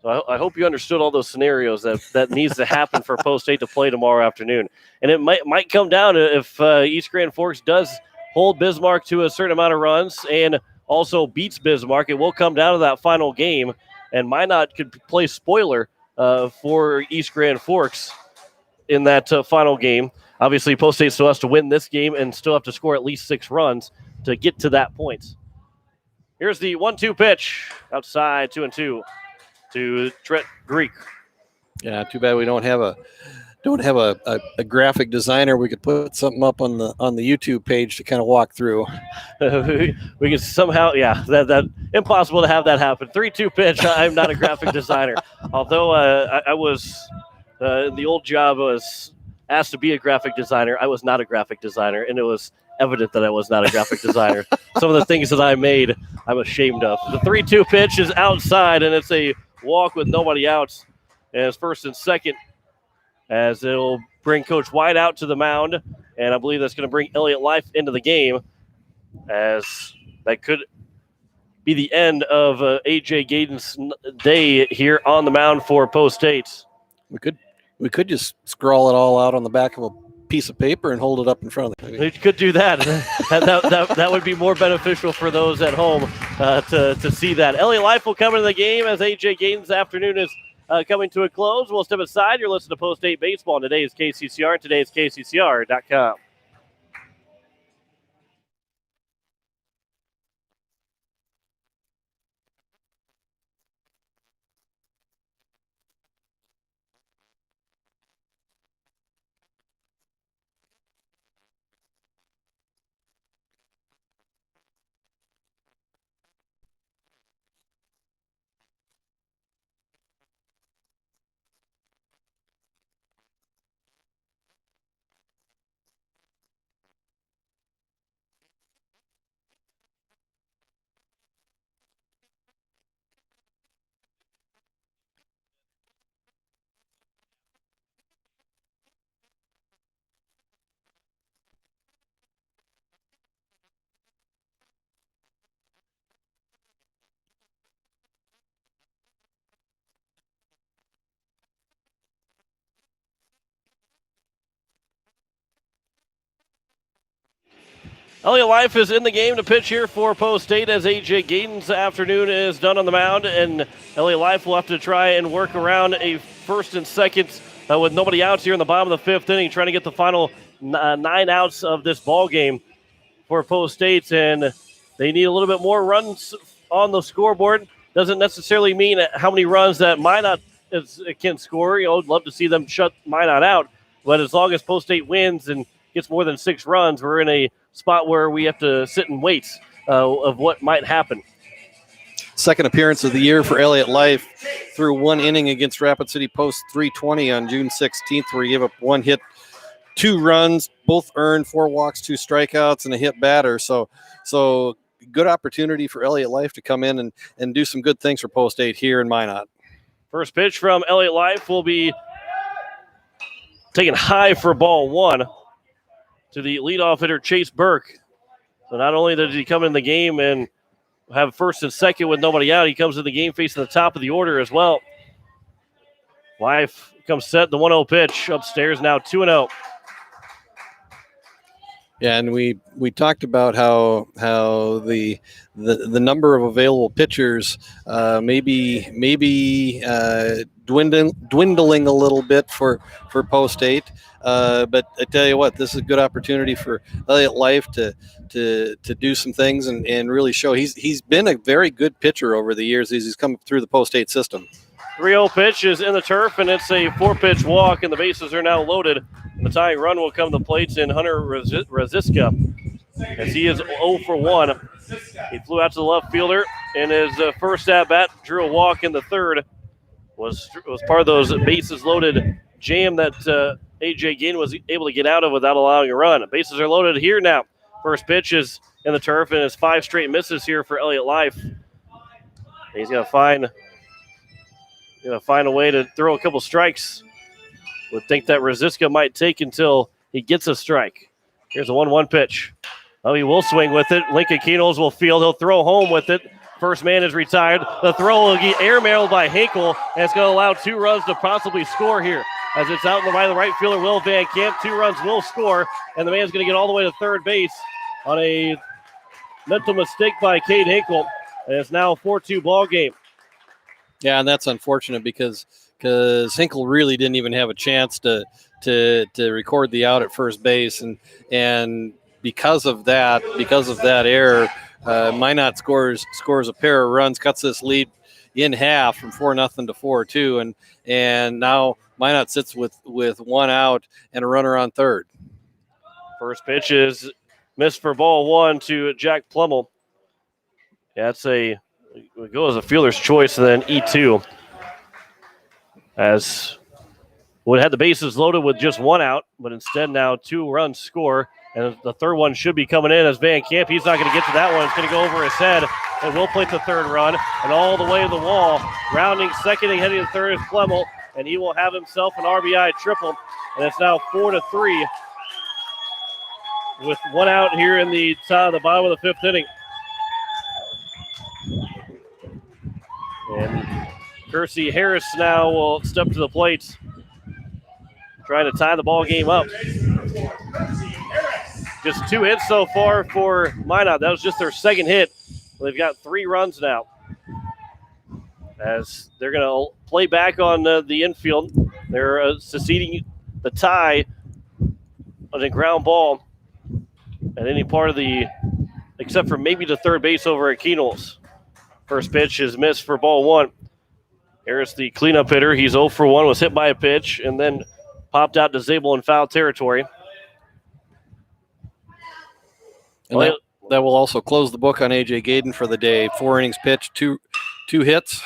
Speaker 1: So I hope you understood all those scenarios that needs to happen for Post 8 to play tomorrow afternoon. And it might come down to if East Grand Forks does hold Bismarck to a certain amount of runs and also beats Bismarck. It will come down to that final game, and Minot could play spoiler for East Grand Forks in that final game. Obviously, Post State still has to win this game and still have to score at least 6 runs to get to that point. Here's the 1-2 pitch outside 2-2 to Trent Greek.
Speaker 2: Yeah, too bad we don't have a graphic designer. We could put something up on the YouTube page to kind of walk through.
Speaker 1: We can somehow, that impossible to have that happen. 3-2 pitch. I'm not a graphic designer, although I was the old job was asked to be a graphic designer. I was not a graphic designer, and it was evident that I was not a graphic designer. Some of the things that I made, I'm ashamed of. The 3-2 pitch is outside, and it's a walk with nobody out. And it's first and second, as it'll bring Coach White out to the mound, and I believe that's going to bring Elliott Life into the game, as that could be the end of A.J. Gayden's day here on the mound for Post 8.
Speaker 2: We could just scrawl it all out on the back of a piece of paper and hold it up in front of
Speaker 1: We could do that. that would be more beneficial for those at home to see that. Elliott Life will come into the game as A.J. Gayden's afternoon is coming to a close. We'll step aside. You're listening to Post 8 Baseball. Today is KCCR, and today is KCCR.com. Elliott Life is in the game to pitch here for Post 8 as A.J. Gayden's afternoon is done on the mound, and Elliott Life will have to try and work around a first and second with nobody outs here in the bottom of the fifth inning, trying to get the final 9 outs of this ball game for Post 8, and they need a little bit more runs on the scoreboard. Doesn't necessarily mean how many runs that Minot can score. I'd love to see them shut Minot out, but as long as Post 8 wins and gets more than 6 runs, we're in a spot where we have to sit and wait of what might happen.
Speaker 2: Second appearance of the year for Elliott Life, through 1 inning against Rapid City Post 320 on June 16th, where he gave up 1 hit, 2 runs, both earned, 4 walks, 2 strikeouts, and a hit batter. So good opportunity for Elliott Life to come in and do some good things for Post 8 here in Minot.
Speaker 1: First pitch from Elliott Life will be taken high for ball 1 to the leadoff hitter, Chase Burke. So not only did he come in the game and have first and second with nobody out, he comes in the game facing the top of the order as well. Life comes set, the 1-0 pitch upstairs, now 2-0.
Speaker 2: Yeah, and we talked about how the number of available pitchers maybe dwindling a little bit for Post 8. But I tell you what, this is a good opportunity for Elliott Life to do some things and really show he's been a very good pitcher over the years as he's come through the Post 8 system.
Speaker 1: 3-0 pitch is in the turf, and it's a 4-pitch walk, and the bases are now loaded. And the tying run will come to the plates in Hunter Raziska, as he is 0 for 1. He flew out to the left fielder in his first at-bat, drew a walk in the third. Was part of those bases loaded jam that A.J. Ginn was able to get out of without allowing a run. Bases are loaded here now. First pitch is in the turf, and it's 5 straight misses here for Elliott Life. He's going to find a way to throw a couple strikes. Would think that Raziska might take until he gets a strike. Here's a 1-1 pitch. Oh, he will swing with it. Lincoln Keenels will field. He'll throw home with it. First man is retired. The throw will get airmailed by Hinkle, and it's going to allow 2 runs to possibly score here. As it's out in the right fielder, Will Van Camp. 2 runs will score, and the man's going to get all the way to third base on a mental mistake by Cade Hinkle. And it's now a 4-2 ball game.
Speaker 2: Yeah, and that's unfortunate because Hinkle really didn't even have a chance to record the out at first base, and because of that error, Minot scores a pair of runs, cuts this lead in half from 4-0 to 4-2, and now Minot sits with 1 out and a runner on third.
Speaker 1: First pitch is missed for ball 1 to Jack Plummel. That's we go as a fielder's choice, and then E2. As would have the bases loaded with just 1 out, but instead now 2 runs score, and the third one should be coming in as Van Camp. He's not going to get to that one. It's going to go over his head, and will play the third run, and all the way to the wall. Rounding second and heading to third is Plummel, and he will have himself an RBI triple, and it's now 4-3 with 1 out here in the bottom of the 5th inning. And Kersey Harris now will step to the plate, trying to tie the ball game up. Just 2 hits so far for Minot. That was just their second hit. They've got 3 runs now, as they're going to play back on the infield. They're succeeding the tie on a ground ball at any part of except for maybe the third base over at Keenels. First pitch is missed for ball 1. Harris, the cleanup hitter, he's 0 for 1, was hit by a pitch, and then popped out to Zabel in foul territory.
Speaker 2: And that will also close the book on A.J. Gaden for the day. 4 innings pitched, two hits.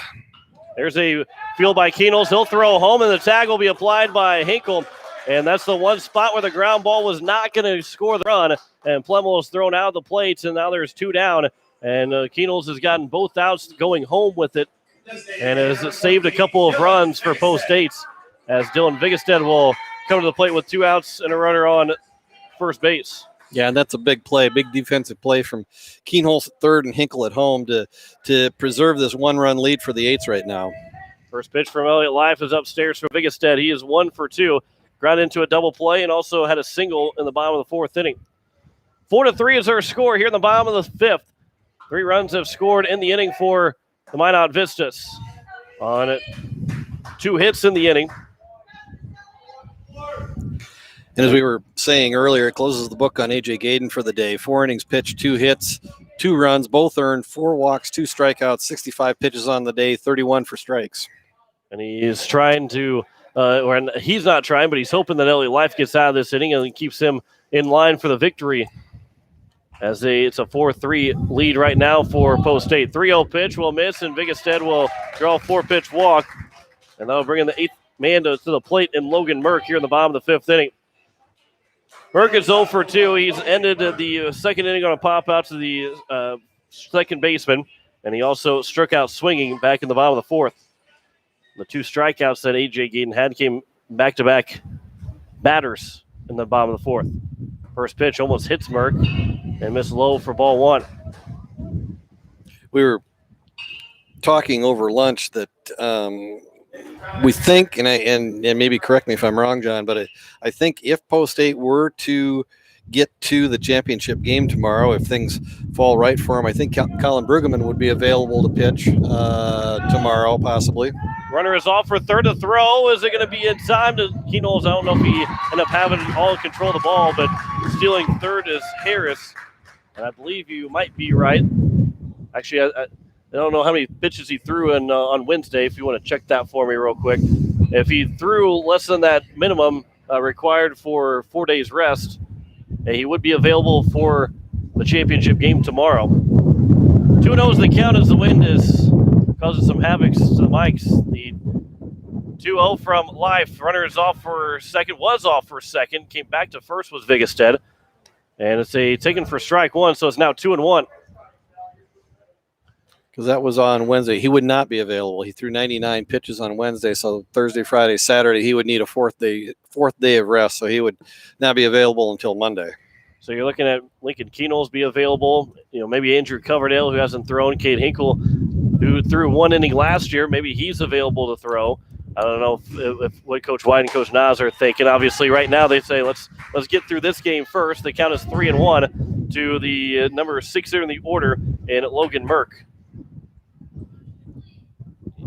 Speaker 1: There's a field by Keenels. He'll throw home, and the tag will be applied by Hinkle. And that's the one spot where the ground ball was not going to score the run. And Plummel was thrown out of the plates, and now there's 2 down. And Keenels has gotten both outs going home with it, and has saved a couple of runs for Post 8, as Dylan Vigestead will come to the plate with 2 outs and a runner on first base.
Speaker 2: Yeah, and that's a big play, big defensive play from Keenholz at third and Hinkle at home to preserve this 1-run lead for the 8s right now.
Speaker 1: First pitch from Elliott Life is upstairs for Vigestead. He is 1 for 2, ground into a double play, and also had a single in the bottom of the 4th inning. 4-3 is our score here in the bottom of the 5th. 3 runs have scored in the inning for the Minot Vistas. On it, 2 hits in the inning.
Speaker 2: And as we were saying earlier, it closes the book on A.J. Gaden for the day. 4 innings pitched, 2 hits, 2 runs, both earned, 4 walks, 2 strikeouts, 65 pitches on the day, 31 for strikes.
Speaker 1: And he's trying to, or he's not trying, but he's hoping that Elliott Life gets out of this inning and keeps him in line for the victory. As it's a 4-3 lead right now for Post 8. 3-0 pitch will miss, and Vigestead will draw a 4-pitch walk. And that'll bring in the 8th man to the plate in Logan Merck here in the bottom of the 5th inning. Burke is 0 for 2. He's ended the second inning on a pop out to the second baseman, and he also struck out swinging back in the bottom of the fourth. The 2 strikeouts that A.J. Gayden had came back-to-back batters in the bottom of the fourth. First pitch almost hits Merck and missed low for ball 1.
Speaker 2: We were talking over lunch that we think, and maybe correct me if I'm wrong, John, but I think if Post 8 were to get to the championship game tomorrow, if things fall right for him, I think Colin Brueggemann would be available to pitch tomorrow, possibly.
Speaker 1: Runner is off for third to throw. Is it going to be in time to Keynoles? I don't know if he ended up having all control of the ball, but stealing third is Harris. And I believe you might be right. Actually, I don't know how many pitches he threw on Wednesday, if you want to check that for me real quick. If he threw less than that minimum required for 4 days rest, he would be available for the championship game tomorrow. 2-0 is the count as the wind is causing some havoc to the mics. The 2-0 from Life. Runner is off for second, came back to first was Vigestead. And it's a taken for strike 1, so it's now 2-1.
Speaker 2: Because that was on Wednesday. He would not be available. He threw 99 pitches on Wednesday, so Thursday, Friday, Saturday, he would need a fourth day of rest, so he would not be available until Monday.
Speaker 1: So you're looking at Lincoln Keynoles be available. Maybe Andrew Coverdale, who hasn't thrown. Cade Hinkle, who threw 1 inning last year. Maybe he's available to throw. I don't know if what Coach White and Coach Nas are thinking. Obviously, right now they say let's get through this game first. The count is 3-1 to the number 6 there in the order, and Logan Merck.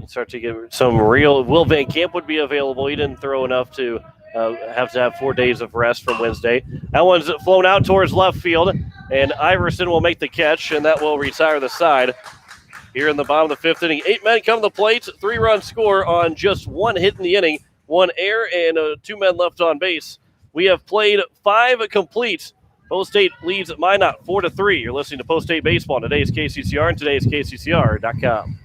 Speaker 1: Start to get some real. Will Van Camp would be available. He didn't throw enough to have 4 days of rest from Wednesday. That one's flown out towards left field, and Iverson will make the catch, and that will retire the side. Here in the bottom of the 5th inning, 8 men come to the plate, 3-run score on just 1 hit in the inning, 1 error, and 2 men left on base. We have played 5 complete. Post 8 leads Minot 4-3. You're listening to Post 8 Baseball on today's KCCR and today's KCCR.com.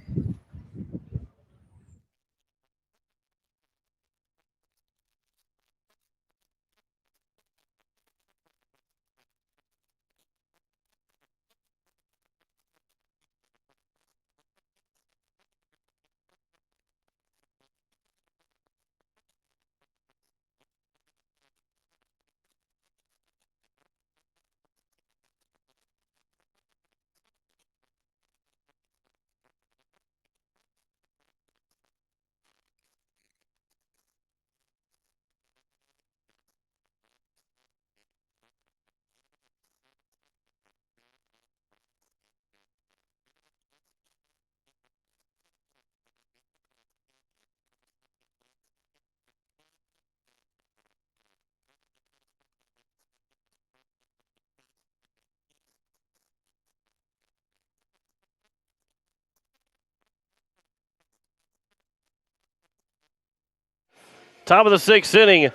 Speaker 1: Top of the 6th inning,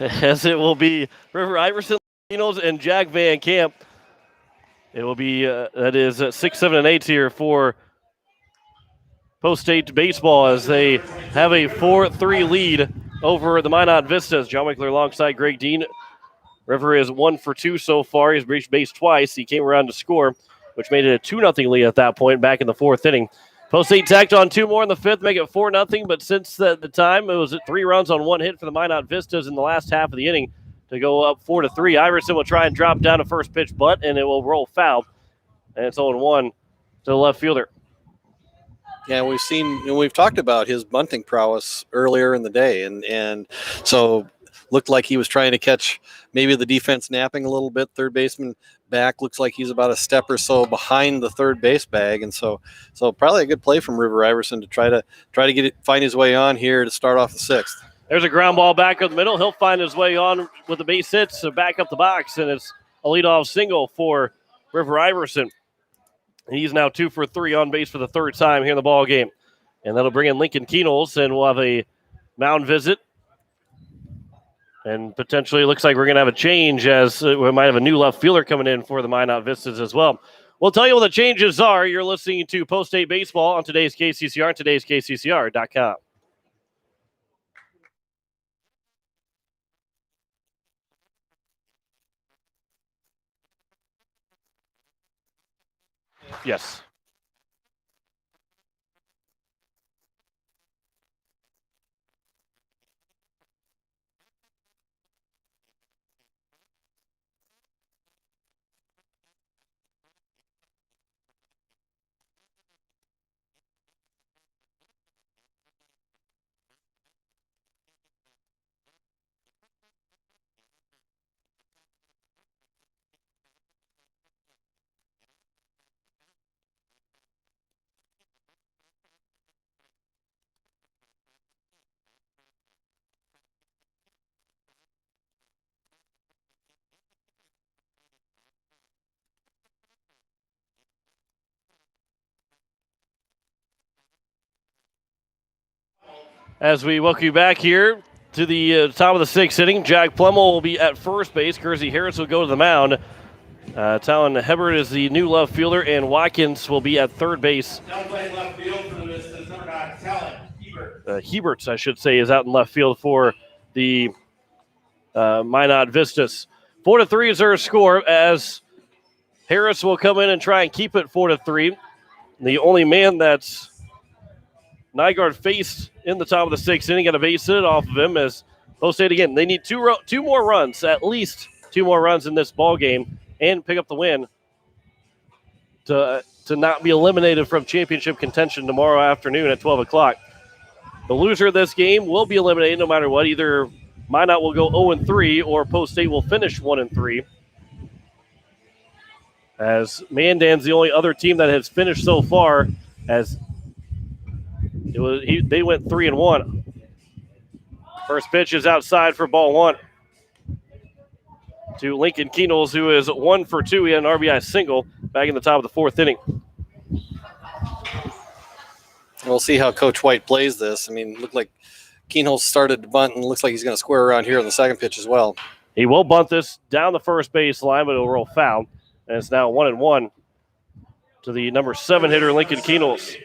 Speaker 1: as it will be River Iverson and Jack Van Camp. It will be, that is 6, 7, and 8 here for Post 8 baseball as they have a 4-3 lead over the Minot Vistas. John Winkler alongside Greg Dean. River is 1 for 2 so far. He's reached base twice. He came around to score, which made it a 2-0 lead at that point back in the 4th inning. Post 8 tacked on 2 more in the 5th, make it 4-0. But since the time, it was 3 runs on 1 hit for the Minot Vistas in the last half of the inning to go up 4-3. Iverson will try and drop down a first pitch butt, and it will roll foul. And it's 0-1 to the left fielder.
Speaker 2: Yeah, we've talked about his bunting prowess earlier in the day, and so looked like he was trying to catch maybe the defense napping a little bit. Third baseman back looks like he's about a step or so behind the third base bag, and so probably a good play from River Iverson to try to find his way on here to start off the 6th.
Speaker 1: There's a ground ball back up the middle. He'll find his way on with the base hits to back up the box, and it's a leadoff single for River Iverson. He's now 2 for 3 on base for the 3rd time here in the ball game. And that'll bring in Lincoln Keynoles, and we'll have a mound visit. And potentially looks like we're going to have a change as we might have a new left fielder coming in for the Minot Vistas as well. We'll tell you what the changes are. You're listening to Post 8 Baseball on today's KCCR and today's KCCR.com. Yes. As we welcome you back here to the top of the sixth inning, Jack Plummel will be at first base. Kersey Harris will go to the mound. Talon Hebert is the new left fielder, and Watkins will be at third base.
Speaker 3: Left field for the Vistas, number 9, Talon Hebert.
Speaker 1: Heberts, I should say, is out in left field for the Minot Vistas. 4-3 is their score, as Harris will come in and try and keep it 4-3. The only man that's Nygaard faced in the top of the sixth inning, got a base hit off of him. As Post State again, they need two more runs, at least two more runs in this ball game, and pick up the win to not be eliminated from championship contention tomorrow afternoon at 12 o'clock. The loser of this game will be eliminated no matter what. Either Minot will go 0-3 or Post State will finish 1-3. As Mandan's the only other team that has finished so far, as they went 3-1. First pitch is outside for ball one to Lincoln Keenels, who is 1 for 2. He had an RBI single back in the top of the fourth inning.
Speaker 2: We'll see how Coach White plays this. I mean, it looked like Keenholz started to bunt, and looks like he's going to square around here on the second pitch as well.
Speaker 1: He will bunt this down the first base line, but it'll roll foul. And it's now 1-1 to the number 7 hitter, Lincoln Keenels.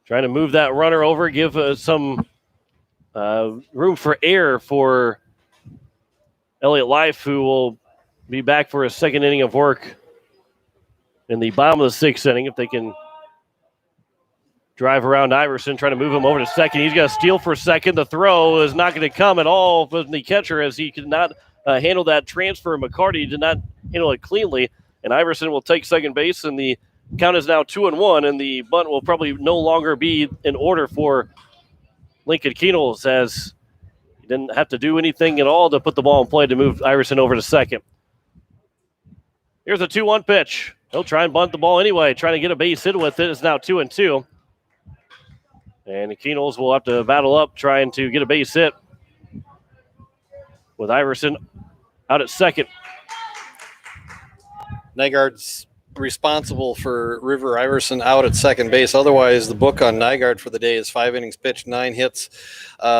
Speaker 1: Trying to move that runner over, give some room for air for Elliott Life, who will be back for his second inning of work in the bottom of the sixth inning. If they can drive around Iverson, trying to move him over to second. He's got to steal for second. The throw is not going to come at all from the catcher, as he could not handle that transfer. McCarty did not handle it cleanly, and Iverson will take second base, and the count is now 2-1, and the bunt will probably no longer be in order for Lincoln Keenels, as he didn't have to do anything at all to put the ball in play to move Iverson over to second. Here's a 2-1 pitch. He'll try and bunt the ball anyway, trying to get a base hit with it. It's now 2-2. And the Keenels will have to battle up, trying to get a base hit with Iverson out at second.
Speaker 2: Nygaard's responsible for River Iverson out at second base. Otherwise, the book on Nygaard for the day is 5 innings pitched, 9 hits.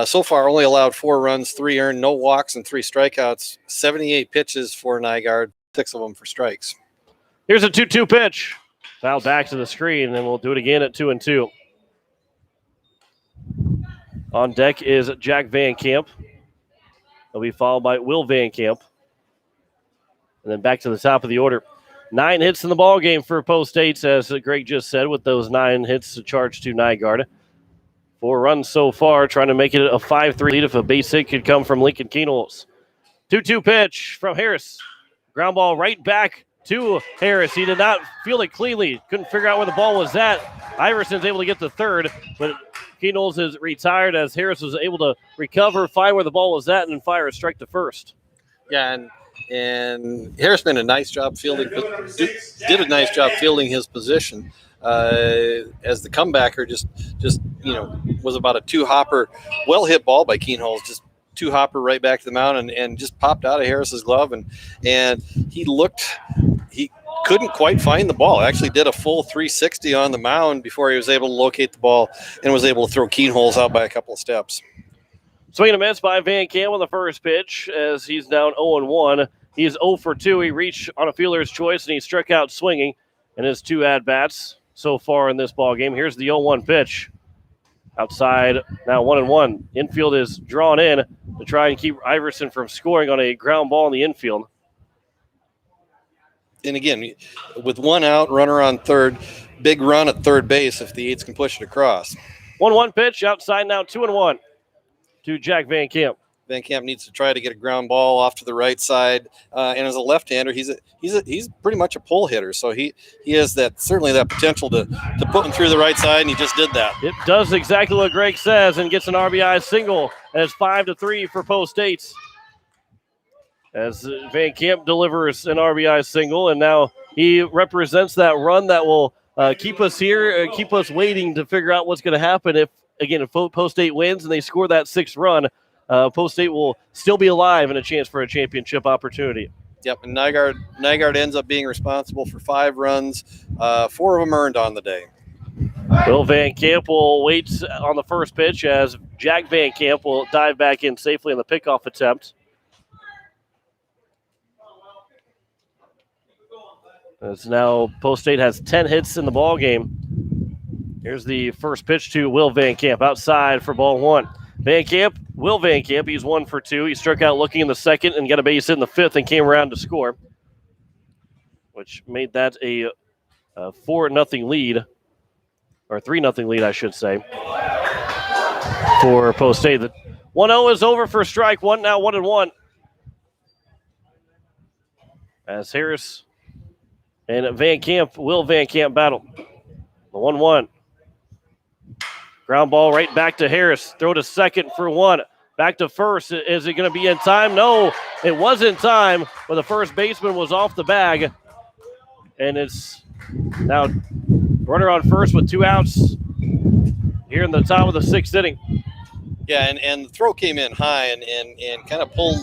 Speaker 2: So far, only allowed 4 runs, 3 earned, no walks, and 3 strikeouts. 78 pitches for Nygaard, 6 of them for strikes.
Speaker 1: Here's a 2-2 pitch. Foul back to the screen, and we'll do it again at 2-2. On deck is Jack Van Camp. He'll be followed by Will Van Camp. And then back to the top of the order. 9 hits in the ball game for Post State, as Greg just said, with those 9 hits charged to Nygaard. 4 runs so far, trying to make it a 5-3 lead if a base hit could come from Lincoln Keenels. 2-2 pitch from Harris. Ground ball right back to Harris. He did not field it cleanly. Couldn't figure out where the ball was at. Iverson's able to get to third, but Keenels is retired, as Harris was able to recover, find where the ball was at, and fire a strike to first.
Speaker 2: Yeah, and Harris did a nice job fielding. Did a nice job fielding his position as the comebacker. Just was about a 2-hopper, well hit ball by Keenholz. Just 2-hopper right back to the mound, and just popped out of Harris's glove, and he couldn't quite find the ball. Actually did a full 360 on the mound before he was able to locate the ball and was able to throw Keenholz out by a couple of steps.
Speaker 1: Swing and a miss by Van Camp on the first pitch, as he's down 0-1. He's 0 for 2. He reached on a fielder's choice, and he struck out swinging in his 2 at-bats so far in this ball game. Here's the 0-1 pitch. Outside, now 1-1. Infield is drawn in to try and keep Iverson from scoring on a ground ball in the infield.
Speaker 2: And again, with one out, runner on third, big run at third base if the Eights can push it across.
Speaker 1: 1-1 pitch outside now, 2-1 to Jack Van Camp.
Speaker 2: Van Camp needs to try to get a ground ball off to the right side, and as a left-hander, he's pretty much a pull hitter. So he has certainly that potential to put him through the right side, and he just did that.
Speaker 1: It does exactly what Greg says and gets an RBI single, and it's 5-3 for Post Eights. As Van Camp delivers an RBI single, and now he represents that run that will keep us here, keep us waiting to figure out what's going to happen if Post Eight wins and they score that 6th run. Post Eight will still be alive and a chance for a championship opportunity.
Speaker 2: Yep, and Nygaard ends up being responsible for 5 runs, 4 of them earned on the day.
Speaker 1: Will Van Camp will wait on the first pitch as Jack Van Camp will dive back in safely in the pickoff attempt. As now Post State has 10 hits in the ball game. Here's the first pitch to Will Van Camp outside for ball 1. Will Van Camp, he's 1 for 2. He struck out looking in the second and got a base hit in the 5th and came around to score, which made that a 4-0 lead, or 3-0 lead, I should say, for Post State. The 1-0 is over for strike one, now 1-1. As Harris and Will Van Camp battle. The 1-1. Ground ball right back to Harris. Throw to second for 1. Back to first. Is it going to be in time? No, it was in time, but the first baseman was off the bag. And it's now runner on first with 2 outs here in the top of the 6th inning.
Speaker 2: Yeah, and the throw came in high and kind of pulled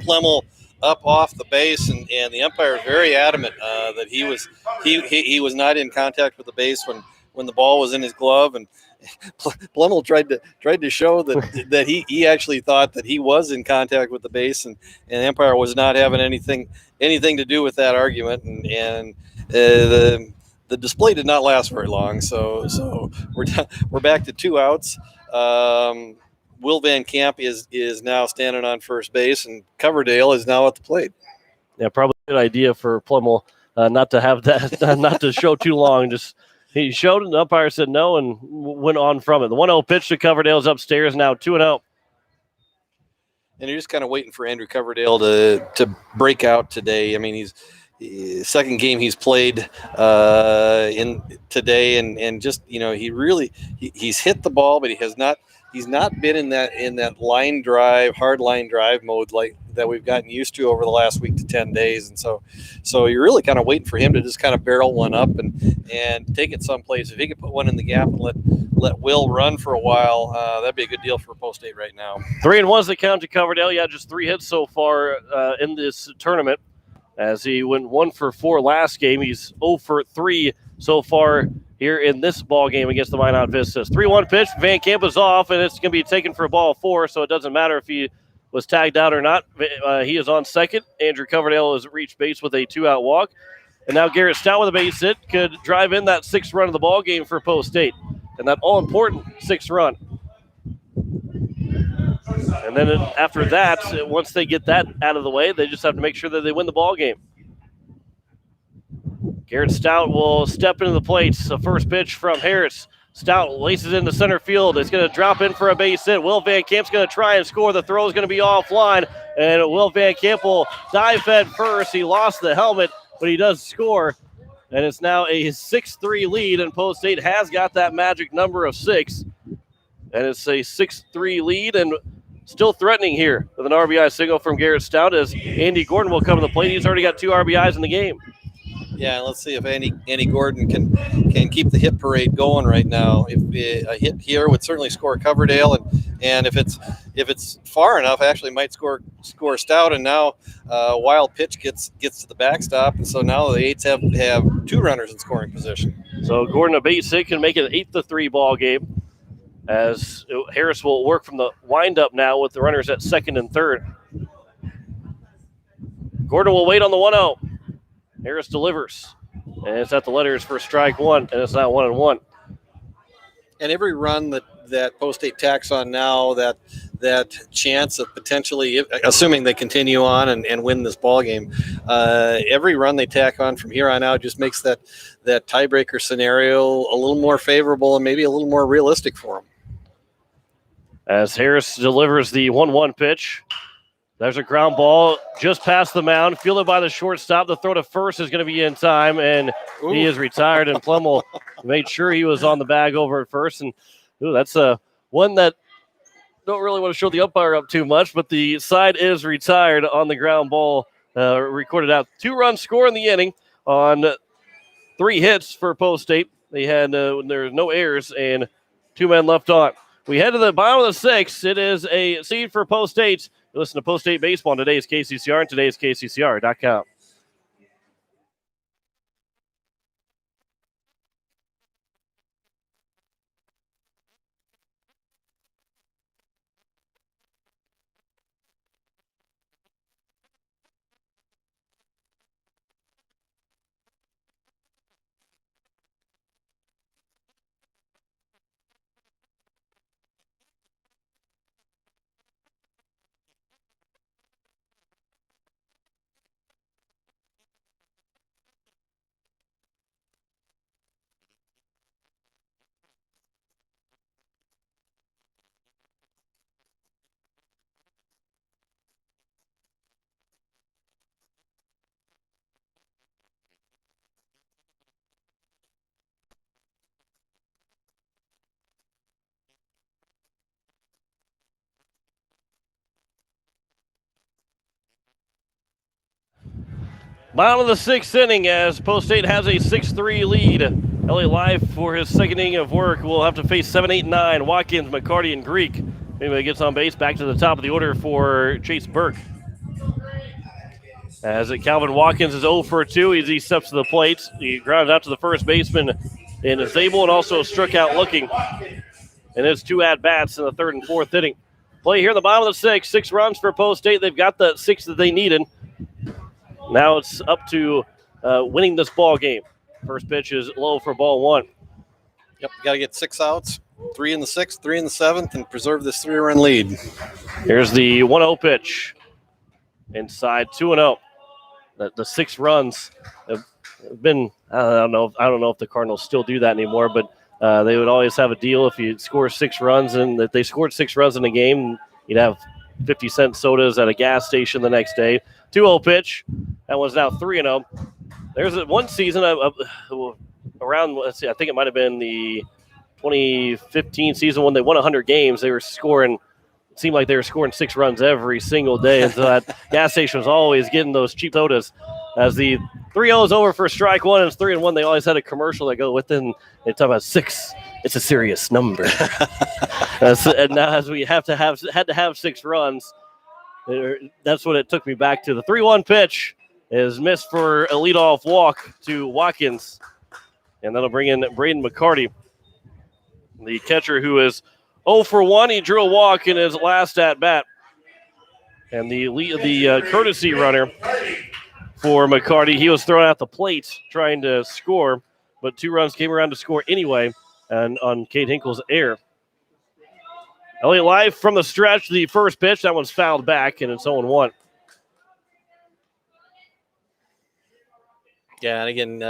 Speaker 2: Plemmel up off the base, and the umpire was very adamant that he was not in contact with the base when the ball was in his glove, and Plemmel tried to show that he actually thought that he was in contact with the base, and the umpire was not having anything to do with that argument, and the display did not last very long. So we're back to 2 outs. Will Van Camp is now standing on first base, and Coverdale is now at the plate.
Speaker 1: Yeah, probably a good idea for Plemmel not to have that, not to show too long. Just he showed, and the umpire said no, and went on from it. The 1-0 pitch to Coverdale's upstairs, now 2-0.
Speaker 2: And you're just kind of waiting for Andrew Coverdale to break out today. I mean, he's second game he's played in today, and just he's hit the ball, but he's not been in that hard line drive mode like that we've gotten used to over the last week to 10 days. And so you're really kind of waiting for him to just kind of barrel one up and take it someplace. If he could put one in the gap and let Will run for a while, that'd be a good deal for Post State right now. 3-1's
Speaker 1: the count to Coverdale. Yeah, just 3 hits so far in this tournament, as he went 1 for 4 last game. He's 0 for 3 so far here in this ball game against the Minot Vistas. 3-1 pitch. Van Camp is off, and it's going to be taken for ball 4, so it doesn't matter if he was tagged out or not. He is on second. Andrew Coverdale has reached base with a 2-out walk. And now Garrett Stout with a base hit could drive in that 6th run of the ball game for Post State, and that all-important 6th run. And then after that, once they get that out of the way, they just have to make sure that they win the ball game. Garrett Stout will step into the plate. The first pitch from Harris. Stout laces into center field. It's going to drop in for a base hit. Will Van Camp's going to try and score. The throw is going to be offline, and Will Van Camp will dive head first. He lost the helmet, but he does score, and it's now a 6-3 lead, and Post State has got that magic number of 6, and it's a 6-3 lead, and still threatening here with an RBI single from Garrett Stout as Andy Gordon will come to the plate. He's already got 2 RBIs in the game.
Speaker 2: Yeah, let's see if Andy Gordon can keep the hit parade going right now. If a hit here would certainly score Coverdale, and if it's far enough, actually might score Stout. And now wild pitch gets to the backstop, and so now the Eights have 2 runners in scoring position.
Speaker 1: So Gordon a base hit can make it an 8-3 ball game, as Harris will work from the windup now with the runners at second and third. Gordon will wait on the 1-0. Harris delivers, and it's at the letters for strike 1, and it's now 1-1.
Speaker 2: And every run that Post State tacks on now, that that chance of potentially, assuming they continue on and win this ball game, every run they tack on from here on out just makes that tiebreaker scenario a little more favorable and maybe a little more realistic for them.
Speaker 1: As Harris delivers the 1-1 pitch. There's a ground ball just past the mound, fielded by the shortstop. The throw to first is going to be in time, and he is retired. And Plemmel made sure he was on the bag over at first. And that's one that don't really want to show the umpire up too much, but the side is retired on the ground ball, recorded out. 2-run score in the inning on 3 hits for Post State. They had there were no errors and 2 men left on. We head to the bottom of the 6th. It is a seed for Post State. You listen to Post State Baseball on today's KCCR and today's KCCR.com. Bottom of the 6th inning as Post State has a 6-3 lead. LA Live for his second inning of work will have to face 7, 8, 9. Watkins, McCarty, and Greek. Anybody gets on base, back to the top of the order for Chase Burke. As Calvin Watkins is 0 for 2, he steps to the plate. He grounds out to the first baseman in Zabel and also struck out looking. And there's 2 at-bats in the 3rd and 4th inning. Play here in the bottom of the 6th. 6 runs for Post State. They've got the 6 that they needed. Now it's up to winning this ball game. First pitch is low for ball 1.
Speaker 2: Yep, got to get 6 outs, 3 in the 6th, 3 in the 7th, and preserve this 3-run lead.
Speaker 1: Here's the 1-0 pitch. Inside 2-0. The 6 runs have been, I don't know if the Cardinals still do that anymore, but they would always have a deal if you score 6 runs, and if they scored 6 runs in a game, you'd have 50-cent sodas at a gas station the next day. 2-0 pitch. That one's now 3-0. There's one season around, let's see, I think it might have been the 2015 season when they won 100 games. They were scoring, it seemed like they were scoring 6 runs every single day. And so that gas station was always getting those cheap sodas. As the 3-0 is over for strike 1 and it's 3-1, they always had a commercial that go with it. And they talk about 6. It's a serious number. And now as we had to have 6 runs, that's what it took me back to. The 3-1 pitch is missed for a leadoff walk to Watkins, and that'll bring in Braden McCarty, the catcher who is 0 for 1. He drew a walk in his last at bat, and the courtesy runner for McCarty, he was thrown out the plate trying to score, but 2 runs came around to score anyway, and on Cade Hinkle's error. Elliott Live from the stretch, the first pitch. That one's fouled back, and it's 0-1.
Speaker 2: Yeah, and again,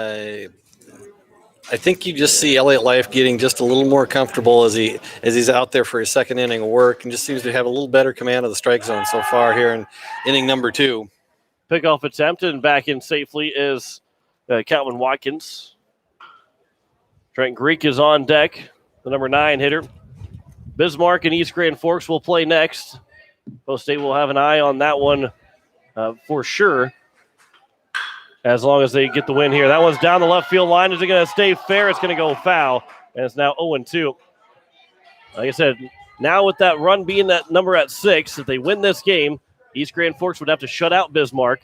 Speaker 2: I think you just see Elliott Life getting just a little more comfortable as he's out there for his second inning of work, and just seems to have a little better command of the strike zone so far here in inning number 2.
Speaker 1: Pickoff attempted, and back in safely is Calvin Watkins. Trent Greek is on deck, the number 9 hitter. Bismarck and East Grand Forks will play next. Post State will have an eye on that one for sure, as long as they get the win here. That one's down the left field line. Is it going to stay fair? It's going to go foul, and it's now 0-2. Like I said, now with that run being that number at 6, if they win this game, East Grand Forks would have to shut out Bismarck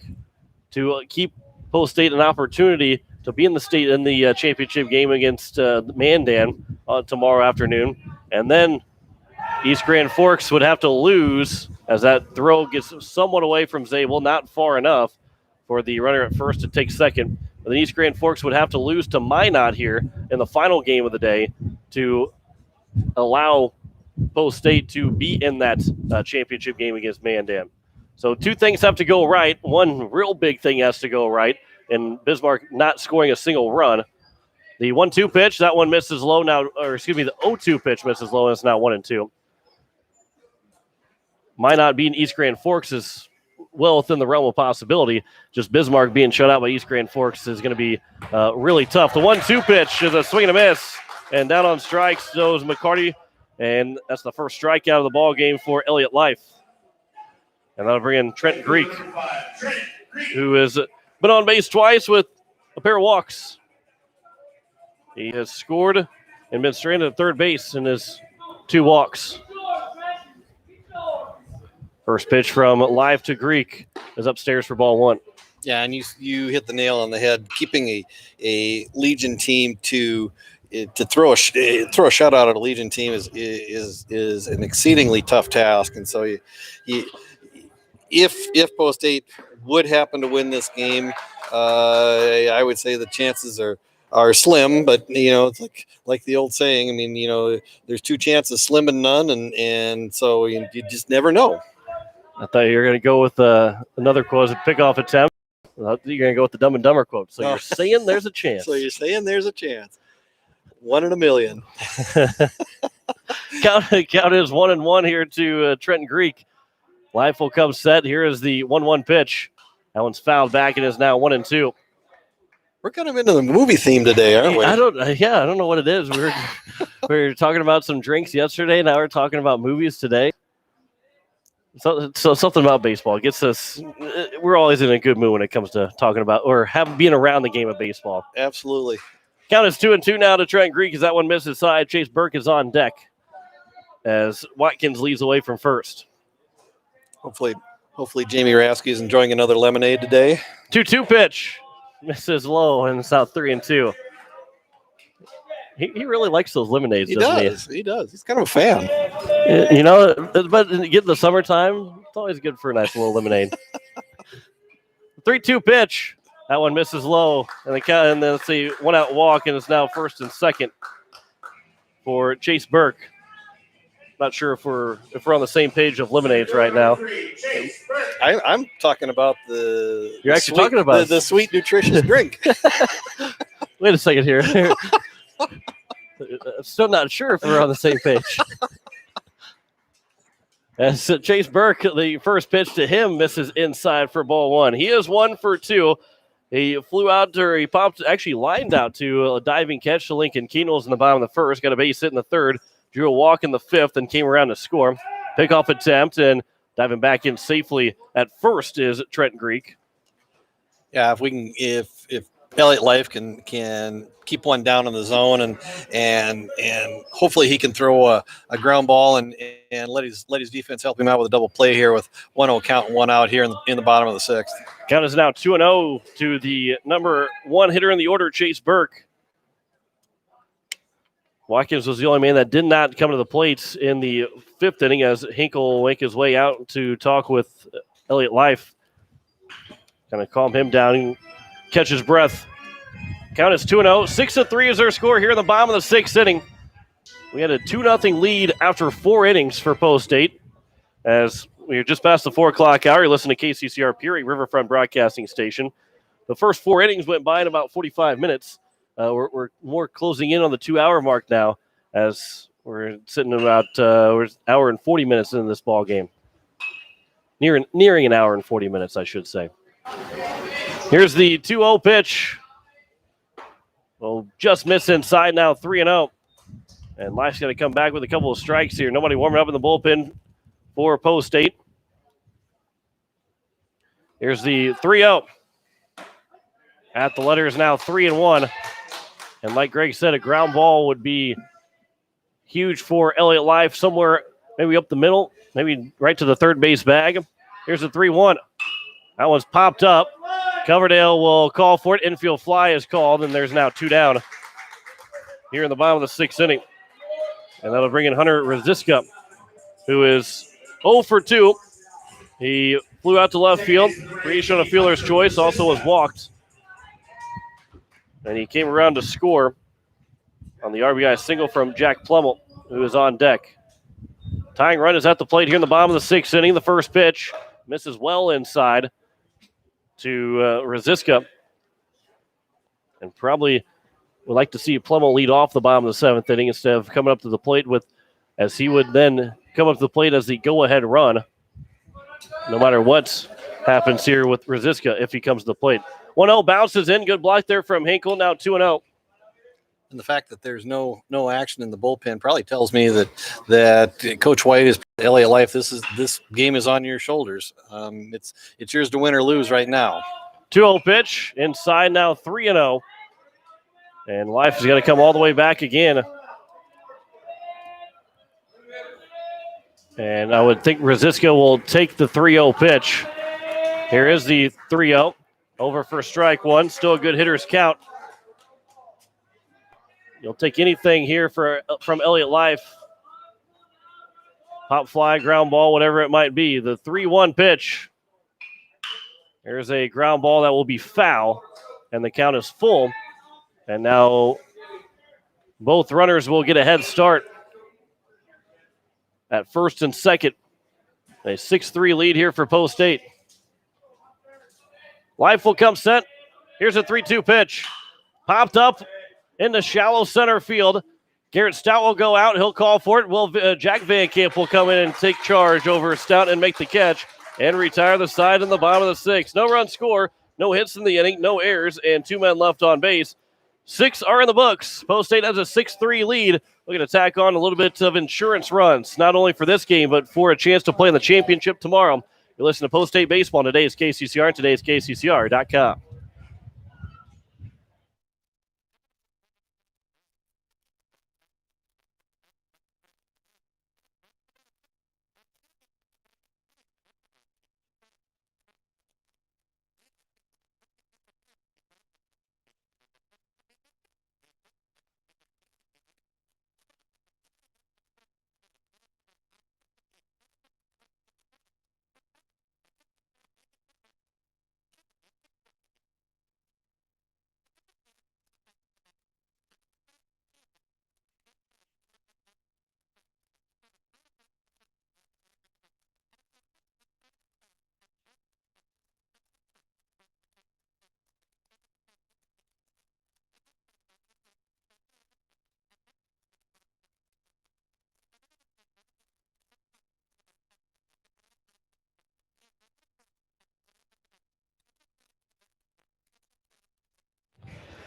Speaker 1: to keep Post State an opportunity to be in the state in the championship game against Mandan tomorrow afternoon. And then East Grand Forks would have to lose as that throw gets somewhat away from Zabel, not far enough for the runner at first to take second. But then East Grand Forks would have to lose to Minot here in the final game of the day to allow Post State to be in that championship game against Mandan. So two things have to go right. One real big thing has to go right, and Bismarck not scoring a single run. The 1-2 pitch, that one misses low now, or excuse me, the 0-2 pitch misses low, and it's now 1-2. Minot being East Grand Forks is well within the realm of possibility. Just Bismarck being shut out by East Grand Forks is going to be really tough. The 1-2 pitch is a swing and a miss, and down on strikes goes McCarty, and that's the first strikeout of the ball game for Elliott Life. And that'll bring in Trent Greek, who has been on base twice with a pair of walks. He has scored and been stranded at third base in his 2 walks. First pitch from Live to Greek is upstairs for ball 1.
Speaker 2: Yeah, and you hit the nail on the head. Keeping a Legion team to throw a shutout at a Legion team is an exceedingly tough task. And so if Post State would happen to win this game, I would say the chances are slim, but it's like the old saying. I mean, there's 2 chances, slim and none, and so you just never know.
Speaker 1: I thought you were going to go with another quote, a pickoff attempt. You're going to go with the Dumb and Dumber quote. So you're saying there's a chance.
Speaker 2: So you're saying there's a chance. 1 in a million.
Speaker 1: Count is 1-1 here to Trenton Greek. Life will come set. Here is the 1-1 pitch. That one's fouled back and is now 1-2.
Speaker 2: We're kind of into the movie theme today, aren't we?
Speaker 1: I don't know what it is. We were talking about some drinks yesterday. Now we're talking about movies today. So something about baseball gets us. We're always in a good mood when it comes to talking about or being around the game of baseball.
Speaker 2: Absolutely.
Speaker 1: Count is 2-2 now to Trent Greek as that one misses side. Chase Burke is on deck as Watkins leads away from first.
Speaker 2: Hopefully Jamie Rasky is enjoying another lemonade today.
Speaker 1: 2-2 pitch misses low and it's out 3-2. He really likes those lemonades, doesn't he?
Speaker 2: He does. He's kind of a fan.
Speaker 1: But getting the summertime, it's always good for a nice little lemonade. 3-2 pitch. That one misses low. And then let's see, 1 out walk, and it's now first and second for Chase Burke. Not sure if we're on the same page of lemonades right now.
Speaker 2: I'm talking about the.
Speaker 1: You're actually talking about
Speaker 2: the sweet, nutritious drink.
Speaker 1: Wait a second here. I'm still not sure if we're on the same page. As Chase Burke, the first pitch to him misses inside for ball 1. He is 1 for 2. He flew out, or he actually lined out to a diving catch to Lincoln Keenels in the bottom of the first. Got a base hit in the third. Drew a walk in the 5th and came around to score. Pickoff attempt and diving back in safely at first is Trent Greek.
Speaker 2: Yeah, if Elliott Life can keep one down in the zone and hopefully he can throw a ground ball and let his defense help him out with a double play here with 1-0 count and 1 out here in the bottom of the 6th.
Speaker 1: Count is now 2-0 to the number 1 hitter in the order, Chase Burke. Watkins was the only man that did not come to the plates in the 5th inning as Hinkle will make his way out to talk with Elliott Life. Kind of calm him down and catch his breath. Count is 2-0. 6-3 is our score here in the bottom of the 6th inning. We had a 2-0 lead after 4 innings for Post State. As we are just past the 4 o'clock hour, you're listening to KCCR Pierre Riverfront Broadcasting Station. The first 4 innings went by in about 45 minutes. We're more closing in on the 2-hour mark now as we're sitting about we're an hour and 40 minutes into this ball game. Nearing an hour and 40 minutes, I should say. Here's the 2-0 pitch. Well, just miss inside now, 3-0. And Life's going to come back with a couple of strikes here. Nobody warming up in the bullpen for Post State. Here's the 3-0. At the letters now 3-1. And like Greg said, a ground ball would be huge for Elliott Life somewhere maybe up the middle, maybe right to the third base bag. Here's the 3-1. That one's popped up. Coverdale will call for it. Infield fly is called, and there's now 2 down here in the bottom of the 6th inning. And that'll bring in Hunter Rosiska, who is 0 for 2. He flew out to left field. Creation of fielder's choice, also was walked. And he came around to score on the RBI single from Jack Plummel, who is on deck. Tying run is at the plate here in the bottom of the 6th inning. The first pitch misses well inside to Rosiska. And probably would like to see Plummel lead off the bottom of the 7th inning instead of coming up to the plate as he would then come up to the plate as the go-ahead run. No matter what happens here with Rosiska if he comes to the plate. 1-0 bounces in. Good block there from Hinkle. Now 2-0.
Speaker 2: And the fact that there's no action in the bullpen probably tells me that Coach White is Elliott Life. This game is on your shoulders. It's yours to win or lose right now.
Speaker 1: 2-0 pitch inside now 3-0. And Life is going to come all the way back again. And I would think Rosiska will take the 3-0 pitch. Here is the 3-0. Over for strike one. Still a good hitter's count. You'll take anything here from Elliott Life. Pop fly, ground ball, whatever it might be. The 3-1 pitch. There's a ground ball that will be foul, and the count is full. And now both runners will get a head start at first and second. A 6-3 lead here for Post 8. Life will come set. Here's a 3-2 pitch. Popped up into shallow center field. Garrett Stout will go out. He'll call for it. Jack Van Camp will come in and take charge over Stout and make the catch and retire the side in the bottom of the 6th. No run score, no hits in the inning, no errors, and 2 men left on base. 6 are in the books. Post 8 has a 6-3 lead. Looking to tack on a little bit of insurance runs, not only for this game, but for a chance to play in the championship tomorrow. You're listening to Post 8 Baseball on today's KCCR and today's KCCR.com.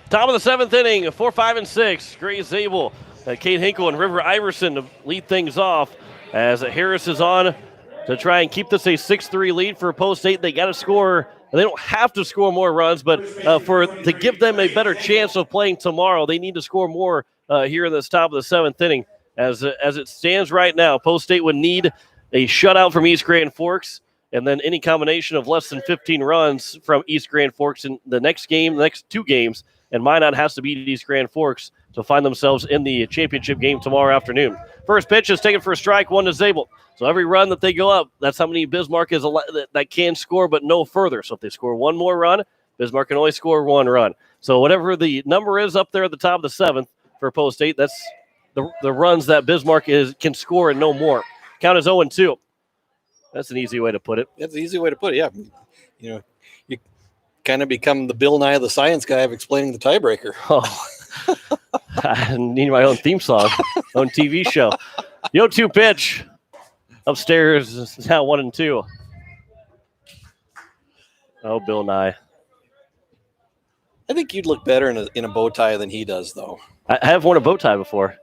Speaker 1: Top of the 7th inning, 4, 5, and 6. Gray Zabel, Kate Hinkle, and River Iverson to lead things off as Harris is on to try and keep this a 6-3 lead for Post 8. They got to score. They don't have to score more runs, but to give them a better chance of playing tomorrow, they need to score more here in this top of the 7th inning. As it stands right now, Post 8 would need a shutout from East Grand Forks, and then any combination of less than 15 runs from East Grand Forks in the next 2 games. And Minot has to beat East Grand Forks to find themselves in the championship game tomorrow afternoon. First pitch is taken for a strike, 1 to Zabel. So every run that they go up, that's how many Bismarck is that can score, but no further. So if they score one more run, Bismarck can only score 1 run. So whatever the number is up there at the top of the 7th for Post 8, that's the runs that Bismarck can score and no more. Count is 0-2. That's an easy way to put it.
Speaker 2: That's an easy way to put it, yeah. You kind of become the Bill Nye the Science Guy of explaining the tiebreaker.
Speaker 1: Oh, I need my own theme song, own TV show. The 0-2 pitch upstairs is now 1-2. Oh, Bill Nye.
Speaker 2: I think you'd look better in a bow tie than he does, though.
Speaker 1: I have worn a bow tie before.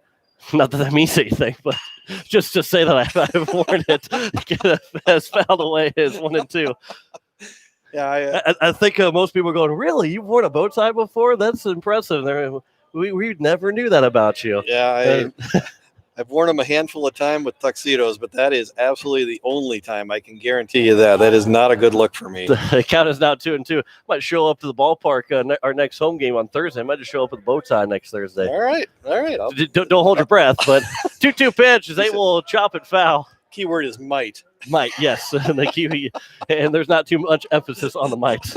Speaker 1: Not that means anything, but just to say that I've worn it as fouled away as 1-2.
Speaker 2: Yeah,
Speaker 1: I think most people are going, really? You've worn a bow tie before? That's impressive. We never knew that about you.
Speaker 2: Yeah, I've worn them a handful of times with tuxedos, but that is absolutely the only time. I can guarantee you that. That is not a good look for me.
Speaker 1: The count is now 2-2. Might show up to the ballpark our next home game on Thursday. I might just show up with a bow tie next Thursday.
Speaker 2: All right.
Speaker 1: Don't hold your breath, but 2-2 pitch. They will chop it foul.
Speaker 2: Keyword is might.
Speaker 1: Might, yes. And there's not too much emphasis on the might.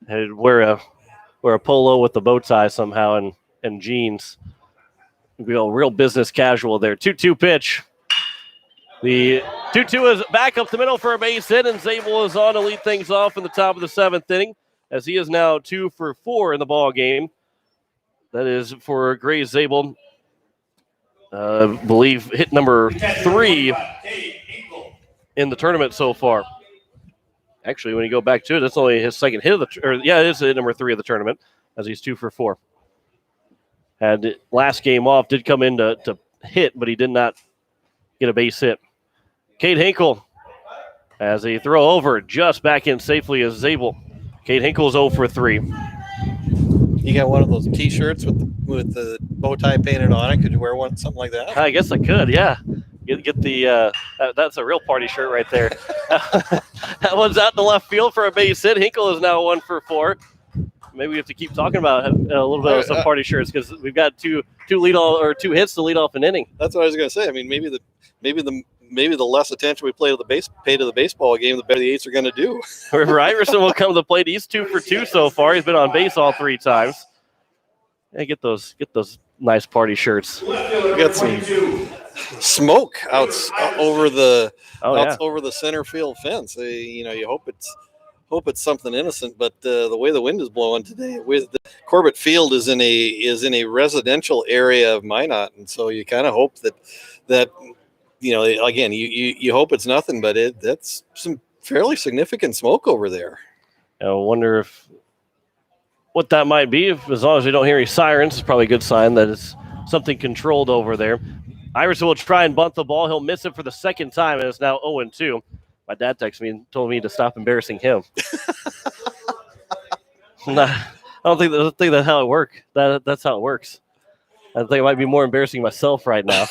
Speaker 1: And wear a polo with the bow tie somehow and jeans. Real business casual there. 2-2 pitch. The 2-2 is back up the middle for a base hit, and Zabel is on to lead things off in the top of the 7th inning, as he is now 2 for 4 in the ball game. That is for Gray Zabel. I believe hit number 3 in the tournament so far. Actually, when you go back to it, that's only his second hit of it is hit number 3 of the tournament, as he's 2 for 4. Had last game off, did come in to hit, but he did not get a base hit. Cade Hinkle as a throw over, just back in safely as Zabel. Cade Hinkle's 0 for 3.
Speaker 2: You got one of those T-shirts with the bow tie painted on it. Could you wear one, something like that?
Speaker 1: I guess I could, yeah. Get the that's a real party shirt right there. That one's out in the left field for a base hit. Hinkle is now 1 for 4. Maybe we have to keep talking about a little bit of some party shirts, because we've got two hits to lead off an inning.
Speaker 2: That's what I was going to say. I mean, maybe the less attention we pay to the baseball game, the better the Eights are going to do.
Speaker 1: River Iverson will come to the plate. He's 2 for 2 so far. He's been on base all 3 times. And get those nice party shirts.
Speaker 2: We got some smoke out over the over the center field fence. You hope it's something innocent, but the way the wind is blowing today, Corbett Field is in a residential area of Minot, and so you kind of hope that again you hope it's nothing, but that's some fairly significant smoke over there.
Speaker 1: I wonder what that might be. As long as we don't hear any sirens, it's probably a good sign that it's something controlled over there. Iverson will try and bunt the ball. He'll miss it for the second time, and it's now 0-2. My dad texted me and told me to stop embarrassing him. I don't think that's how it works. That's how it works. I think I might be more embarrassing myself right now.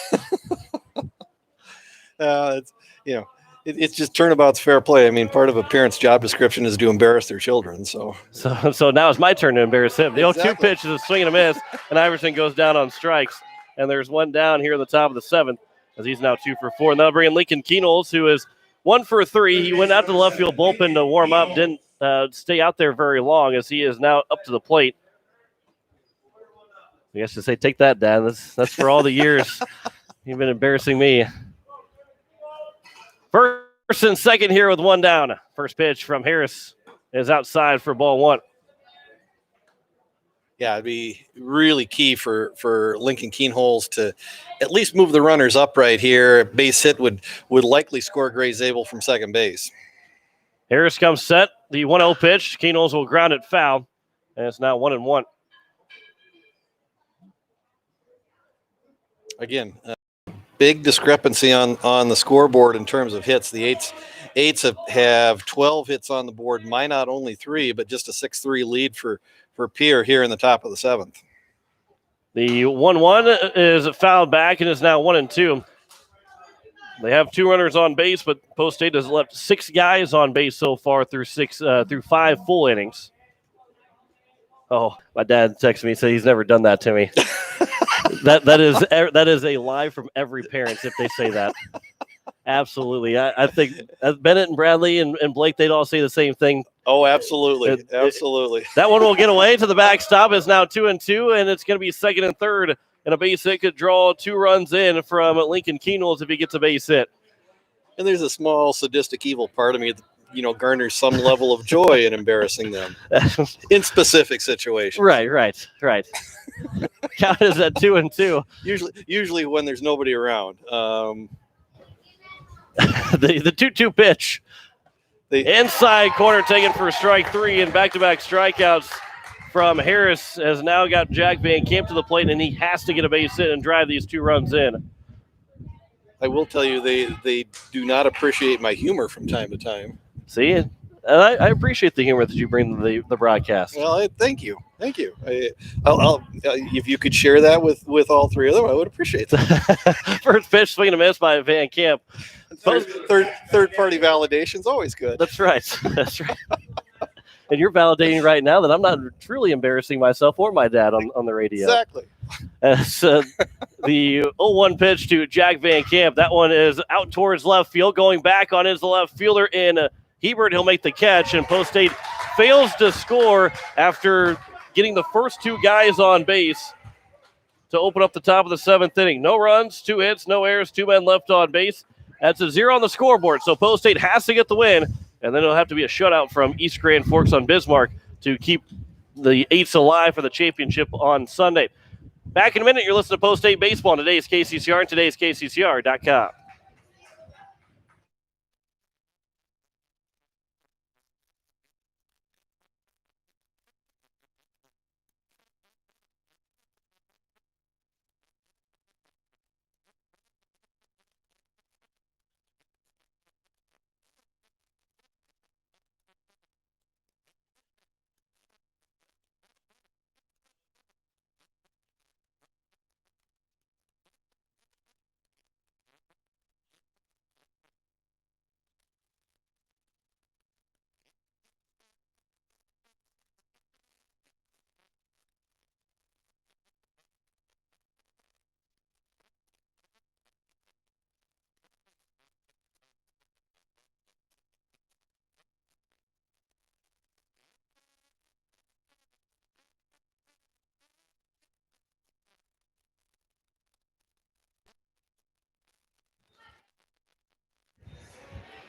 Speaker 2: It's just turnabout's fair play. I mean, part of a parent's job description is to embarrass their children. So
Speaker 1: now it's my turn to embarrass him. The 0-2
Speaker 2: Exactly.
Speaker 1: pitch is a swing and a miss, and Iverson goes down on strikes. And there's one down here at the top of the 7th, as he's now 2 for 4. And they'll bring in Lincoln Keenholz, who is 1 for 3. He went out to the left field bullpen to warm up, didn't stay out there very long, as he is now up to the plate. I guess to say, take that, Dad. That's for all the years you've been embarrassing me. First and second here with one down. First pitch from Harris is outside for ball 1.
Speaker 2: Yeah, it'd be really key for Lincoln Keenholz to at least move the runners upright here. Base hit would likely score Gray Zabel from second base.
Speaker 1: Harris comes set. The 1-0 pitch. Keenholz will ground it foul, and it's now 1-1.
Speaker 2: Again, big discrepancy on the scoreboard in terms of hits. The Eights have 12 hits on the board. Minot only 3, but just a 6-3 lead for Pierre here in the top of the 7th.
Speaker 1: The 1-1 is fouled back and is now 1-2. They have 2 runners on base, but Post State has left 6 guys on base so far through 5 full innings. Oh, my dad texted me and said he's never done that to me. that is a lie from every parent if they say that. Absolutely. I think Bennett and Bradley and Blake, they'd all say the same thing.
Speaker 2: Oh, absolutely. Absolutely.
Speaker 1: That one will get away to the backstop. It's now 2-2, and it's going to be second and third. And a base hit could draw 2 runs in from Lincoln Keenholz if he gets a base hit.
Speaker 2: And there's a small sadistic evil part of me that, garners some level of joy in embarrassing them in specific situations.
Speaker 1: Right. Count is at 2-2.
Speaker 2: Usually when there's nobody around.
Speaker 1: The 2-2 pitch. The inside corner taken for strike 3, and back-to-back strikeouts from Harris has now got Jack Van Camp to the plate, and he has to get a base hit and drive these 2 runs in.
Speaker 2: I will tell you, they do not appreciate my humor from time to time.
Speaker 1: See, and I appreciate the humor that you bring to the broadcast.
Speaker 2: Well, thank you. I'll if you could share that with all 3 of them, I would appreciate that.
Speaker 1: First pitch, swing and a miss by Van Camp.
Speaker 2: Third party validation is always good.
Speaker 1: That's right. And you're validating right now that I'm not truly embarrassing myself or my dad on the radio.
Speaker 2: Exactly.
Speaker 1: The 0-1 pitch to Jack Van Camp. That one is out towards left field. Going back on is the left fielder in Hebert. He'll make the catch, and Post State fails to score after getting the first 2 guys on base. to open up the top of the 7th inning. No runs, 2 hits, no errors, 2 men left on base. That's a 0 on the scoreboard, so Post State has to get the win, and then it'll have to be a shutout from East Grand Forks on Bismarck to keep the Eights alive for the championship on Sunday. Back in a minute, you're listening to Post State Baseball on today's KCCR and today's KCCR.com.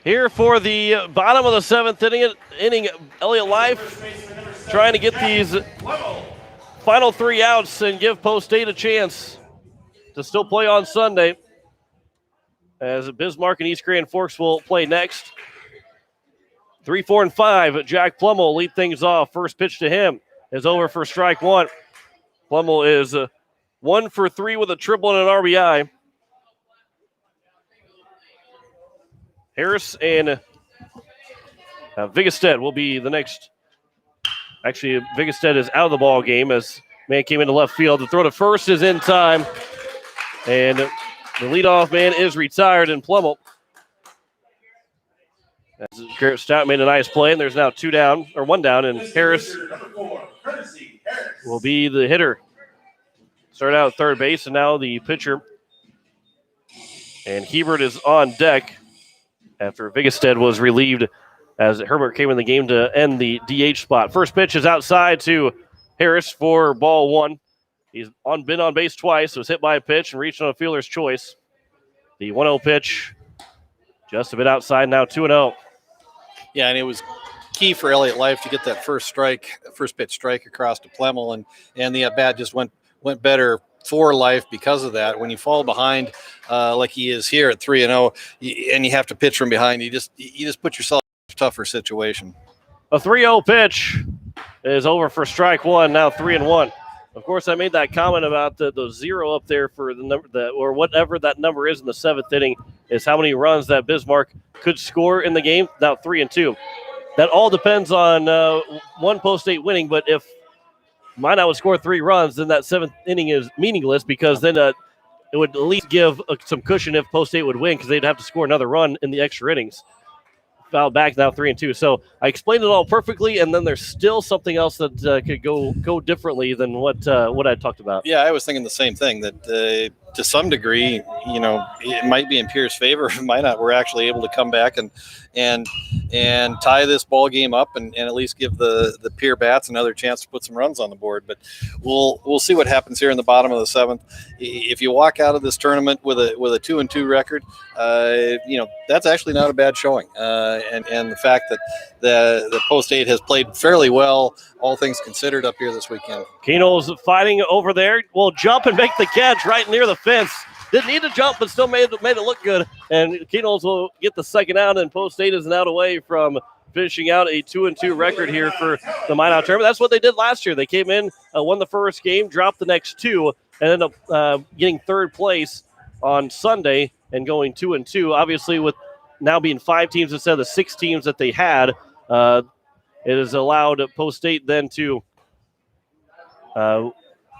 Speaker 1: Here for the bottom of the 7th inning, Elliott Life trying to get these final 3 outs and give Post State a chance to still play on Sunday, as Bismarck and East Grand Forks will play next. 3, 4, and 5. Jack Plummel will lead things off. First pitch to him is over for strike 1. Plummel is 1 for 3 with a triple and an RBI. Harris and Vigestead will be the next. Actually, Vigestead is out of the ball game as man came into left field. The throw to first is in time, and the leadoff man is retired in Plummel. As Garrett Stout made a nice play, and there's now 1 down, and Harris will be the hitter. Started out at third base, and now the pitcher. And Hebert is on deck after Vigestead was relieved as Herbert came in the game to end the DH spot. First pitch is outside to Harris for ball 1. He's been on base twice, was hit by a pitch and reached on a fielder's choice. The 1-0 pitch just a bit outside, now 2-0.
Speaker 2: Yeah, and it was key for Elliott Life to get that first pitch strike across to Plemmel, and the at-bat just went better for Life because of that. When you fall behind like he is here at 3-0, and you have to pitch from behind, you just put yourself in a tougher situation.
Speaker 1: A 3-0 pitch is over for strike 1, now 3-1. Of course, I made that comment about the 0 up there for the number or whatever that number is in the 7th inning is how many runs that Bismarck could score in the game. Now 3-2. That all depends on one Post State winning, but if Minot would score 3 runs, then that 7th inning is meaningless because then it would at least give some cushion if Post State would win because they'd have to score another run in the extra innings. Foul back, now 3-2. So I explained it all perfectly, and then there's still something else that could go differently than what I talked about.
Speaker 2: Yeah, I was thinking the same thing, that to some degree, it might be in Pierre's favor. It might not. We're actually able to come back and tie this ball game up and at least give the Pierre bats another chance to put some runs on the board. But we'll see what happens here in the bottom of the 7th. If you walk out of this tournament with a 2-2 record, that's actually not a bad showing. And the fact that the Post State has played fairly well, all things considered, up here this weekend.
Speaker 1: Keno's fighting over there. Will jump and make the catch right near the fence. Didn't need to jump, but still made it look good. And Keno's will get the second out, and Post State is an out away from finishing out a 2-2 record here for the Minot tournament. That's what they did last year. They came in, won the first game, dropped the next 2, and ended up getting third place on Sunday and going 2-2. Obviously, with now being 5 teams instead of the 6 teams that they had, it has allowed Post State then to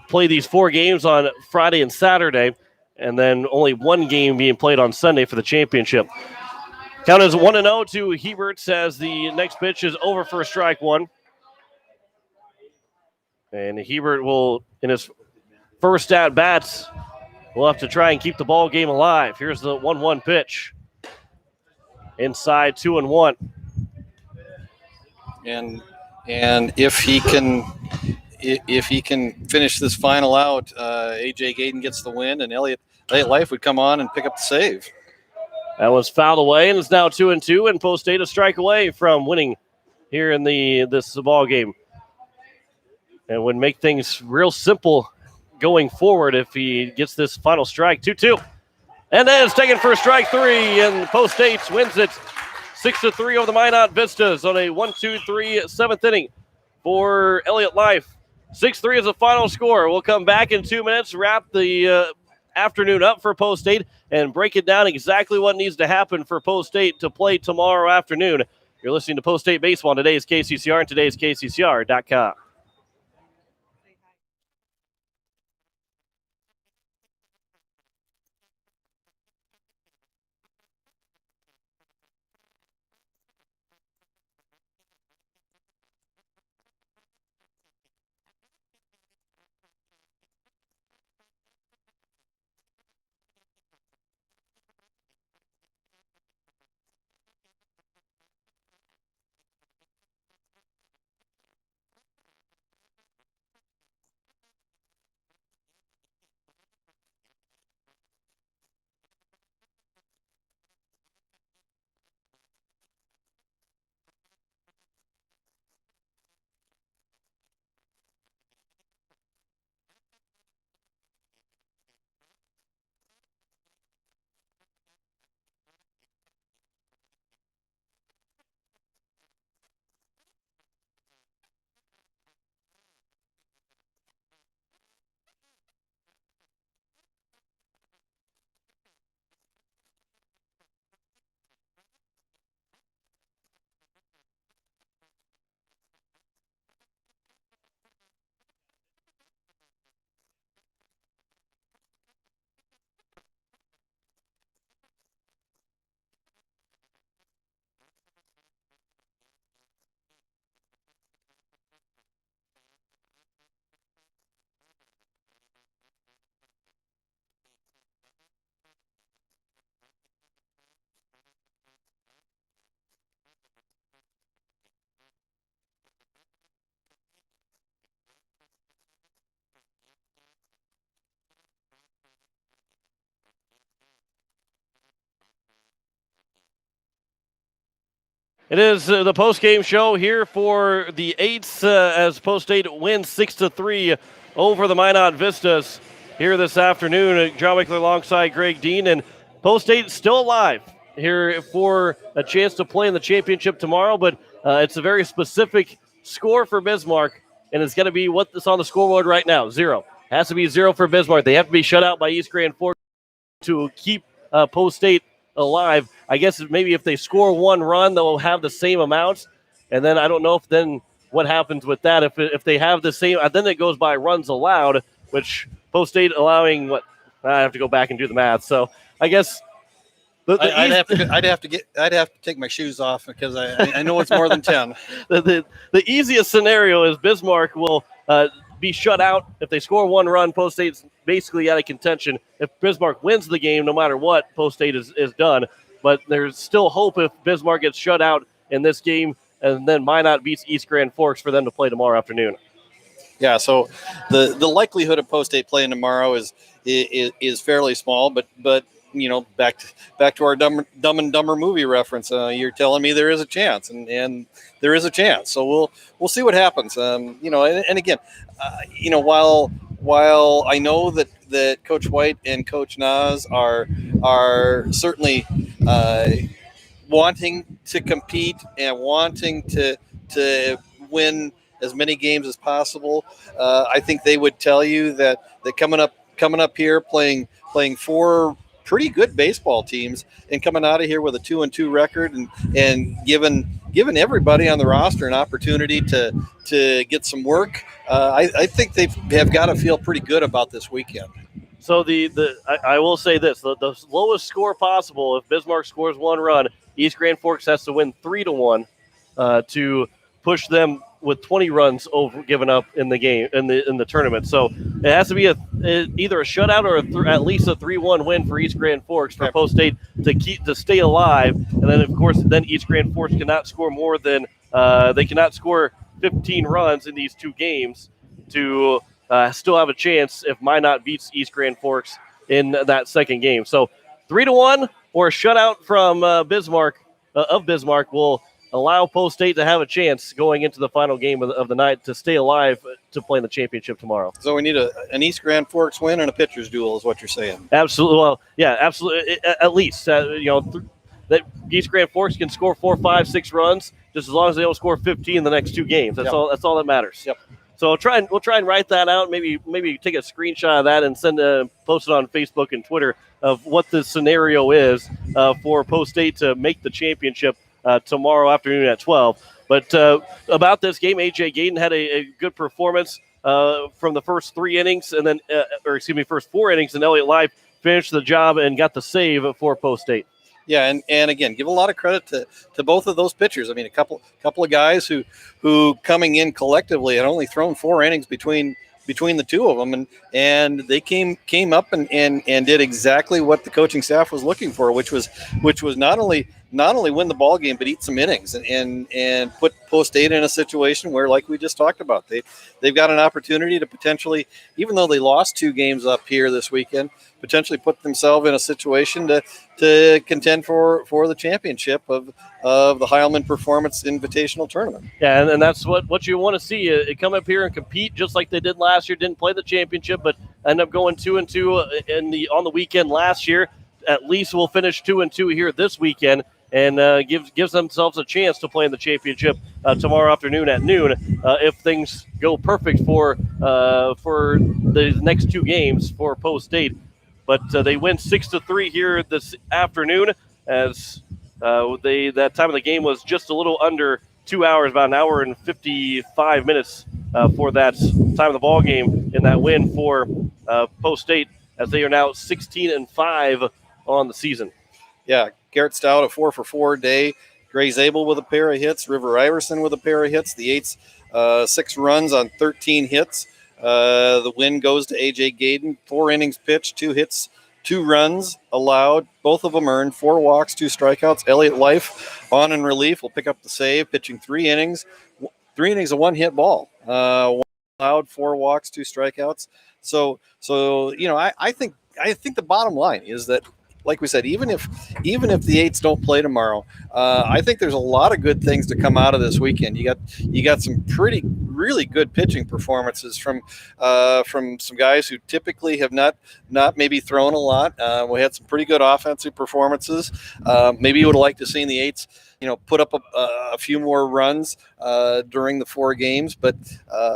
Speaker 1: play these 4 games on Friday and Saturday, and then only 1 game being played on Sunday for the championship. Count is 1-0 to Hebert as the next pitch is over for strike 1. And Hebert will, in his first at-bats, will have to try and keep the ball game alive. Here's the 1-1 pitch. Inside 2-1.
Speaker 2: And if he can if he can finish this final out, AJ Gayden gets the win, and Elliot Life would come on and pick up the save.
Speaker 1: That was fouled away, and it's now 2-2, and Post State a strike away from winning here in this ball game, and would make things real simple going forward if he gets this final strike. 2-2, and then it's taken for strike 3, and Post State wins it 6-3 over the Minot Vistas on a 1-2-3 seventh inning for Elliot Life. 6-3 is the final score. We'll come back in 2 minutes, wrap the afternoon up for Post State, and break it down exactly what needs to happen for Post State to play tomorrow afternoon. You're listening to Post State Baseball on today's KCCR and today's KCCR.com. It is the post-game show here for the 8s as Post State wins 6-3 over the Minot Vistas here this afternoon. John Wickler alongside Greg Dean, and Post State still alive here for a chance to play in the championship tomorrow, but it's a very specific score for Bismarck, and it's going to be what's on the scoreboard right now, 0. Has to be 0 for Bismarck. They have to be shut out by East Grand Forks to keep Post State alive. I guess maybe if they score one run, they'll have the same amount. And then I don't know if then what happens with that. If they have the same, then it goes by runs allowed, which Post State allowing what I have to go back and do the math. So I guess
Speaker 2: I'd have to take my shoes off because I know it's more than 10.
Speaker 1: The easiest scenario is Bismarck will be shut out. If they score one run, Post State's basically out of contention. If Bismarck wins the game, no matter what, Post State is done. But there's still hope if Bismarck gets shut out in this game, and then Minot beats East Grand Forks for them to play tomorrow afternoon.
Speaker 2: Yeah, so the likelihood of Post State playing tomorrow is fairly small, but you know, back to our Dumb and Dumber movie reference. You're telling me there is a chance, and there is a chance. So we'll see what happens. You know, and again, you know, while I know that Coach White and Coach Nas are certainly wanting to compete and wanting to win as many games as possible, I think they would tell you that coming up here playing 4 pretty good baseball teams and coming out of here with a 2-2 record and giving everybody on the roster an opportunity to get some work. I think they have got to feel pretty good about this weekend.
Speaker 1: So I will say this: the lowest score possible. If Bismarck scores one run, East Grand Forks has to win 3-1 to push them with 20 runs given up in the game in the tournament. So it has to be either a shutout or at least a 3-1 win for East Grand Forks for Post State to stay alive. And then of course East Grand Forks cannot score more than they cannot score 15 runs in these 2 games. to still have a chance if Minot beats East Grand Forks in that second game. So 3-1 or a shutout from Bismarck will allow Post State to have a chance going into the final game of the night to stay alive to play in the championship tomorrow.
Speaker 2: So we need an East Grand Forks win and a pitcher's duel is what you're saying.
Speaker 1: Absolutely. Well, yeah, absolutely. At least, that East Grand Forks can score 4, 5, 6 runs just as long as they don't score 15 in the next 2 games. That's all. That's all that matters.
Speaker 2: Yep.
Speaker 1: So we'll try and write that out. Maybe take a screenshot of that and post it on Facebook and Twitter of what the scenario is for Post State to make the championship tomorrow afternoon at 12. But about this game, A.J. Gayden had a good performance from the first 3 innings, and then first 4 innings, and Elliott Life finished the job and got the save for Post State.
Speaker 2: Yeah, and again, give a lot of credit to both of those pitchers. I mean, a couple of guys who coming in collectively had only thrown 4 innings between the 2 of them, and they came up and did exactly what the coaching staff was looking for, which was not only win the ball game but eat some innings and put Post State in a situation where, like we just talked about, they've got an opportunity to potentially, even though they lost 2 games up here this weekend, potentially put themselves in a situation to contend for the championship of the Heilman Performance Invitational Tournament.
Speaker 1: Yeah, and that's what you want to see. Come up here and compete just like they did last year. Didn't play the championship, but end up going 2-2 on the weekend last year. At least we'll finish 2-2 here this weekend, and gives themselves a chance to play in the championship tomorrow afternoon at noon if things go perfect for the next 2 games for Post State. But they win 6-3 here this afternoon, as that time of the game was just a little under 2 hours, about an hour and 55 minutes for that time of the ball game in that win for Post State, as they are now 16-5 on the season.
Speaker 2: Yeah, Garrett Stout a 4-for-4 day. Gray Zabel with a pair of hits. River Iverson with a pair of hits. The Eights 6 runs on 13 hits. The win goes to A.J. Gayden. 4 innings pitched, 2 hits, 2 runs allowed. Both of them earned 4 walks, 2 strikeouts. Elliott Life on in relief will pick up the save, pitching 3 innings. 3 innings, a 1-hit ball. 1 allowed, 4 walks, 2 strikeouts. So I think the bottom line is that, like we said, even if the Eights don't play tomorrow, I think there's a lot of good things to come out of this weekend. You got some really good pitching performances from some guys who typically have not maybe thrown a lot. We had some pretty good offensive performances. Maybe you would have liked to see the Eights, put up a few more runs during the 4 games. But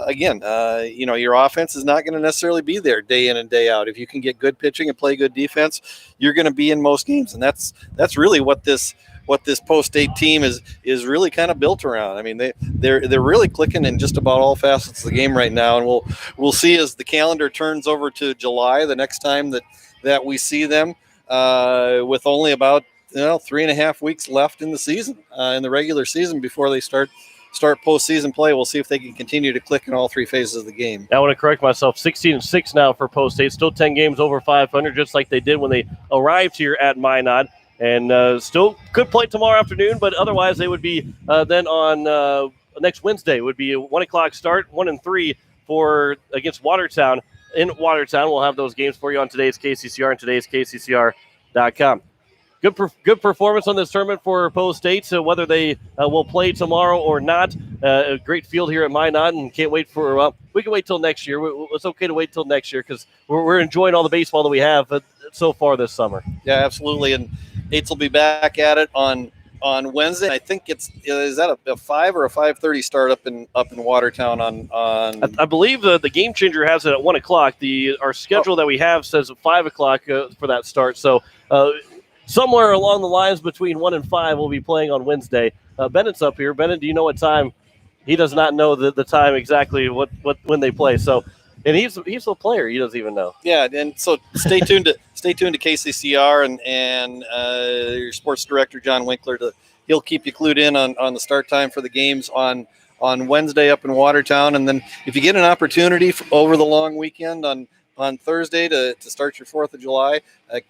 Speaker 2: again, your offense is not going to necessarily be there day in and day out. If you can get good pitching and play good defense, you're going to be in most games, and that's really what this Post State team is really kind of built around. I mean, they're really clicking in just about all facets of the game right now, and we'll see as the calendar turns over to July, the next time that we see them, with only about 3.5 weeks left in the season, in the regular season, before they start postseason play. We'll see if they can continue to click in all 3 phases of the game.
Speaker 1: I want to correct myself. 16-6 now for Post State. Still 10 games over 500, just like they did when they arrived here at Minot. And still could play tomorrow afternoon, but otherwise they would be then on next Wednesday. Would be a 1 o'clock start, 1-3 against Watertown. In Watertown, we'll have those games for you on today's KCCR and today's KCCR.com. Good performance on this tournament for Post State. So whether they will play tomorrow or not, a great field here at Minot, and can't wait for. We can wait till next year. It's okay to wait till next year because we're enjoying all the baseball that we have so far this summer.
Speaker 2: Yeah, absolutely. And Eights will be back at it on Wednesday. I think is that a 5 or a 5:30 start up in Watertown on.
Speaker 1: I believe the game changer has it at 1 o'clock. Our schedule that we have says at 5 o'clock for that start. So. Somewhere along the lines between 1 and 5, we'll be playing on Wednesday. Bennett's up here. Bennett, do you know what time? He does not know the time exactly when they play. So, and he's a player. He doesn't even know.
Speaker 2: Yeah, and so stay tuned to KCCR and your sports director John Winkler. He'll keep you clued in on the start time for the games on Wednesday up in Watertown, and then if you get an opportunity over the long weekend on Thursday to start your 4th of July,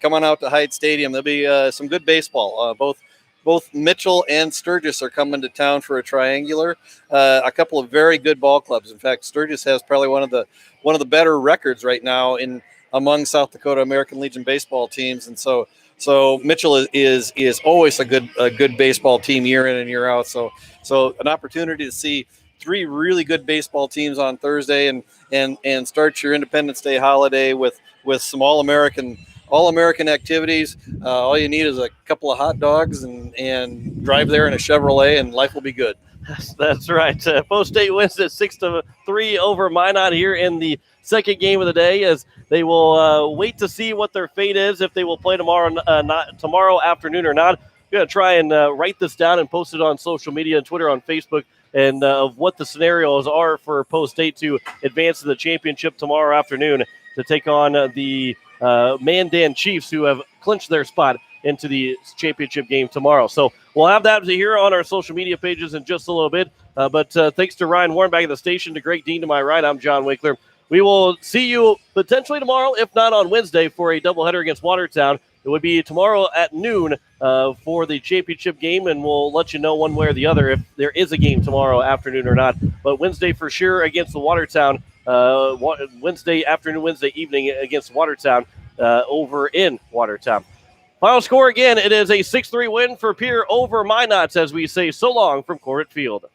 Speaker 2: come on out to Hyde Stadium. There'll be some good baseball, both Mitchell and Sturgis are coming to town for a triangular. A couple of very good ball clubs. In fact, Sturgis has probably one of the better records right now among South Dakota American Legion baseball teams, and so Mitchell is always a good baseball team year in and year out. So an opportunity to see 3 really good baseball teams on Thursday and start your Independence Day holiday with some all-American activities. All you need is a couple of hot dogs and drive there in a Chevrolet, and life will be good.
Speaker 1: That's right. Post State wins at 6-3 over Minot here in the second game of the day, as they will wait to see what their fate is, if they will play tomorrow afternoon or not. I'm going to try and write this down and post it on social media and Twitter, on Facebook, and of what the scenarios are for Post State to advance to the championship tomorrow afternoon to take on the Mandan Chiefs, who have clinched their spot into the championship game tomorrow. So we'll have that here on our social media pages in just a little bit. But thanks to Ryan Warren back at the station, to Greg Dean to my right, I'm John Winkler. We will see you potentially tomorrow, if not on Wednesday, for a doubleheader against Watertown. It would be tomorrow at noon for the championship game, and we'll let you know one way or the other if there is a game tomorrow afternoon or not. But Wednesday for sure against the Watertown, Wednesday afternoon, Wednesday evening against Watertown over in Watertown. Final score again, it is a 6-3 win for Pierre over Minot, as we say so long from Corbett Field.